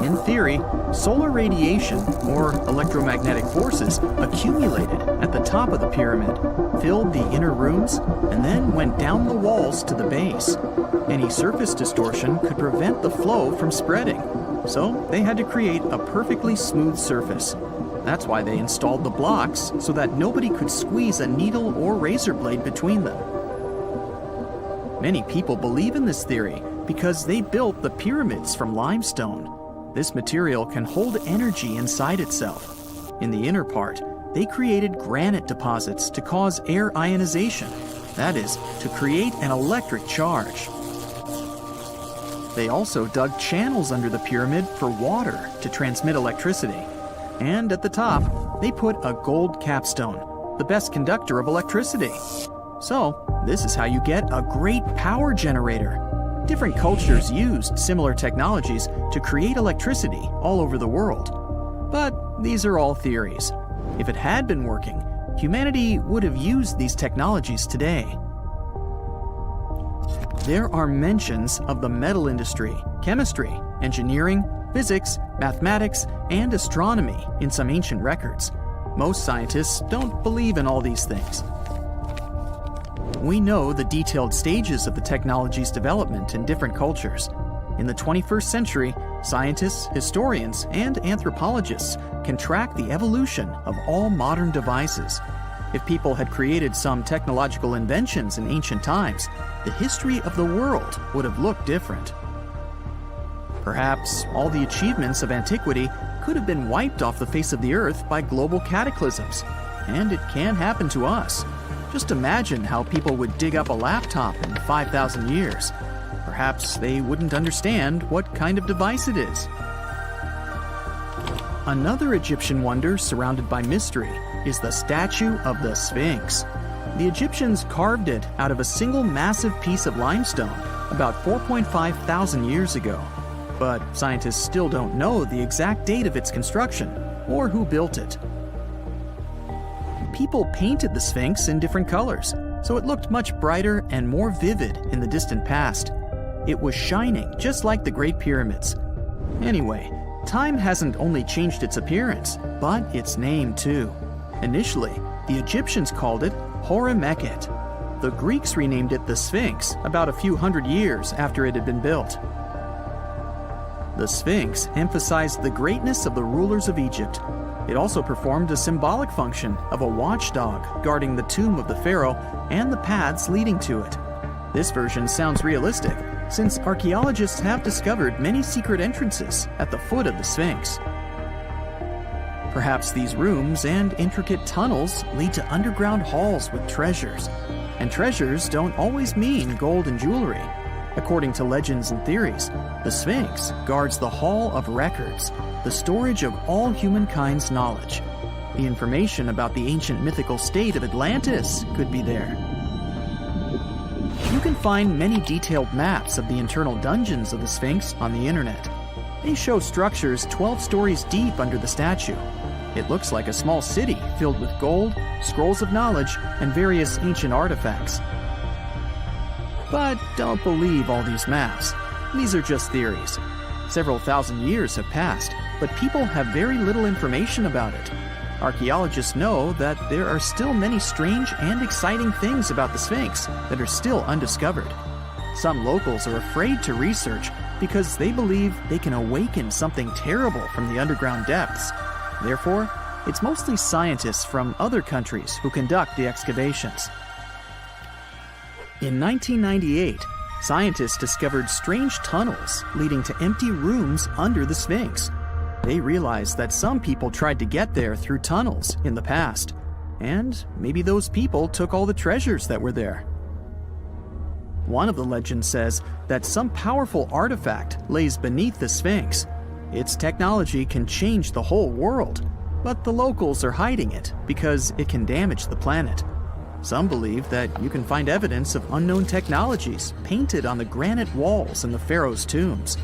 In theory, solar radiation, or electromagnetic forces, accumulated at the top of the pyramid, filled the inner rooms, and then went down the walls to the base. Any surface distortion could prevent the flow from spreading, so they had to create a perfectly smooth surface. That's why they installed the blocks, so that nobody could squeeze a needle or razor blade between them. Many people believe in this theory because they built the pyramids from limestone. This material can hold energy inside itself. In the inner part, they created granite deposits to cause air ionization, that is, to create an electric charge. They also dug channels under the pyramid for water to transmit electricity. And at the top, they put a gold capstone, the best conductor of electricity. So, this is how you get a great power generator. Different cultures used similar technologies to create electricity all over the world. But these are all theories. If it had been working, humanity would have used these technologies today. There are mentions of the metal industry, chemistry, engineering, physics, mathematics, and astronomy in some ancient records. Most scientists don't believe in all these things. We know the detailed stages of the technology's development in different cultures. In the 21st century, scientists, historians, and anthropologists can track the evolution of all modern devices. If people had created some technological inventions in ancient times, the history of the world would have looked different. Perhaps all the achievements of antiquity could have been wiped off the face of the earth by global cataclysms, and it can happen to us. Just imagine how people would dig up a laptop in 5,000 years. Perhaps they wouldn't understand what kind of device it is. Another Egyptian wonder surrounded by mystery is the statue of the Sphinx. The Egyptians carved it out of a single massive piece of limestone about 4.5 thousand years ago. But scientists still don't know the exact date of its construction or who built it. People painted the Sphinx in different colors, so it looked much brighter and more vivid in the distant past. It was shining just like the Great Pyramids. Anyway, time hasn't only changed its appearance, but its name too. Initially, the Egyptians called it Horemheb. The Greeks renamed it the Sphinx about a few hundred years after it had been built. The Sphinx emphasized the greatness of the rulers of Egypt. It also performed a symbolic function of a watchdog guarding the tomb of the pharaoh and the paths leading to it. This version sounds realistic, since archaeologists have discovered many secret entrances at the foot of the Sphinx. Perhaps these rooms and intricate tunnels lead to underground halls with treasures. And treasures don't always mean gold and jewelry. According to legends and theories, the Sphinx guards the Hall of Records, the storage of all humankind's knowledge. The information about the ancient mythical state of Atlantis could be there. You can find many detailed maps of the internal dungeons of the Sphinx on the internet. They show structures 12 stories deep under the statue. It looks like a small city filled with gold, scrolls of knowledge, and various ancient artifacts. But don't believe all these maps. These are just theories. Several thousand years have passed, but people have very little information about it. Archaeologists know that there are still many strange and exciting things about the Sphinx that are still undiscovered. Some locals are afraid to research because they believe they can awaken something terrible from the underground depths. Therefore, it's mostly scientists from other countries who conduct the excavations. In 1998, Scientists discovered strange tunnels leading to empty rooms under the Sphinx. They realized that some people tried to get there through tunnels in the past, and maybe those people took all the treasures that were there. One of the legends says that some powerful artifact lays beneath the Sphinx. Its technology can change the whole world, but the locals are hiding it because it can damage the planet. Some believe that you can find evidence of unknown technologies painted on the granite walls in the pharaoh's tombs.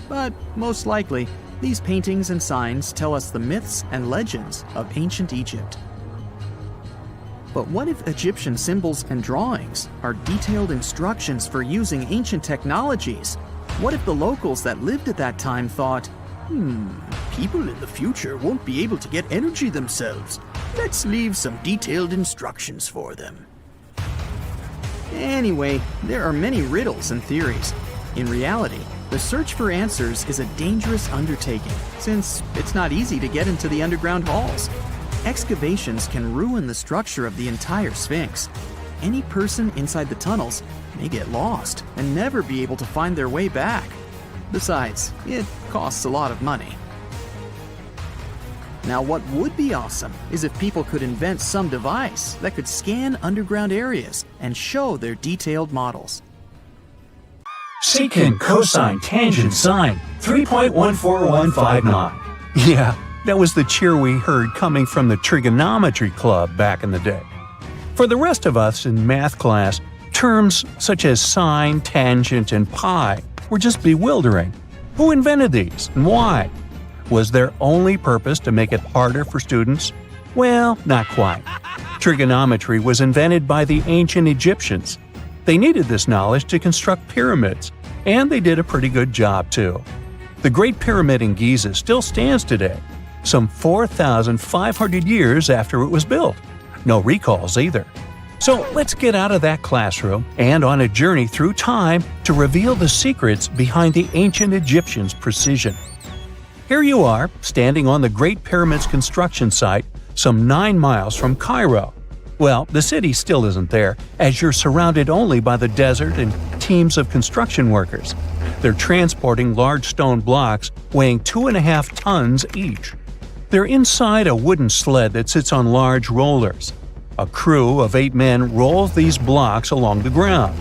But most likely, these paintings and signs tell us the myths and legends of ancient Egypt. But what if Egyptian symbols and drawings are detailed instructions for using ancient technologies? What if the locals that lived at that time thought, people in the future won't be able to get energy themselves. Let's leave some detailed instructions for them. Anyway, there are many riddles and theories. In reality, the search for answers is a dangerous undertaking, since it's not easy to get into the underground halls. Excavations can ruin the structure of the entire Sphinx. Any person inside the tunnels may get lost and never be able to find their way back. Besides, it costs a lot of money. Now, what would be awesome is if people could invent some device that could scan underground areas and show their detailed models. Secant, cosine, tangent, sine, 3.14159. Yeah, that was the cheer we heard coming from the Trigonometry Club back in the day. For the rest of us in math class, terms such as sine, tangent, and pi were just bewildering. Who invented these and why? Was their only purpose to make it harder for students? Well, not quite. Trigonometry was invented by the ancient Egyptians. They needed this knowledge to construct pyramids, and they did a pretty good job too. The Great Pyramid in Giza still stands today, some 4,500 years after it was built. No recalls either. So let's get out of that classroom and on a journey through time to reveal the secrets behind the ancient Egyptians' precision. Here you are, standing on the Great Pyramid's construction site, some 9 miles from Cairo. Well, the city still isn't there, as you're surrounded only by the desert and teams of construction workers. They're transporting large stone blocks weighing 2.5 tons each. They're inside a wooden sled that sits on large rollers. A crew of 8 men rolls these blocks along the ground.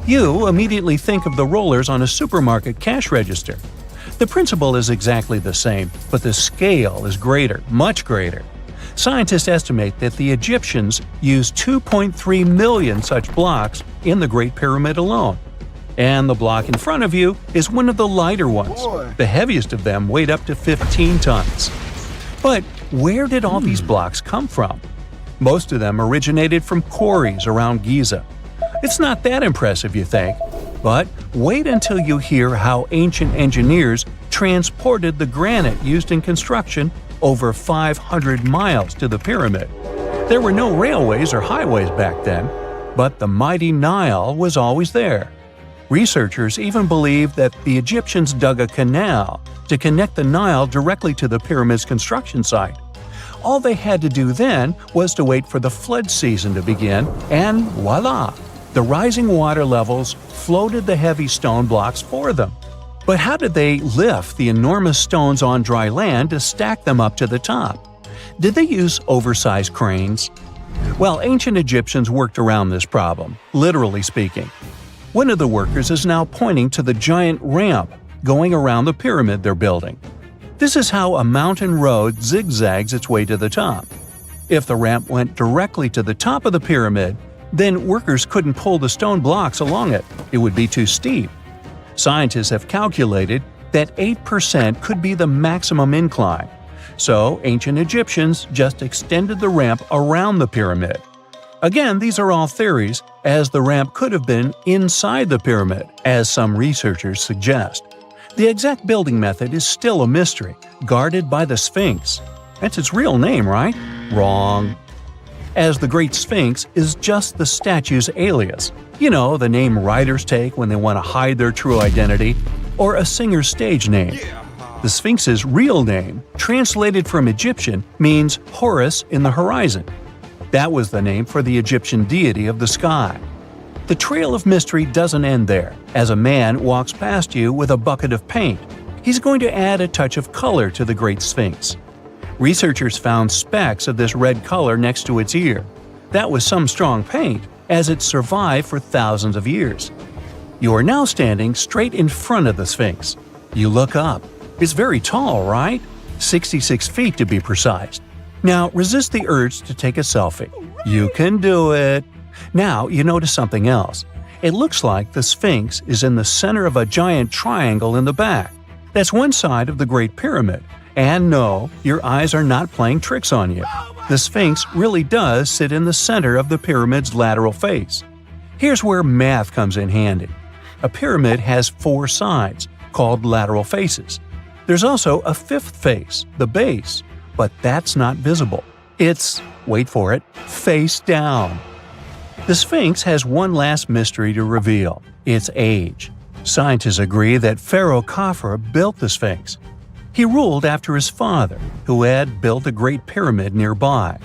You immediately think of the rollers on a supermarket cash register. The principle is exactly the same, but the scale is greater, much greater. Scientists estimate that the Egyptians used 2.3 million such blocks in the Great Pyramid alone. And the block in front of you is one of the lighter ones. The heaviest of them weighed up to 15 tons. But where did all these blocks come from? Most of them originated from quarries around Giza. It's not that impressive, you think, but wait until you hear how ancient engineers transported the granite used in construction over 500 miles to the pyramid. There were no railways or highways back then, but the mighty Nile was always there. Researchers even believe that the Egyptians dug a canal to connect the Nile directly to the pyramid's construction site. All they had to do then was to wait for the flood season to begin, and voila! The rising water levels floated the heavy stone blocks for them. But how did they lift the enormous stones on dry land to stack them up to the top? Did they use oversized cranes? Well, ancient Egyptians worked around this problem, literally speaking. One of the workers is now pointing to the giant ramp going around the pyramid they're building. This is how a mountain road zigzags its way to the top. If the ramp went directly to the top of the pyramid, then workers couldn't pull the stone blocks along it. It would be too steep. Scientists have calculated that 8% could be the maximum incline. So ancient Egyptians just extended the ramp around the pyramid. Again, these are all theories, as the ramp could have been inside the pyramid, as some researchers suggest. The exact building method is still a mystery, guarded by the Sphinx. That's its real name, right? Wrong. As the Great Sphinx is just the statue's alias. You know, the name writers take when they want to hide their true identity, or a singer's stage name. The Sphinx's real name, translated from Egyptian, means Horus in the horizon. That was the name for the Egyptian deity of the sky. The The trail of mystery doesn't end there. As a man walks past you with a bucket of paint, he's going to add a touch of color to the Great Sphinx. Researchers found specks of this red color next to its ear. That was some strong paint, as it survived for thousands of years. You are now standing straight in front of the Sphinx. You look up. It's very tall, right? 66 feet to be precise. Now resist the urge to take a selfie. You can do it. Now you notice something else. It looks like the Sphinx is in the center of a giant triangle in the back. That's one side of the Great Pyramid. And no, your eyes are not playing tricks on you. The Sphinx really does sit in the center of the pyramid's lateral face. Here's where math comes in handy. A pyramid has 4 sides, called lateral faces. There's also a 5th face, the base, but that's not visible. It's, wait for it, face down. The Sphinx has one last mystery to reveal: its age. Scientists agree that Pharaoh Khafre built the Sphinx. He ruled after his father, who had built a great pyramid nearby.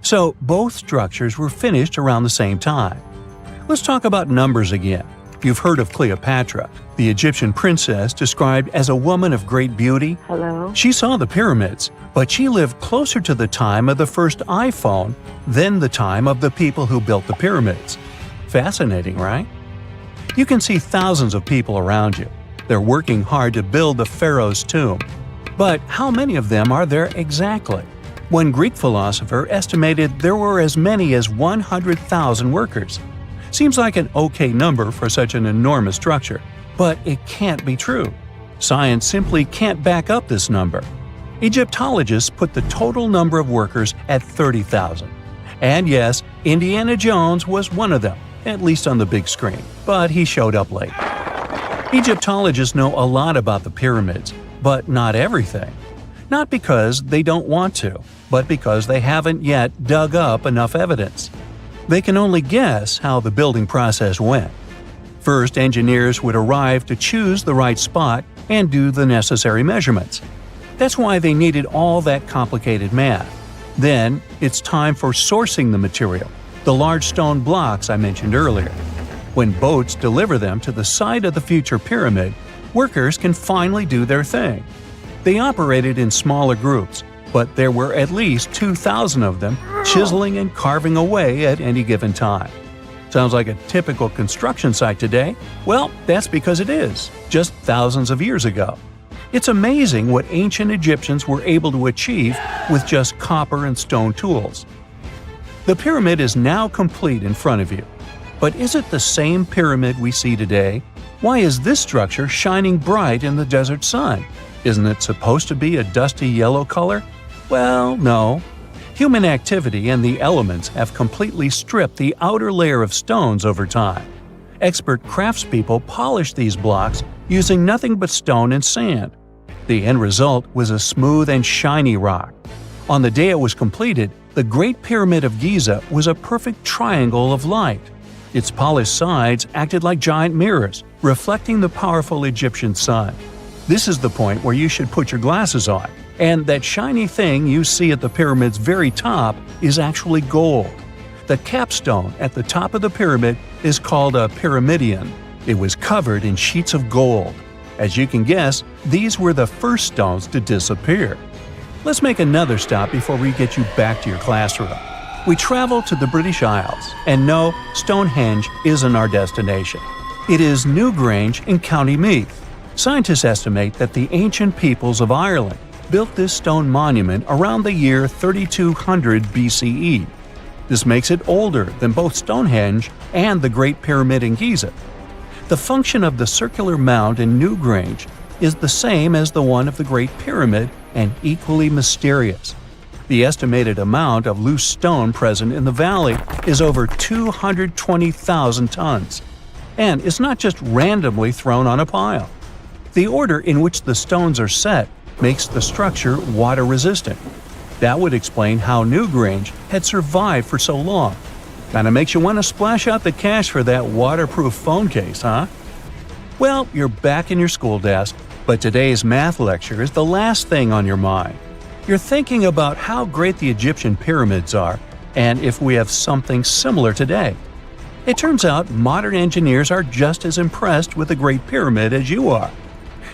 So both structures were finished around the same time. Let's talk about numbers again. You've heard of Cleopatra, the Egyptian princess described as a woman of great beauty. Hello? She saw the pyramids, but she lived closer to the time of the first iPhone than the time of the people who built the pyramids. Fascinating, right? You can see thousands of people around you. They're working hard to build the pharaoh's tomb. But how many of them are there exactly? One Greek philosopher estimated there were as many as 100,000 workers. Seems like an okay number for such an enormous structure, but it can't be true. Science simply can't back up this number. Egyptologists put the total number of workers at 30,000. And yes, Indiana Jones was one of them, at least on the big screen, but he showed up late. Egyptologists know a lot about the pyramids, but not everything. Not because they don't want to, but because they haven't yet dug up enough evidence. They can only guess how the building process went. First, engineers would arrive to choose the right spot and do the necessary measurements. That's why they needed all that complicated math. Then, it's time for sourcing the material, the large stone blocks I mentioned earlier. When boats deliver them to the site of the future pyramid, workers can finally do their thing. They operated in smaller groups, but there were at least 2,000 of them chiseling and carving away at any given time. Sounds like a typical construction site today? Well, that's because it is, just thousands of years ago. It's amazing what ancient Egyptians were able to achieve with just copper and stone tools. The pyramid is now complete in front of you. But is it the same pyramid we see today? Why is this structure shining bright in the desert sun? Isn't it supposed to be a dusty yellow color? Well, no. Human activity and the elements have completely stripped the outer layer of stones over time. Expert craftspeople polished these blocks using nothing but stone and sand. The end result was a smooth and shiny rock. On the day it was completed, the Great Pyramid of Giza was a perfect triangle of light. Its polished sides acted like giant mirrors, reflecting the powerful Egyptian sun. This is the point where you should put your glasses on, and that shiny thing you see at the pyramid's very top is actually gold. The capstone at the top of the pyramid is called a Pyramidian. It was covered in sheets of gold. As you can guess, these were the first stones to disappear. Let's make another stop before we get you back to your classroom. We travel to the British Isles, and no, Stonehenge isn't our destination. It is Newgrange in County Meath. Scientists estimate that the ancient peoples of Ireland built this stone monument around the year 3200 BCE. This makes it older than both Stonehenge and the Great Pyramid in Giza. The function of the circular mound in Newgrange is the same as the one of the Great Pyramid and equally mysterious. The estimated amount of loose stone present in the valley is over 220,000 tons. And it's not just randomly thrown on a pile. The order in which the stones are set makes the structure water-resistant. That would explain how Newgrange had survived for so long. Kinda makes you want to splash out the cash for that waterproof phone case, huh? Well, you're back in your school desk, but today's math lecture is the last thing on your mind. You're thinking about how great the Egyptian pyramids are, and if we have something similar today. It turns out modern engineers are just as impressed with the Great Pyramid as you are.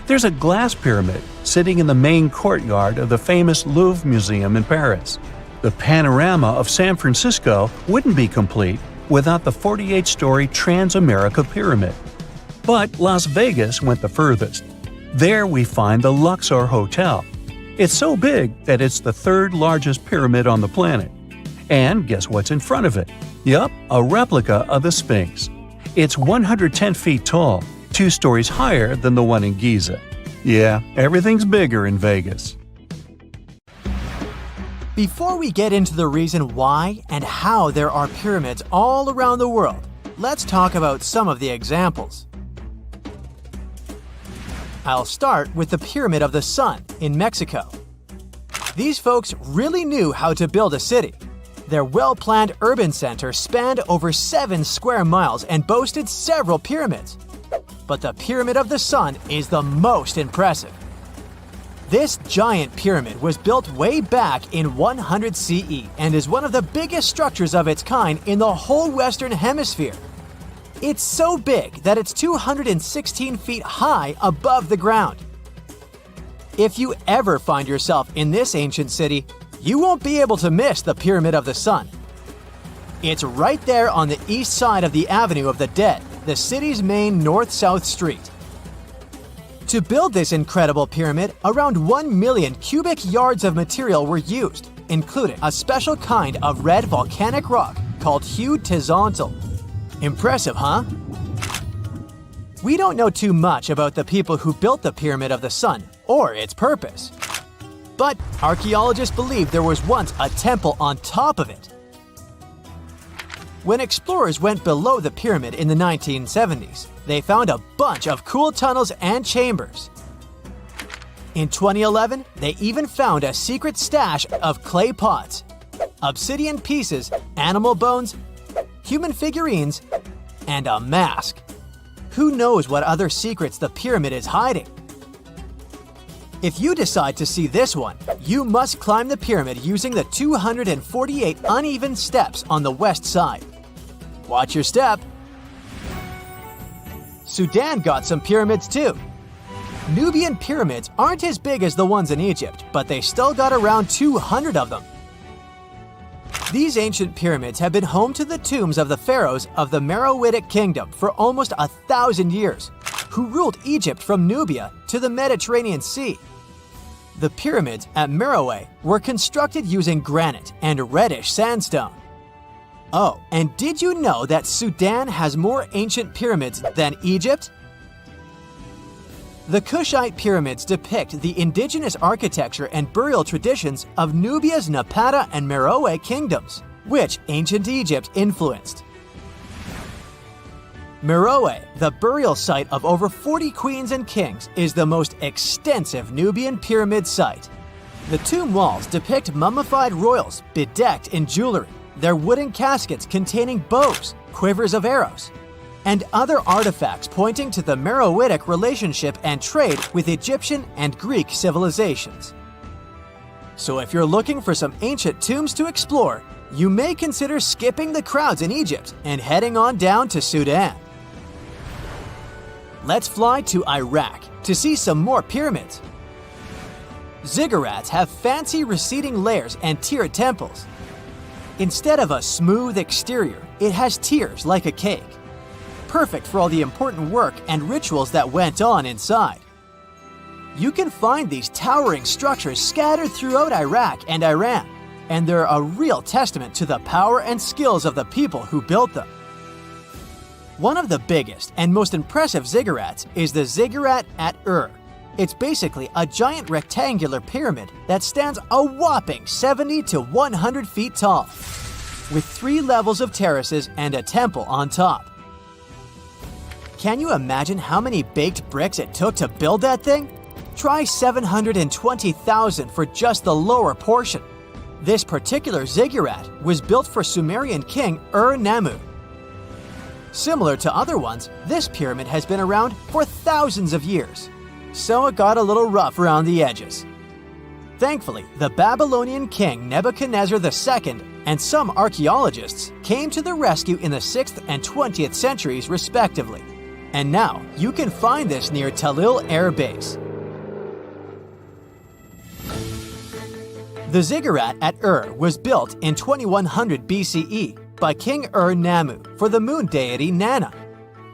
There's a glass pyramid sitting in the main courtyard of the famous Louvre Museum in Paris. The panorama of San Francisco wouldn't be complete without the 48-story Transamerica Pyramid. But Las Vegas went the furthest. There we find the Luxor Hotel. It's so big that it's the third largest pyramid on the planet. And guess what's in front of it? Yup, a replica of the Sphinx. It's 110 feet tall, 2 stories higher than the one in Giza. Yeah, everything's bigger in Vegas. Before we get into the reason why and how there are pyramids all around the world, let's talk about some of the examples. I'll start with the Pyramid of the Sun in Mexico. These folks really knew how to build a city. Their well-planned urban center spanned over 7 square miles and boasted several pyramids. But the Pyramid of the Sun is the most impressive. This giant pyramid was built way back in 100 CE and is one of the biggest structures of its kind in the whole Western Hemisphere. It's so big that it's 216 feet high above the ground. If you ever find yourself in this ancient city, you won't be able to miss the Pyramid of the Sun. It's right there on the east side of the Avenue of the Dead, the city's main north-south street. To build this incredible pyramid, around 1 million cubic yards of material were used, including a special kind of red volcanic rock called hued tezontle. Impressive, huh? We don't know too much about the people who built the Pyramid of the Sun or its purpose. But archaeologists believe there was once a temple on top of it. When explorers went below the pyramid in the 1970s, they found a bunch of cool tunnels and chambers. In 2011, they even found a secret stash of clay pots, obsidian pieces, animal bones, human figurines, and a mask. Who knows what other secrets the pyramid is hiding? If you decide to see this one, you must climb the pyramid using the 248 uneven steps on the west side. Watch your step. Sudan got some pyramids too. Nubian pyramids aren't as big as the ones in Egypt, but they still got around 200 of them. These ancient pyramids have been home to the tombs of the pharaohs of the Meroitic Kingdom for almost 1,000 years, who ruled Egypt from Nubia to the Mediterranean Sea. The pyramids at Meroe were constructed using granite and reddish sandstone. Oh, and did you know that Sudan has more ancient pyramids than Egypt? The Kushite pyramids depict the indigenous architecture and burial traditions of Nubia's Napata and Meroe kingdoms, which ancient Egypt influenced. Meroe, the burial site of over 40 queens and kings, is the most extensive Nubian pyramid site. The tomb walls depict mummified royals bedecked in jewelry, their wooden caskets containing bows, quivers of arrows, and other artifacts pointing to the Meroitic relationship and trade with Egyptian and Greek civilizations. So if you're looking for some ancient tombs to explore, you may consider skipping the crowds in Egypt and heading on down to Sudan. Let's fly to Iraq to see some more pyramids. Ziggurats have fancy receding layers and tiered temples. Instead of a smooth exterior, it has tiers like a cake. Perfect for all the important work and rituals that went on inside. You can find these towering structures scattered throughout Iraq and Iran, and they're a real testament to the power and skills of the people who built them. One of the biggest and most impressive ziggurats is the ziggurat at Ur. It's basically a giant rectangular pyramid that stands a whopping 70 to 100 feet tall, with 3 levels of terraces and a temple on top. Can you imagine how many baked bricks it took to build that thing? Try 720,000 for just the lower portion. This particular ziggurat was built for Sumerian king Ur-Nammu. Similar to other ones, this pyramid has been around for thousands of years, so it got a little rough around the edges. Thankfully, the Babylonian king Nebuchadnezzar II and some archaeologists came to the rescue in the 6th and 20th centuries respectively. And now you can find this near Talil Air Base. The ziggurat at Ur was built in 2100 BCE by King Ur-Nammu for the moon deity Nana.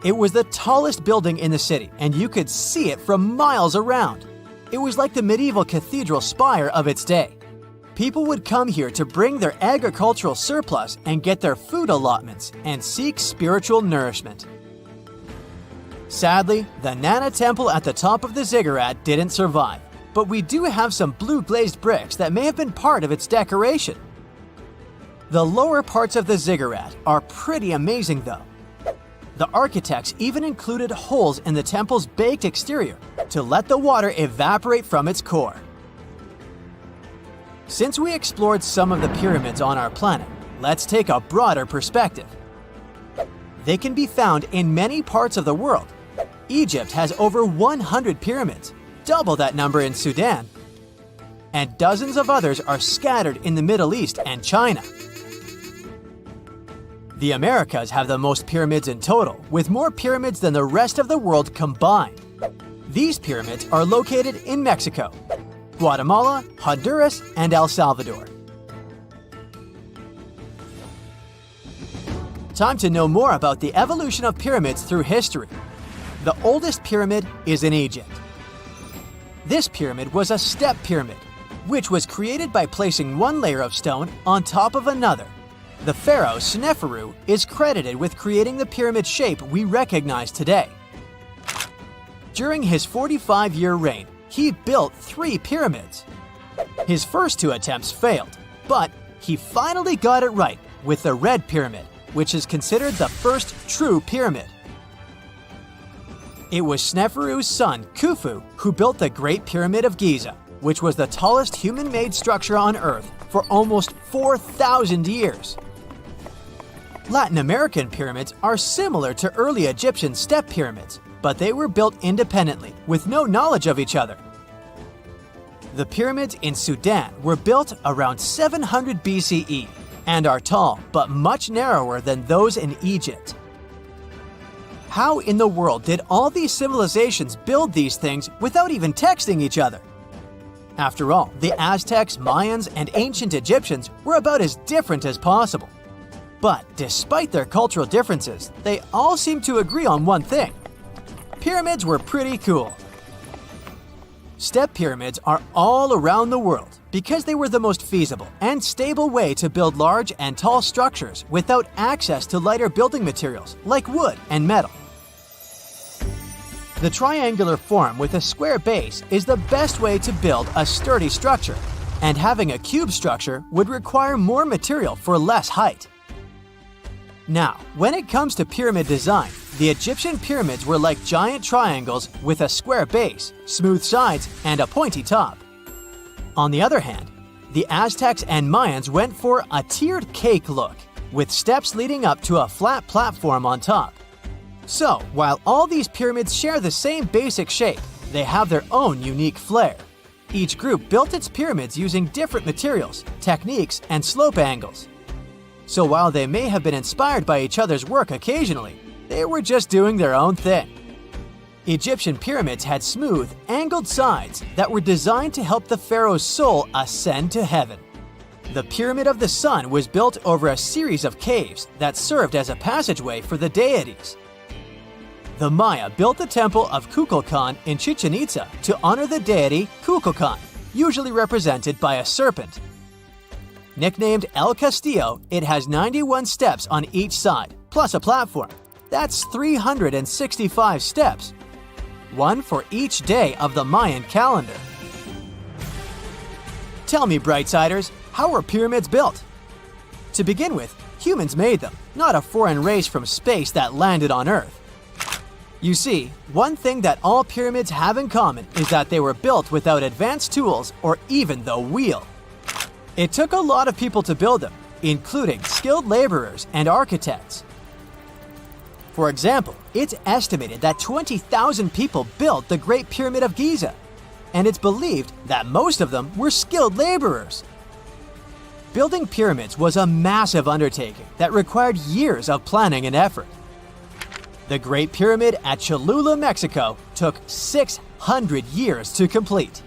It was the tallest building in the city, and you could see it from miles around. It was like the medieval cathedral spire of its day. People would come here to bring their agricultural surplus and get their food allotments and seek spiritual nourishment. Sadly, the Nana temple at the top of the ziggurat didn't survive, but we do have some blue glazed bricks that may have been part of its decoration. The lower parts of the ziggurat are pretty amazing though. The architects even included holes in the temple's baked exterior to let the water evaporate from its core. Since we explored some of the pyramids on our planet, let's take a broader perspective. They can be found in many parts of the world. Egypt has over 100 pyramids, double that number in Sudan, and dozens of others are scattered in the Middle East and China. The Americas have the most pyramids in total, with more pyramids than the rest of the world combined. These pyramids are located in Mexico, Guatemala, Honduras, and El Salvador. Time to know more about the evolution of pyramids through history. The oldest pyramid is in Egypt. This pyramid was a step pyramid, which was created by placing one layer of stone on top of another. The pharaoh Sneferu is credited with creating the pyramid shape we recognize today. During his 45-year reign, he built 3 pyramids. His first 2 attempts failed, but he finally got it right with the Red Pyramid, which is considered the first true pyramid. It was Sneferu's son, Khufu, who built the Great Pyramid of Giza, which was the tallest human-made structure on Earth for almost 4,000 years. Latin American pyramids are similar to early Egyptian step pyramids, but they were built independently, with no knowledge of each other. The pyramids in Sudan were built around 700 BCE and are tall but much narrower than those in Egypt. How in the world did all these civilizations build these things without even texting each other? After all, the Aztecs, Mayans, and ancient Egyptians were about as different as possible. But despite their cultural differences, they all seem to agree on one thing. Pyramids were pretty cool. Step pyramids are all around the world because they were the most feasible and stable way to build large and tall structures without access to lighter building materials like wood and metal. The triangular form with a square base is the best way to build a sturdy structure, and having a cube structure would require more material for less height. Now, when it comes to pyramid design, the Egyptian pyramids were like giant triangles with a square base, smooth sides, and a pointy top. On the other hand, the Aztecs and Mayans went for a tiered cake look, with steps leading up to a flat platform on top. So, while all these pyramids share the same basic shape, they have their own unique flair. Each group built its pyramids using different materials, techniques, and slope angles. So while they may have been inspired by each other's work occasionally, they were just doing their own thing. Egyptian pyramids had smooth, angled sides that were designed to help the pharaoh's soul ascend to heaven. The Pyramid of the Sun was built over a series of caves that served as a passageway for the deities. The Maya built the temple of Kukulkan in Chichen Itza to honor the deity Kukulkan, usually represented by a serpent. Nicknamed El Castillo, it has 91 steps on each side, plus a platform. That's 365 steps, one for each day of the Mayan calendar. Tell me, Brightsiders, how were pyramids built? To begin with, humans made them, not a foreign race from space that landed on Earth. You see, one thing that all pyramids have in common is that they were built without advanced tools or even the wheel. It took a lot of people to build them, including skilled laborers and architects. For example, it's estimated that 20,000 people built the Great Pyramid of Giza, and it's believed that most of them were skilled laborers. Building pyramids was a massive undertaking that required years of planning and effort. The Great Pyramid at Cholula, Mexico, took 600 years to complete.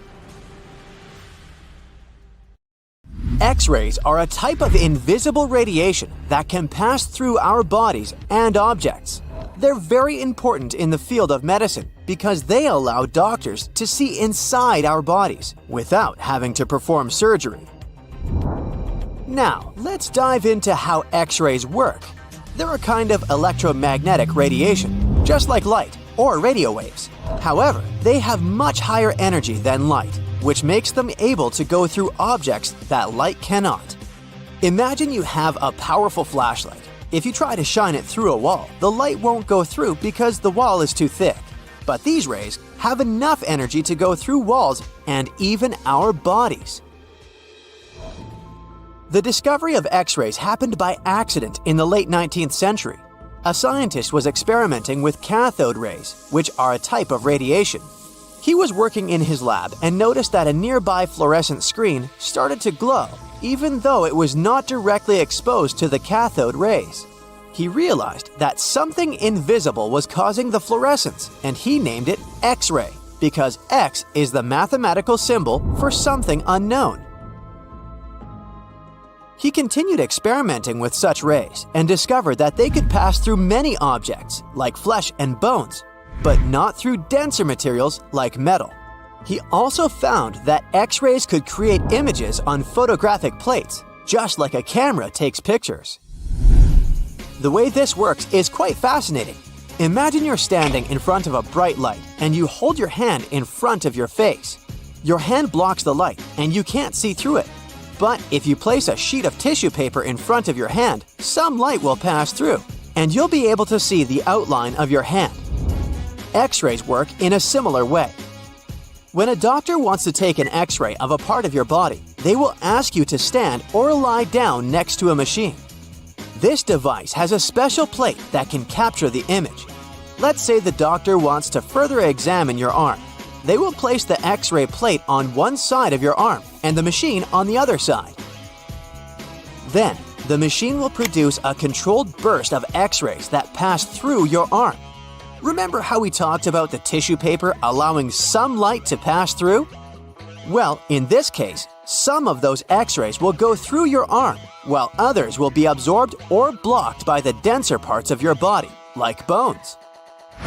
X-rays are a type of invisible radiation that can pass through our bodies and objects. They're very important in the field of medicine because they allow doctors to see inside our bodies without having to perform surgery. Now, let's dive into how X-rays work. They're a kind of electromagnetic radiation, just like light or radio waves. However, they have much higher energy than light, which makes them able to go through objects that light cannot. Imagine you have a powerful flashlight. If you try to shine it through a wall, the light won't go through because the wall is too thick. But these rays have enough energy to go through walls and even our bodies. The discovery of X-rays happened by accident in the late 19th century. A scientist was experimenting with cathode rays, which are a type of radiation. He was working in his lab and noticed that a nearby fluorescent screen started to glow, even though it was not directly exposed to the cathode rays. He realized that something invisible was causing the fluorescence, and he named it X-ray, because X is the mathematical symbol for something unknown. He continued experimenting with such rays and discovered that they could pass through many objects, like flesh and bones, but not through denser materials like metal. He also found that X-rays could create images on photographic plates, just like a camera takes pictures. The way this works is quite fascinating. Imagine you're standing in front of a bright light and you hold your hand in front of your face. Your hand blocks the light and you can't see through it. But if you place a sheet of tissue paper in front of your hand, some light will pass through, and you'll be able to see the outline of your hand. X-rays work in a similar way. When a doctor wants to take an X-ray of a part of your body, they will ask you to stand or lie down next to a machine. This device has a special plate that can capture the image. Let's say the doctor wants to further examine your arm. They will place the X-ray plate on one side of your arm and the machine on the other side. Then, the machine will produce a controlled burst of X-rays that pass through your arm. Remember how we talked about the tissue paper allowing some light to pass through? Well, in this case, some of those X-rays will go through your arm, while others will be absorbed or blocked by the denser parts of your body, like bones.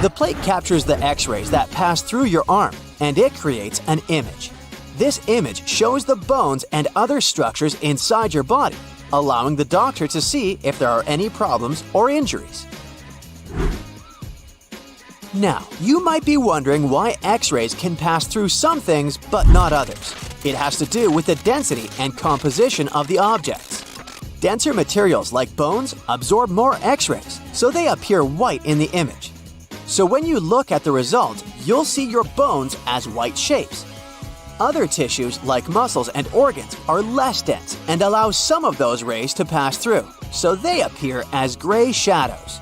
The plate captures the X-rays that pass through your arm, and it creates an image. This image shows the bones and other structures inside your body, allowing the doctor to see if there are any problems or injuries. Now, you might be wondering why X-rays can pass through some things but not others. It has to do with the density and composition of the objects. Denser materials like bones absorb more X-rays, so they appear white in the image. So when you look at the result, you'll see your bones as white shapes. Other tissues like muscles and organs are less dense and allow some of those rays to pass through, so they appear as gray shadows.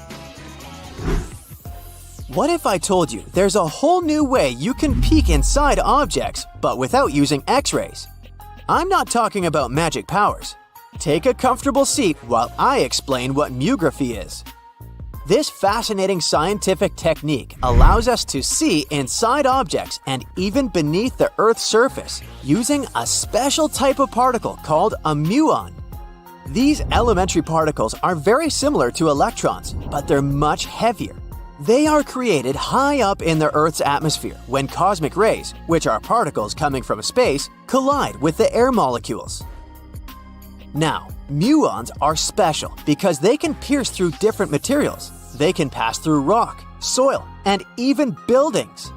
What if I told you there's a whole new way you can peek inside objects, but without using X-rays? I'm not talking about magic powers. Take a comfortable seat while I explain what mutography is. This fascinating scientific technique allows us to see inside objects and even beneath the Earth's surface using a special type of particle called a muon. These elementary particles are very similar to electrons, but they're much heavier. They are created high up in the Earth's atmosphere when cosmic rays, which are particles coming from space, collide with the air molecules. Now, muons are special because they can pierce through different materials. They can pass through rock, soil, and even buildings.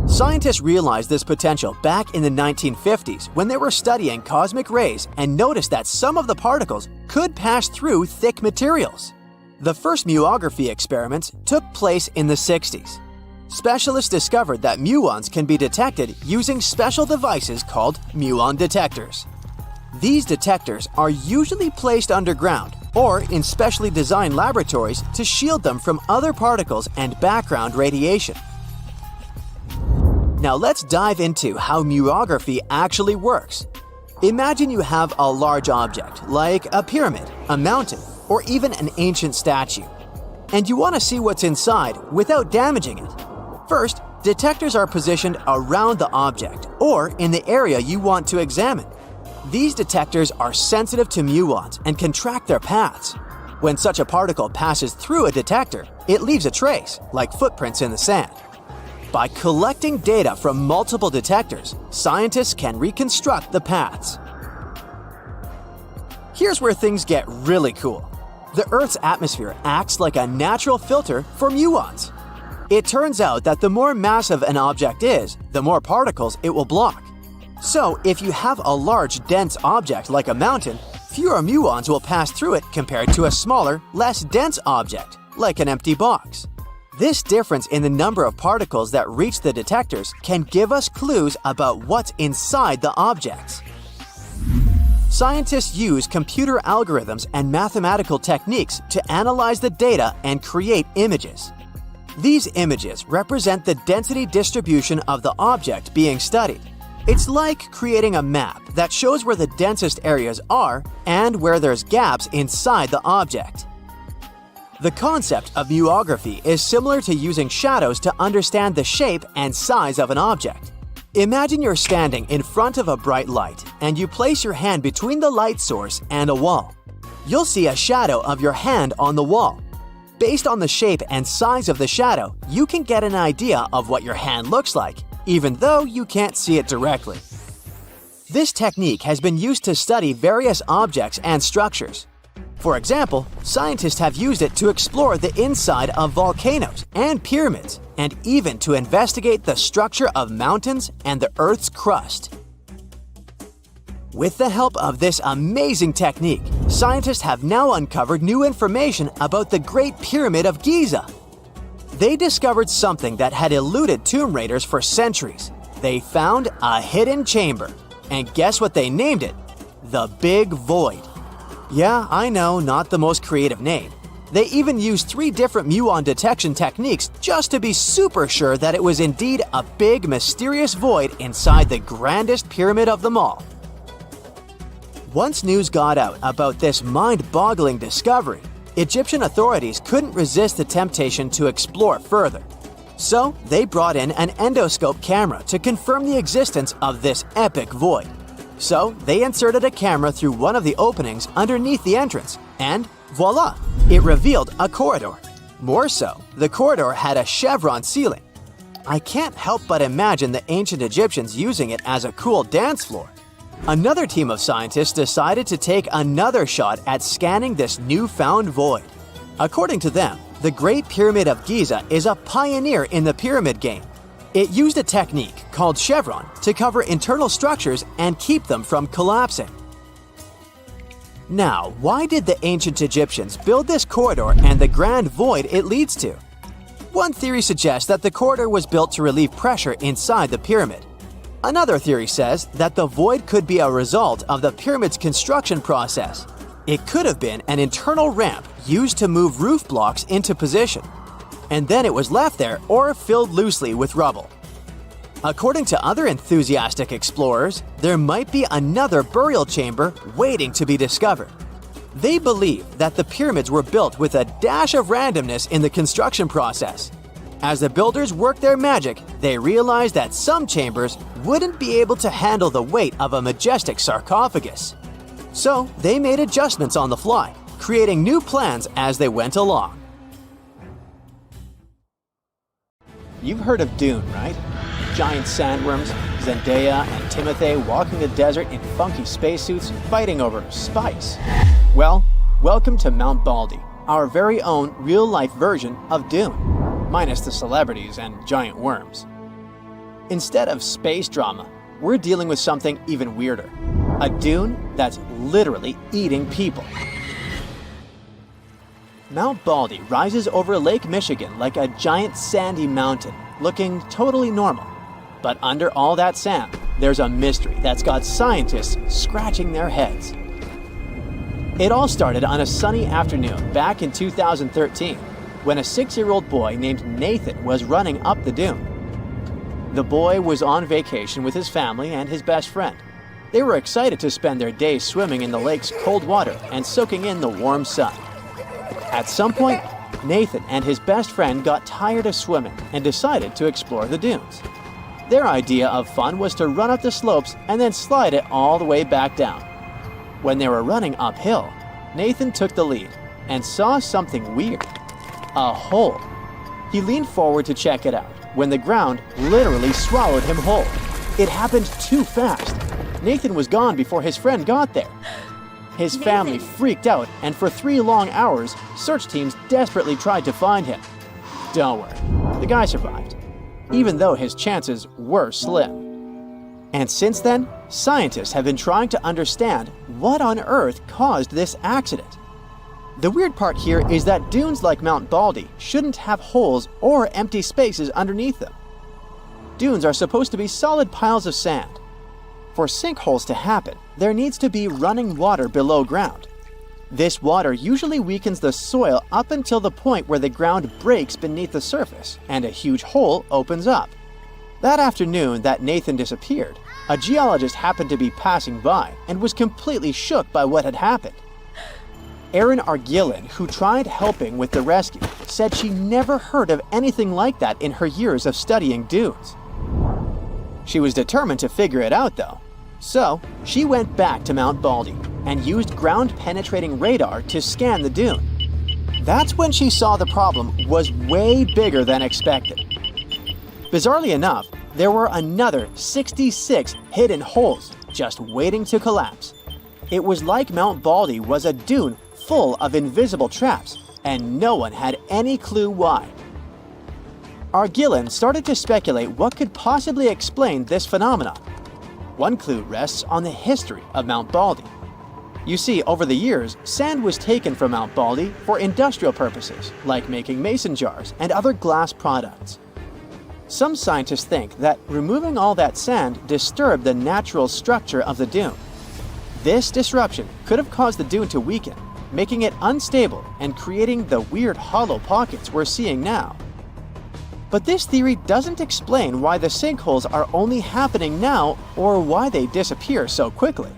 Scientists realized this potential back in the 1950s when they were studying cosmic rays and noticed that some of the particles could pass through thick materials. The first muography experiments took place in the 60s. Specialists discovered that muons can be detected using special devices called muon detectors. These detectors are usually placed underground or in specially designed laboratories to shield them from other particles and background radiation. Now let's dive into how muography actually works. Imagine you have a large object, like a pyramid, a mountain, or even an ancient statue, and you want to see what's inside without damaging it. First, detectors are positioned around the object or in the area you want to examine. These detectors are sensitive to muons and can track their paths. When such a particle passes through a detector, it leaves a trace, like footprints in the sand. By collecting data from multiple detectors, scientists can reconstruct the paths. Here's where things get really cool. The Earth's atmosphere acts like a natural filter for muons. It turns out that the more massive an object is, the more particles it will block. So, if you have a large, dense object like a mountain, fewer muons will pass through it compared to a smaller, less dense object, like an empty box. This difference in the number of particles that reach the detectors can give us clues about what's inside the objects. Scientists use computer algorithms and mathematical techniques to analyze the data and create images. These images represent the density distribution of the object being studied. It's like creating a map that shows where the densest areas are and where there's gaps inside the object. The concept of muography is similar to using shadows to understand the shape and size of an object. Imagine you're standing in front of a bright light and you place your hand between the light source and a wall. You'll see a shadow of your hand on the wall. Based on the shape and size of the shadow, you can get an idea of what your hand looks like, even though you can't see it directly. This technique has been used to study various objects and structures. For example, scientists have used it to explore the inside of volcanoes and pyramids, and even to investigate the structure of mountains and the Earth's crust. With the help of this amazing technique, scientists have now uncovered new information about the Great Pyramid of Giza. They discovered something that had eluded tomb raiders for centuries. They found a hidden chamber. And guess what they named it? The Big Void. Yeah, I know, not the most creative name. They even used 3 different muon detection techniques just to be super sure that it was indeed a big, mysterious void inside the grandest pyramid of them all. Once news got out about this mind-boggling discovery, Egyptian authorities couldn't resist the temptation to explore further. So, they brought in an endoscope camera to confirm the existence of this epic void. So, they inserted a camera through one of the openings underneath the entrance, and voila! It revealed a corridor. More so, the corridor had a chevron ceiling. I can't help but imagine the ancient Egyptians using it as a cool dance floor. Another team of scientists decided to take another shot at scanning this newfound void. According to them, the Great Pyramid of Giza is a pioneer in the pyramid game. It used a technique called chevron to cover internal structures and keep them from collapsing. Now, why did the ancient Egyptians build this corridor and the grand void it leads to? One theory suggests that the corridor was built to relieve pressure inside the pyramid. Another theory says that the void could be a result of the pyramid's construction process. It could have been an internal ramp used to move roof blocks into position, and then it was left there or filled loosely with rubble. According to other enthusiastic explorers, there might be another burial chamber waiting to be discovered. They believe that the pyramids were built with a dash of randomness in the construction process. As the builders worked their magic, they realized that some chambers wouldn't be able to handle the weight of a majestic sarcophagus. So they made adjustments on the fly, creating new plans as they went along. You've heard of Dune, right? Giant sandworms, Zendaya and Timothy walking the desert in funky spacesuits, fighting over spice. Well, welcome to Mount Baldy, our very own real-life version of Dune, minus the celebrities and giant worms. Instead of space drama, we're dealing with something even weirder. A dune that's literally eating people. Mount Baldy rises over Lake Michigan like a giant sandy mountain, looking totally normal. But under all that sand, there's a mystery that's got scientists scratching their heads. It all started on a sunny afternoon back in 2013, when a 6-year-old boy named Nathan was running up the dune. The boy was on vacation with his family and his best friend. They were excited to spend their days swimming in the lake's cold water and soaking in the warm sun. At some point, Nathan and his best friend got tired of swimming and decided to explore the dunes. Their idea of fun was to run up the slopes and then slide it all the way back down. When they were running uphill, Nathan took the lead and saw something weird. A hole. He leaned forward to check it out when the ground literally swallowed him whole. It happened too fast. Nathan was gone before his friend got there. His family freaked out, and for 3 long hours, search teams desperately tried to find him. Don't worry, the guy survived, even though his chances were slim. And since then, scientists have been trying to understand what on earth caused this accident. The weird part here is that dunes like Mount Baldy shouldn't have holes or empty spaces underneath them. Dunes are supposed to be solid piles of sand. For sinkholes to happen, there needs to be running water below ground. This water usually weakens the soil up until the point where the ground breaks beneath the surface and a huge hole opens up. That afternoon that Nathan disappeared, a geologist happened to be passing by and was completely shook by what had happened. Erin Argillan, who tried helping with the rescue, said she never heard of anything like that in her years of studying dunes. She was determined to figure it out though, so she went back to Mount Baldy and used ground-penetrating radar to scan the dune. That's when she saw the problem was way bigger than expected. Bizarrely enough, there were another 66 hidden holes just waiting to collapse. It was like Mount Baldy was a dune full of invisible traps, and no one had any clue why. Argillan started to speculate what could possibly explain this phenomenon. One clue rests on the history of Mount Baldy. You see, over the years, sand was taken from Mount Baldy for industrial purposes, like making mason jars and other glass products. Some scientists think that removing all that sand disturbed the natural structure of the dune. This disruption could have caused the dune to weaken, making it unstable and creating the weird hollow pockets we're seeing now. But this theory doesn't explain why the sinkholes are only happening now or why they disappear so quickly.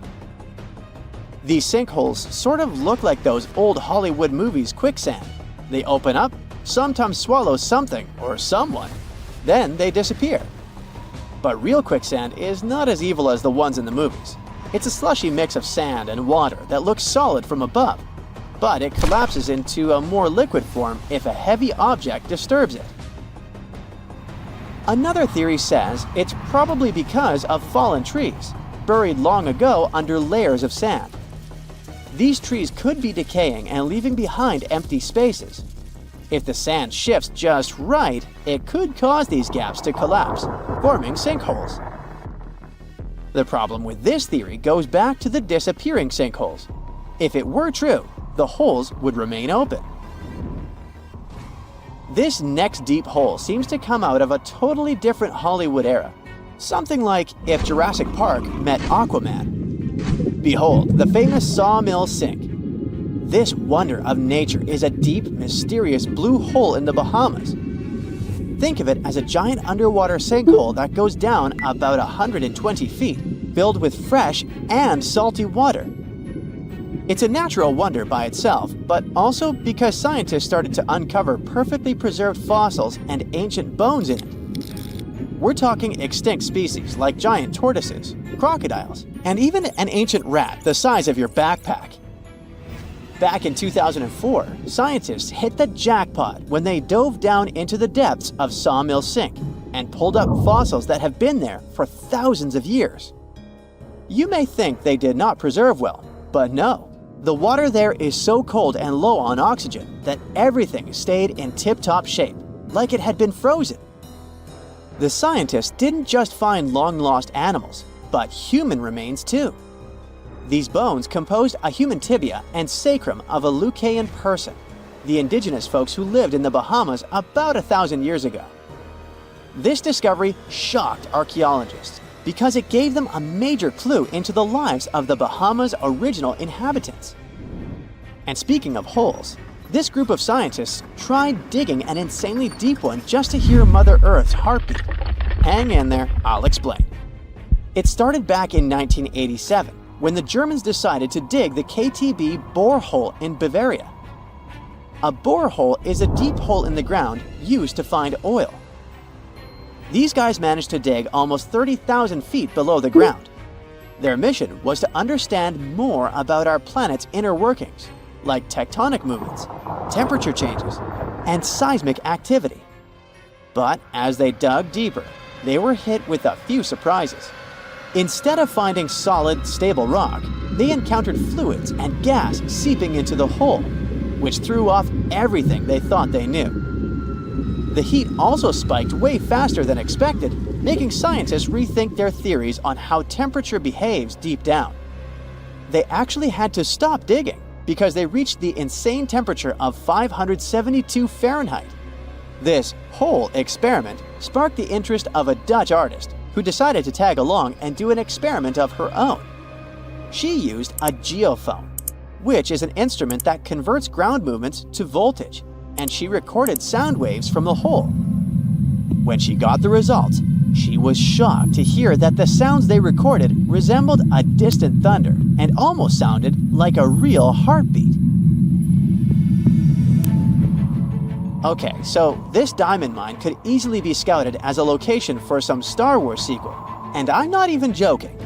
These sinkholes sort of look like those old Hollywood movies quicksand. They open up, sometimes swallow something or someone, then they disappear. But real quicksand is not as evil as the ones in the movies. It's a slushy mix of sand and water that looks solid from above, but it collapses into a more liquid form if a heavy object disturbs it. Another theory says it's probably because of fallen trees, buried long ago under layers of sand. These trees could be decaying and leaving behind empty spaces. If the sand shifts just right, it could cause these gaps to collapse, forming sinkholes. The problem with this theory goes back to the disappearing sinkholes. If it were true, the holes would remain open. This next deep hole seems to come out of a totally different Hollywood era. Something like if Jurassic Park met Aquaman. Behold, the famous Sawmill Sink. This wonder of nature is a deep, mysterious blue hole in the Bahamas. Think of it as a giant underwater sinkhole that goes down about 120 feet, filled with fresh and salty water. It's a natural wonder by itself, but also because scientists started to uncover perfectly preserved fossils and ancient bones in it. We're talking extinct species like giant tortoises, crocodiles, and even an ancient rat the size of your backpack. Back in 2004, scientists hit the jackpot when they dove down into the depths of Sawmill Sink and pulled up fossils that have been there for thousands of years. You may think they did not preserve well, but no. The water there is so cold and low on oxygen that everything stayed in tip-top shape, like it had been frozen. The scientists didn't just find long-lost animals, but human remains too. These bones composed a human tibia and sacrum of a Lucayan person, the indigenous folks who lived in the Bahamas about 1,000 years ago. This discovery shocked archaeologists because it gave them a major clue into the lives of the Bahamas' original inhabitants. And speaking of holes, this group of scientists tried digging an insanely deep one just to hear Mother Earth's heartbeat. Hang in there, I'll explain. It started back in 1987, when the Germans decided to dig the KTB borehole in Bavaria. A borehole is a deep hole in the ground used to find oil. These guys managed to dig almost 30,000 feet below the ground. Their mission was to understand more about our planet's inner workings, like tectonic movements, temperature changes, and seismic activity. But as they dug deeper, they were hit with a few surprises. Instead of finding solid, stable rock, they encountered fluids and gas seeping into the hole, which threw off everything they thought they knew. The heat also spiked way faster than expected, making scientists rethink their theories on how temperature behaves deep down. They actually had to stop digging because they reached the insane temperature of 572 Fahrenheit. This whole experiment sparked the interest of a Dutch artist who decided to tag along and do an experiment of her own. She used a geophone, which is an instrument that converts ground movements to voltage, and she recorded sound waves from the hole. When she got the results, she was shocked to hear that the sounds they recorded resembled a distant thunder and almost sounded like a real heartbeat. Okay, so this diamond mine could easily be scouted as a location for some Star Wars sequel, and I'm not even joking.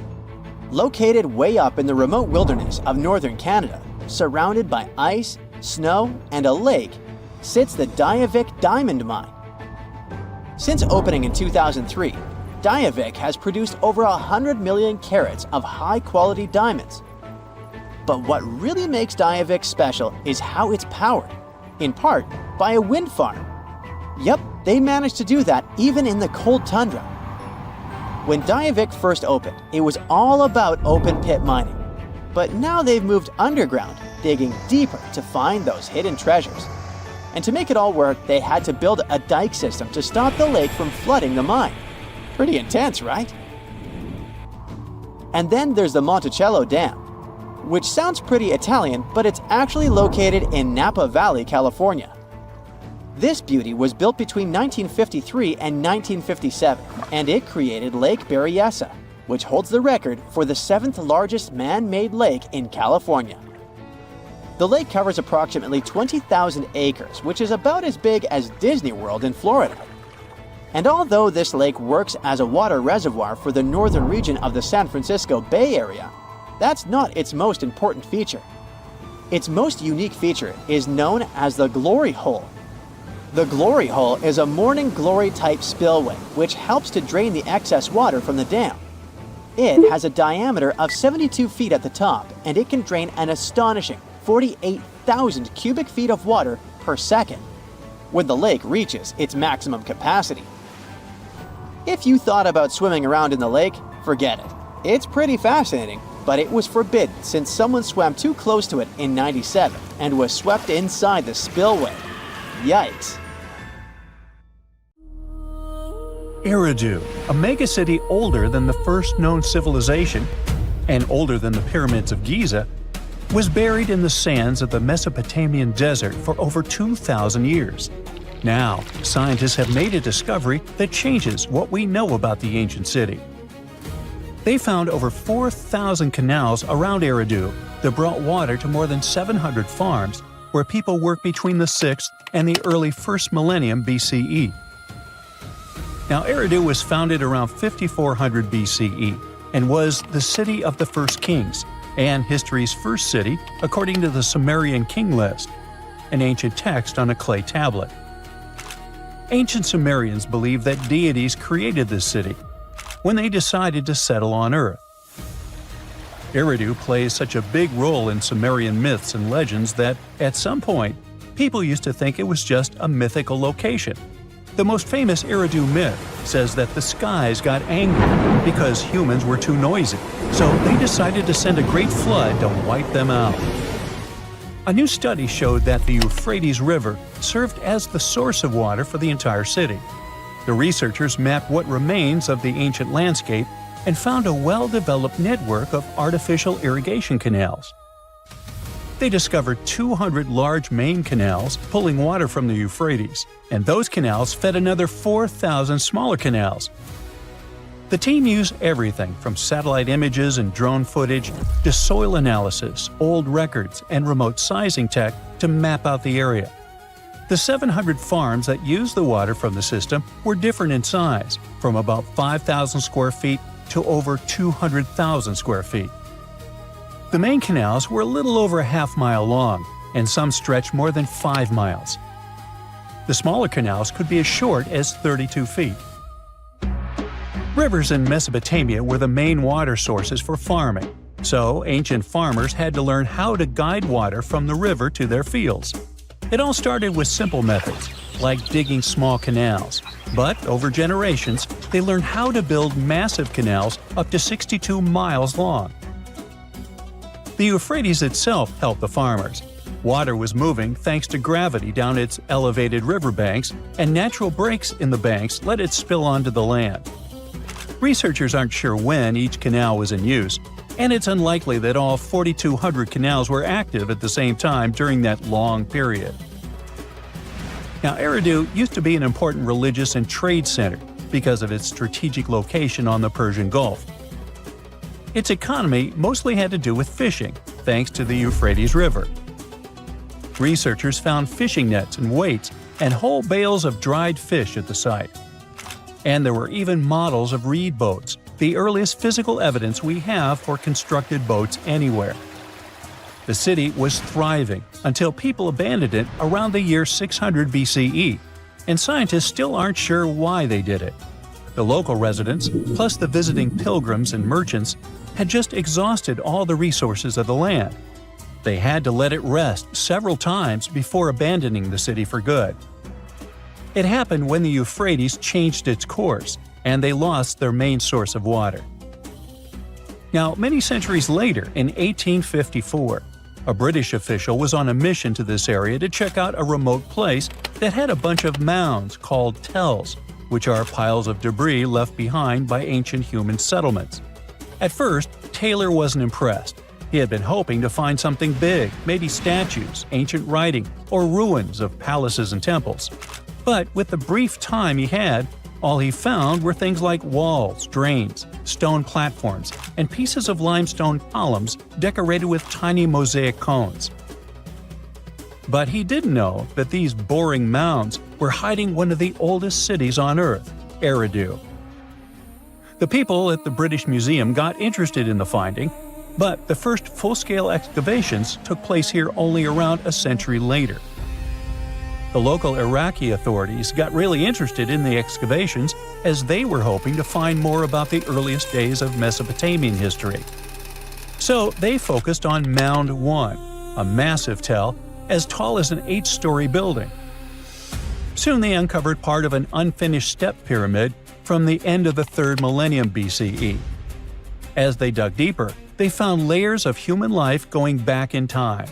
Located way up in the remote wilderness of northern Canada, surrounded by ice, snow, and a lake, sits the Diavik Diamond Mine. Since opening in 2003, Diavik has produced over 100 million carats of high-quality diamonds. But what really makes Diavik special is how it's powered, in part by a wind farm. Yep, they managed to do that even in the cold tundra. When Diavik first opened, it was all about open-pit mining. But now they've moved underground, digging deeper to find those hidden treasures. And to make it all work, they had to build a dike system to stop the lake from flooding the mine. Pretty intense, right? And then there's the Monticello Dam, which sounds pretty Italian, but it's actually located in Napa Valley, California. This beauty was built between 1953 and 1957, and it created Lake Berryessa, which holds the record for the 7th largest man-made lake in California. The lake covers approximately 20,000 acres, which is about as big as Disney World in Florida. And although this lake works as a water reservoir for the northern region of the San Francisco Bay Area, that's not its most important feature. Its most unique feature is known as the Glory Hole. The Glory Hole is a morning glory type spillway which helps to drain the excess water from the dam. It has a diameter of 72 feet at the top, and it can drain an astonishing 48,000 cubic feet of water per second when the lake reaches its maximum capacity. If you thought about swimming around in the lake, forget it. It's pretty fascinating, but it was forbidden since someone swam too close to it in '97 and was swept inside the spillway. Yikes. Eridu, a megacity older than the first known civilization and older than the pyramids of Giza, was buried in the sands of the Mesopotamian desert for over 2,000 years. Now, scientists have made a discovery that changes what we know about the ancient city. They found over 4,000 canals around Eridu that brought water to more than 700 farms where people worked between the 6th and the early 1st millennium BCE. Now, Eridu was founded around 5400 BCE and was the city of the first kings and history's first city according to the Sumerian king list, an ancient text on a clay tablet. Ancient Sumerians believed that deities created this city when they decided to settle on Earth. Eridu plays such a big role in Sumerian myths and legends that, at some point, people used to think it was just a mythical location. The most famous Eridu myth says that the skies got angry because humans were too noisy, so they decided to send a great flood to wipe them out. A new study showed that the Euphrates River served as the source of water for the entire city. The researchers mapped what remains of the ancient landscape and found a well-developed network of artificial irrigation canals. They discovered 200 large main canals pulling water from the Euphrates, and those canals fed another 4,000 smaller canals. The team used everything from satellite images and drone footage to soil analysis, old records, and remote sizing tech to map out the area. The 700 farms that used the water from the system were different in size, from about 5,000 square feet to over 200,000 square feet. The main canals were a little over a half-mile long, and some stretched more than 5 miles. The smaller canals could be as short as 32 feet. Rivers in Mesopotamia were the main water sources for farming, so ancient farmers had to learn how to guide water from the river to their fields. It all started with simple methods, like digging small canals, but over generations, they learned how to build massive canals up to 62 miles long. The Euphrates itself helped the farmers. Water was moving thanks to gravity down its elevated riverbanks, and natural breaks in the banks let it spill onto the land. Researchers aren't sure when each canal was in use, and it's unlikely that all 4,200 canals were active at the same time during that long period. Now, Eridu used to be an important religious and trade center because of its strategic location on the Persian Gulf. Its economy mostly had to do with fishing, thanks to the Euphrates River. Researchers found fishing nets and weights and whole bales of dried fish at the site. And there were even models of reed boats, the earliest physical evidence we have for constructed boats anywhere. The city was thriving until people abandoned it around the year 600 BCE, and scientists still aren't sure why they did it. The local residents, plus the visiting pilgrims and merchants, had just exhausted all the resources of the land. They had to let it rest several times before abandoning the city for good. It happened when the Euphrates changed its course, and they lost their main source of water. Now, many centuries later, in 1854, a British official was on a mission to this area to check out a remote place that had a bunch of mounds called tells, which are piles of debris left behind by ancient human settlements. At first, Taylor wasn't impressed. He had been hoping to find something big, maybe statues, ancient writing, or ruins of palaces and temples. But with the brief time he had, all he found were things like walls, drains, stone platforms, and pieces of limestone columns decorated with tiny mosaic cones. But he didn't know that these boring mounds were hiding one of the oldest cities on Earth, Eridu. The people at the British Museum got interested in the finding, but the first full-scale excavations took place here only around a century later. The local Iraqi authorities got really interested in the excavations as they were hoping to find more about the earliest days of Mesopotamian history. So they focused on Mound 1, a massive tell as tall as an 8-story building. Soon they uncovered part of an unfinished step pyramid from the end of the 3rd millennium BCE. As they dug deeper, they found layers of human life going back in time.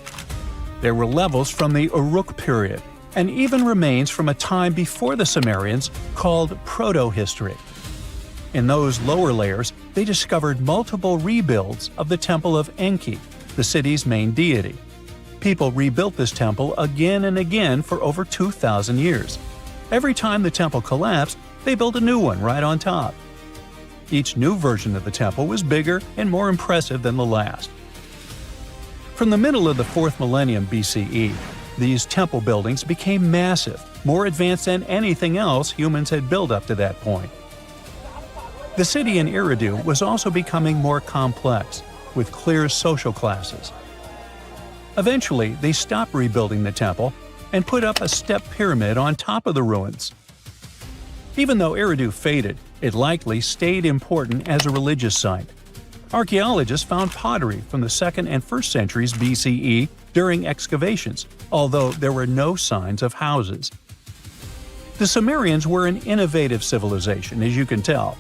There were levels from the Uruk period, and even remains from a time before the Sumerians called proto-history. In those lower layers, they discovered multiple rebuilds of the Temple of Enki, the city's main deity. People rebuilt this temple again and again for over 2,000 years. Every time the temple collapsed, they built a new one right on top. Each new version of the temple was bigger and more impressive than the last. From the middle of the 4th millennium BCE, these temple buildings became massive, more advanced than anything else humans had built up to that point. The city in Eridu was also becoming more complex, with clear social classes. Eventually, they stopped rebuilding the temple and put up a step pyramid on top of the ruins. Even though Eridu faded, it likely stayed important as a religious site. Archaeologists found pottery from the 2nd and 1st centuries BCE during excavations, although there were no signs of houses. The Sumerians were an innovative civilization, as you can tell.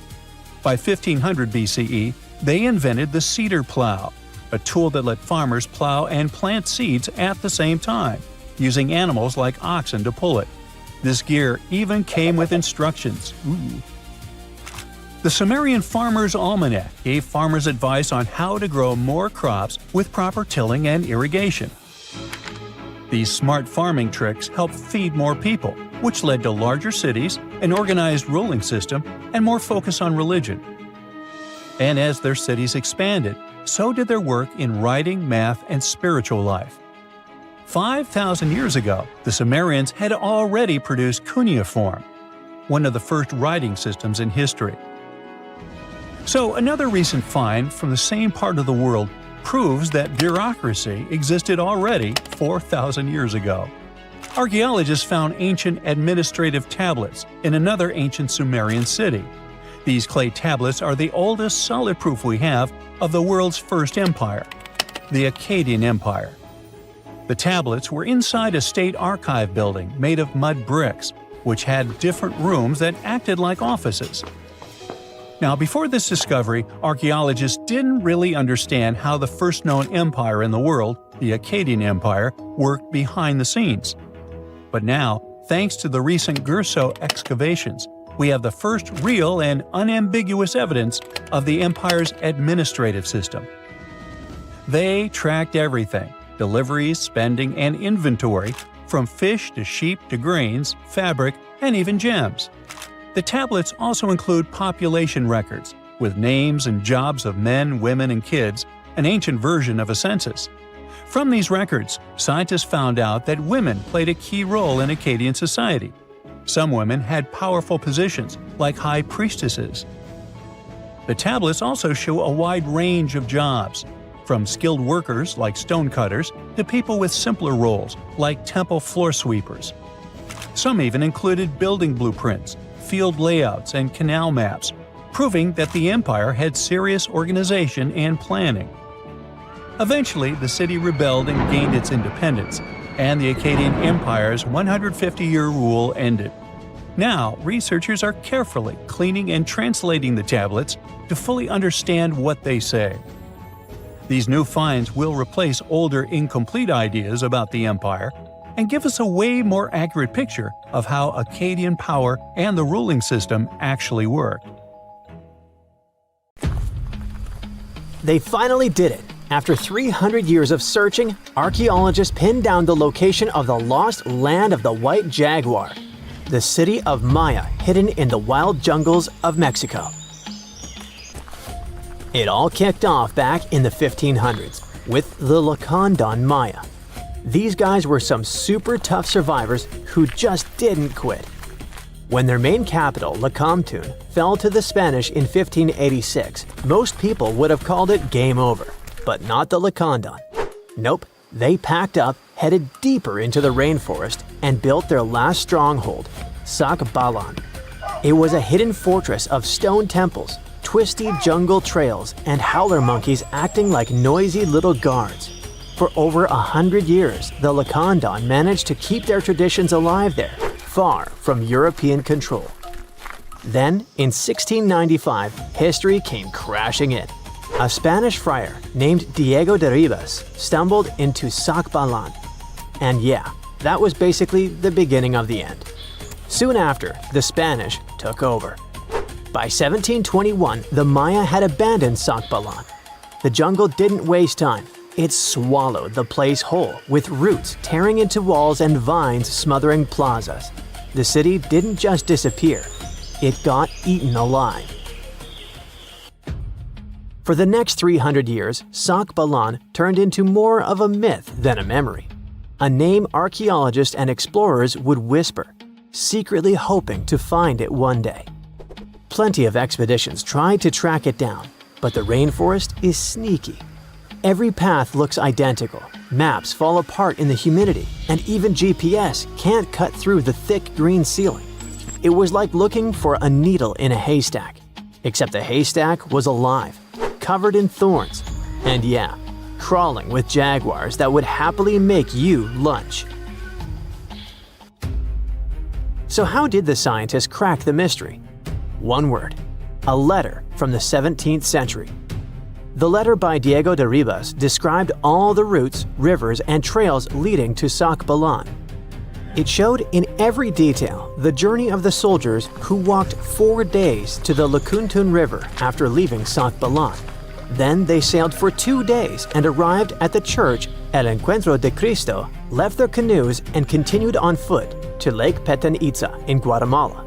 By 1500 BCE, they invented the cedar plow, a tool that let farmers plow and plant seeds at the same time, using animals like oxen to pull it. This gear even came with instructions. The Sumerian Farmer's Almanac gave farmers advice on how to grow more crops with proper tilling and irrigation. These smart farming tricks helped feed more people, which led to larger cities, an organized ruling system, and more focus on religion. and as their cities expanded, so did their work in writing, math, and spiritual life. 5,000 years ago, the Sumerians had already produced cuneiform, one of the first writing systems in history. So another recent find from the same part of the world proves that bureaucracy existed already 4,000 years ago. Archaeologists found ancient administrative tablets in another ancient Sumerian city. These clay tablets are the oldest solid proof we have of the world's first empire, the Akkadian Empire. The tablets were inside a state archive building made of mud bricks, which had different rooms that acted like offices. Now, before this discovery, archaeologists didn't really understand how the first known empire in the world, the Akkadian Empire, worked behind the scenes. But now, thanks to the recent Gerso excavations, we have the first real and unambiguous evidence of the empire's administrative system. They tracked everything: deliveries, spending, and inventory, from fish to sheep to grains, fabric, and even gems. The tablets also include population records, with names and jobs of men, women, and kids, an ancient version of a census. From these records, scientists found out that women played a key role in Akkadian society. Some women had powerful positions, like high priestesses. The tablets also show a wide range of jobs, from skilled workers like stonecutters to people with simpler roles like temple floor sweepers. Some even included building blueprints, field layouts, and canal maps, proving that the empire had serious organization and planning. Eventually, the city rebelled and gained its independence, and the Akkadian Empire's 150-year rule ended. Now, researchers are carefully cleaning and translating the tablets to fully understand what they say. These new finds will replace older, incomplete ideas about the empire and give us a way more accurate picture of how Akkadian power and the ruling system actually worked. They finally did it. After 300 years of searching, archaeologists pinned down the location of the lost land of the White Jaguar, the city of Maya hidden in the wild jungles of Mexico. It all kicked off back in the 1500s with the Lacandon Maya. These guys were some super tough survivors who just didn't quit. When their main capital, Lacamtun, fell to the Spanish in 1586, most people would have called it game over, but not the Lacandon. Nope, they packed up, headed deeper into the rainforest, and built their last stronghold, Saqqara. It was a hidden fortress of stone temples, twisty jungle trails, and howler monkeys acting like noisy little guards. For over 100 years, the Lacandon managed to keep their traditions alive there, far from European control. Then, in 1695, history came crashing in. A Spanish friar named Diego de Ribas stumbled into Saqqara. And yeah, that was basically the beginning of the end. Soon after, the Spanish took over. By 1721, the Maya had abandoned Saqqara. The jungle didn't waste time. It swallowed the place whole, with roots tearing into walls and vines smothering plazas. The city didn't just disappear, it got eaten alive. For the next 300 years, Saqqara turned into more of a myth than a memory. A name archaeologists and explorers would whisper, secretly hoping to find it one day. Plenty of expeditions tried to track it down, but the rainforest is sneaky. Every path looks identical, maps fall apart in the humidity, and even GPS can't cut through the thick green ceiling. It was like looking for a needle in a haystack, except the haystack was alive, covered in thorns, and yeah, crawling with jaguars that would happily make you lunch. So how did the scientists crack the mystery? One word: a letter from the 17th century. The letter by Diego de Ribas described all the routes, rivers, and trails leading to Saqqara. It showed in every detail the journey of the soldiers who walked 4 days to the Lacandon River after leaving Saqqara. Then they sailed for 2 days and arrived at the church El Encuentro de Cristo, left their canoes, and continued on foot to Lake Petén Itzá in Guatemala.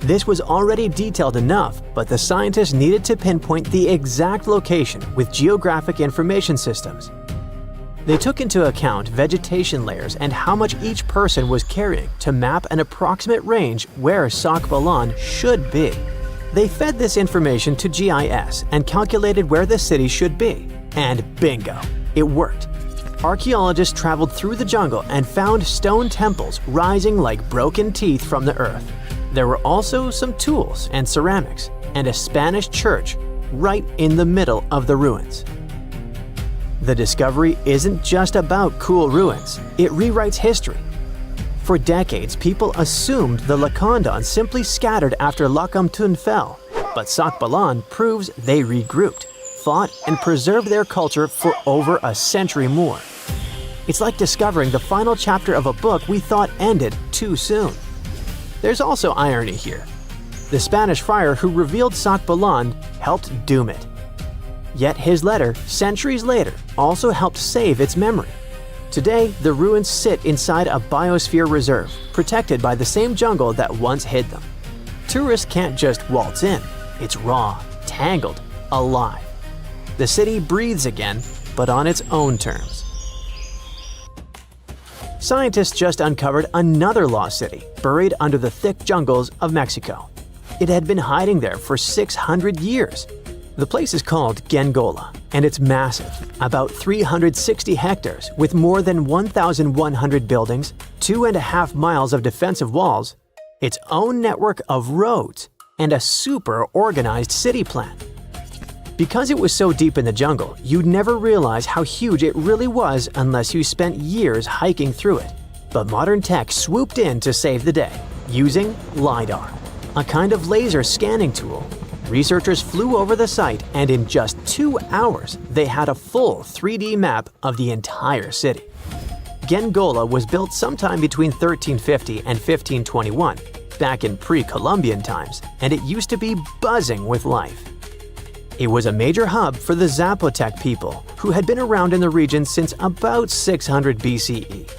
This was already detailed enough, but the scientists needed to pinpoint the exact location with geographic information systems. They took into account vegetation layers and how much each person was carrying to map an approximate range where Saqqara should be. They fed this information to GIS and calculated where the city should be. And bingo, it worked. Archaeologists traveled through the jungle and found stone temples rising like broken teeth from the earth. There were also some tools and ceramics, and a Spanish church right in the middle of the ruins. The discovery isn't just about cool ruins, it rewrites history. For decades, people assumed the Lacandons simply scattered after Lakamtun fell, but Saqqara proves they regrouped, fought, and preserved their culture for over a century more. It's like discovering the final chapter of a book we thought ended too soon. There's also irony here. The Spanish friar who revealed Saqqara helped doom it. Yet his letter, centuries later, also helped save its memory. Today, the ruins sit inside a biosphere reserve, protected by the same jungle that once hid them. Tourists can't just waltz in. It's raw, tangled, alive. The city breathes again, but on its own terms. Scientists just uncovered another lost city, buried under the thick jungles of Mexico. It had been hiding there for 600 years. The place is called Gengola, and it's massive, about 360 hectares with more than 1,100 buildings, 2.5 miles of defensive walls, its own network of roads, and a super organized city plan. Because it was so deep in the jungle, you'd never realize how huge it really was unless you spent years hiking through it. But modern tech swooped in to save the day, using LiDAR, a kind of laser scanning tool. Researchers flew over the site, and in just 2 hours, they had a full 3D map of the entire city. Gengola was built sometime between 1350 and 1521, back in pre-Columbian times, and it used to be buzzing with life. It was a major hub for the Zapotec people, who had been around in the region since about 600 BCE.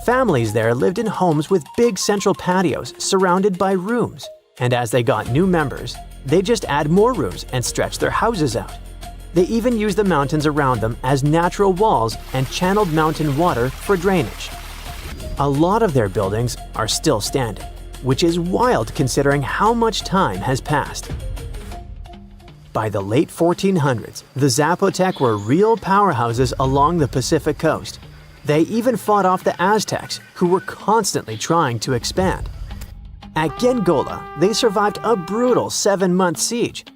Families there lived in homes with big central patios surrounded by rooms, and as they got new members, they just add more rooms and stretch their houses out. They even used the mountains around them as natural walls and channeled mountain water for drainage. A lot of their buildings are still standing, which is wild considering how much time has passed. By the late 1400s, the Zapotec were real powerhouses along the Pacific coast. They even fought off the Aztecs, who were constantly trying to expand. At Gengola, they survived a brutal 7-month siege.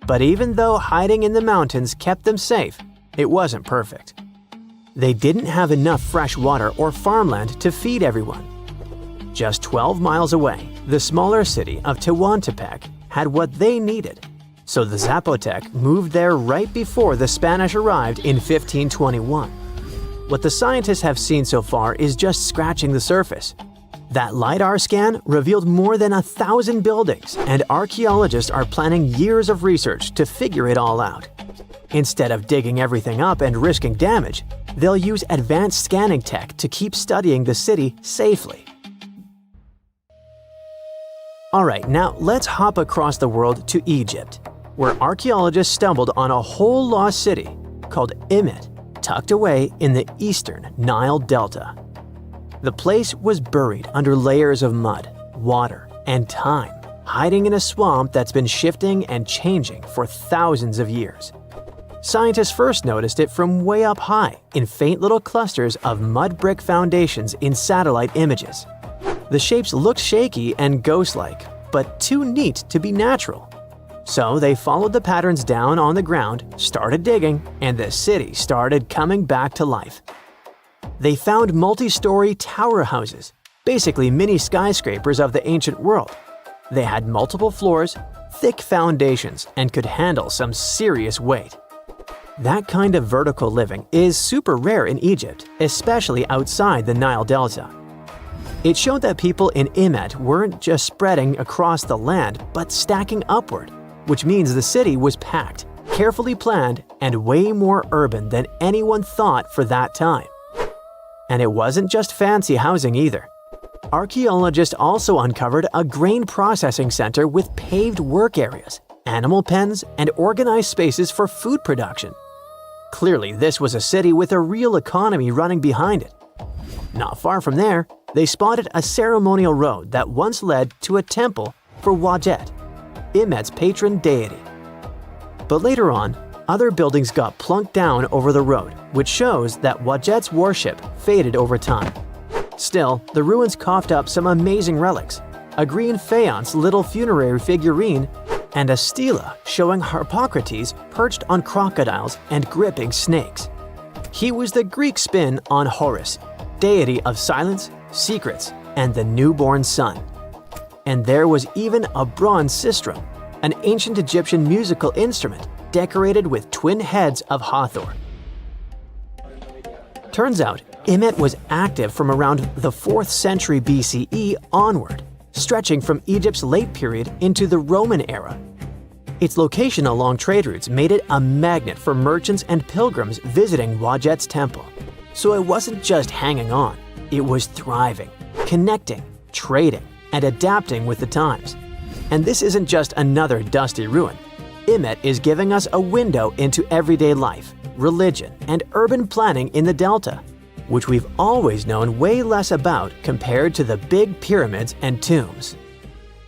But even though hiding in the mountains kept them safe, it wasn't perfect. They didn't have enough fresh water or farmland to feed everyone. Just 12 miles away, the smaller city of Tehuantepec had what they needed. So the Zapotec moved there right before the Spanish arrived in 1521. What the scientists have seen so far is just scratching the surface. That LiDAR scan revealed more than 1,000 buildings, and archaeologists are planning years of research to figure it all out. Instead of digging everything up and risking damage, they'll use advanced scanning tech to keep studying the city safely. Alright, now let's hop across the world to Egypt, where archaeologists stumbled on a whole lost city called Imet, tucked away in the eastern Nile Delta. The place was buried under layers of mud, water, and time, hiding in a swamp that's been shifting and changing for thousands of years. Scientists first noticed it from way up high in faint little clusters of mud brick foundations in satellite images. The shapes looked shaky and ghost-like, but too neat to be natural. So they followed the patterns down on the ground, started digging, and the city started coming back to life. They found multi-story tower houses, basically mini skyscrapers of the ancient world. They had multiple floors, thick foundations, and could handle some serious weight. That kind of vertical living is super rare in Egypt, especially outside the Nile Delta. It showed that people in Imet weren't just spreading across the land, but stacking upward, which means the city was packed, carefully planned, and way more urban than anyone thought for that time. And it wasn't just fancy housing either. Archaeologists also uncovered a grain processing center with paved work areas, animal pens, and organized spaces for food production. Clearly, this was a city with a real economy running behind it. Not far from there, they spotted a ceremonial road that once led to a temple for Wadjet, Imet's patron deity. But later on, other buildings got plunked down over the road, which shows that Wadjet's worship faded over time. Still, the ruins coughed up some amazing relics, a green faience little funerary figurine, and a stela showing Harpocrates perched on crocodiles and gripping snakes. He was the Greek spin on Horus, deity of silence, secrets, and the newborn sun. And there was even a bronze sistrum, an ancient Egyptian musical instrument decorated with twin heads of Hathor. Turns out, Imet was active from around the 4th century BCE onward, stretching from Egypt's late period into the Roman era. Its location along trade routes made it a magnet for merchants and pilgrims visiting Wadjet's temple. So it wasn't just hanging on, it was thriving, connecting, trading, and adapting with the times. And this isn't just another dusty ruin. Imet is giving us a window into everyday life, religion, and urban planning in the Delta, which we've always known way less about compared to the big pyramids and tombs.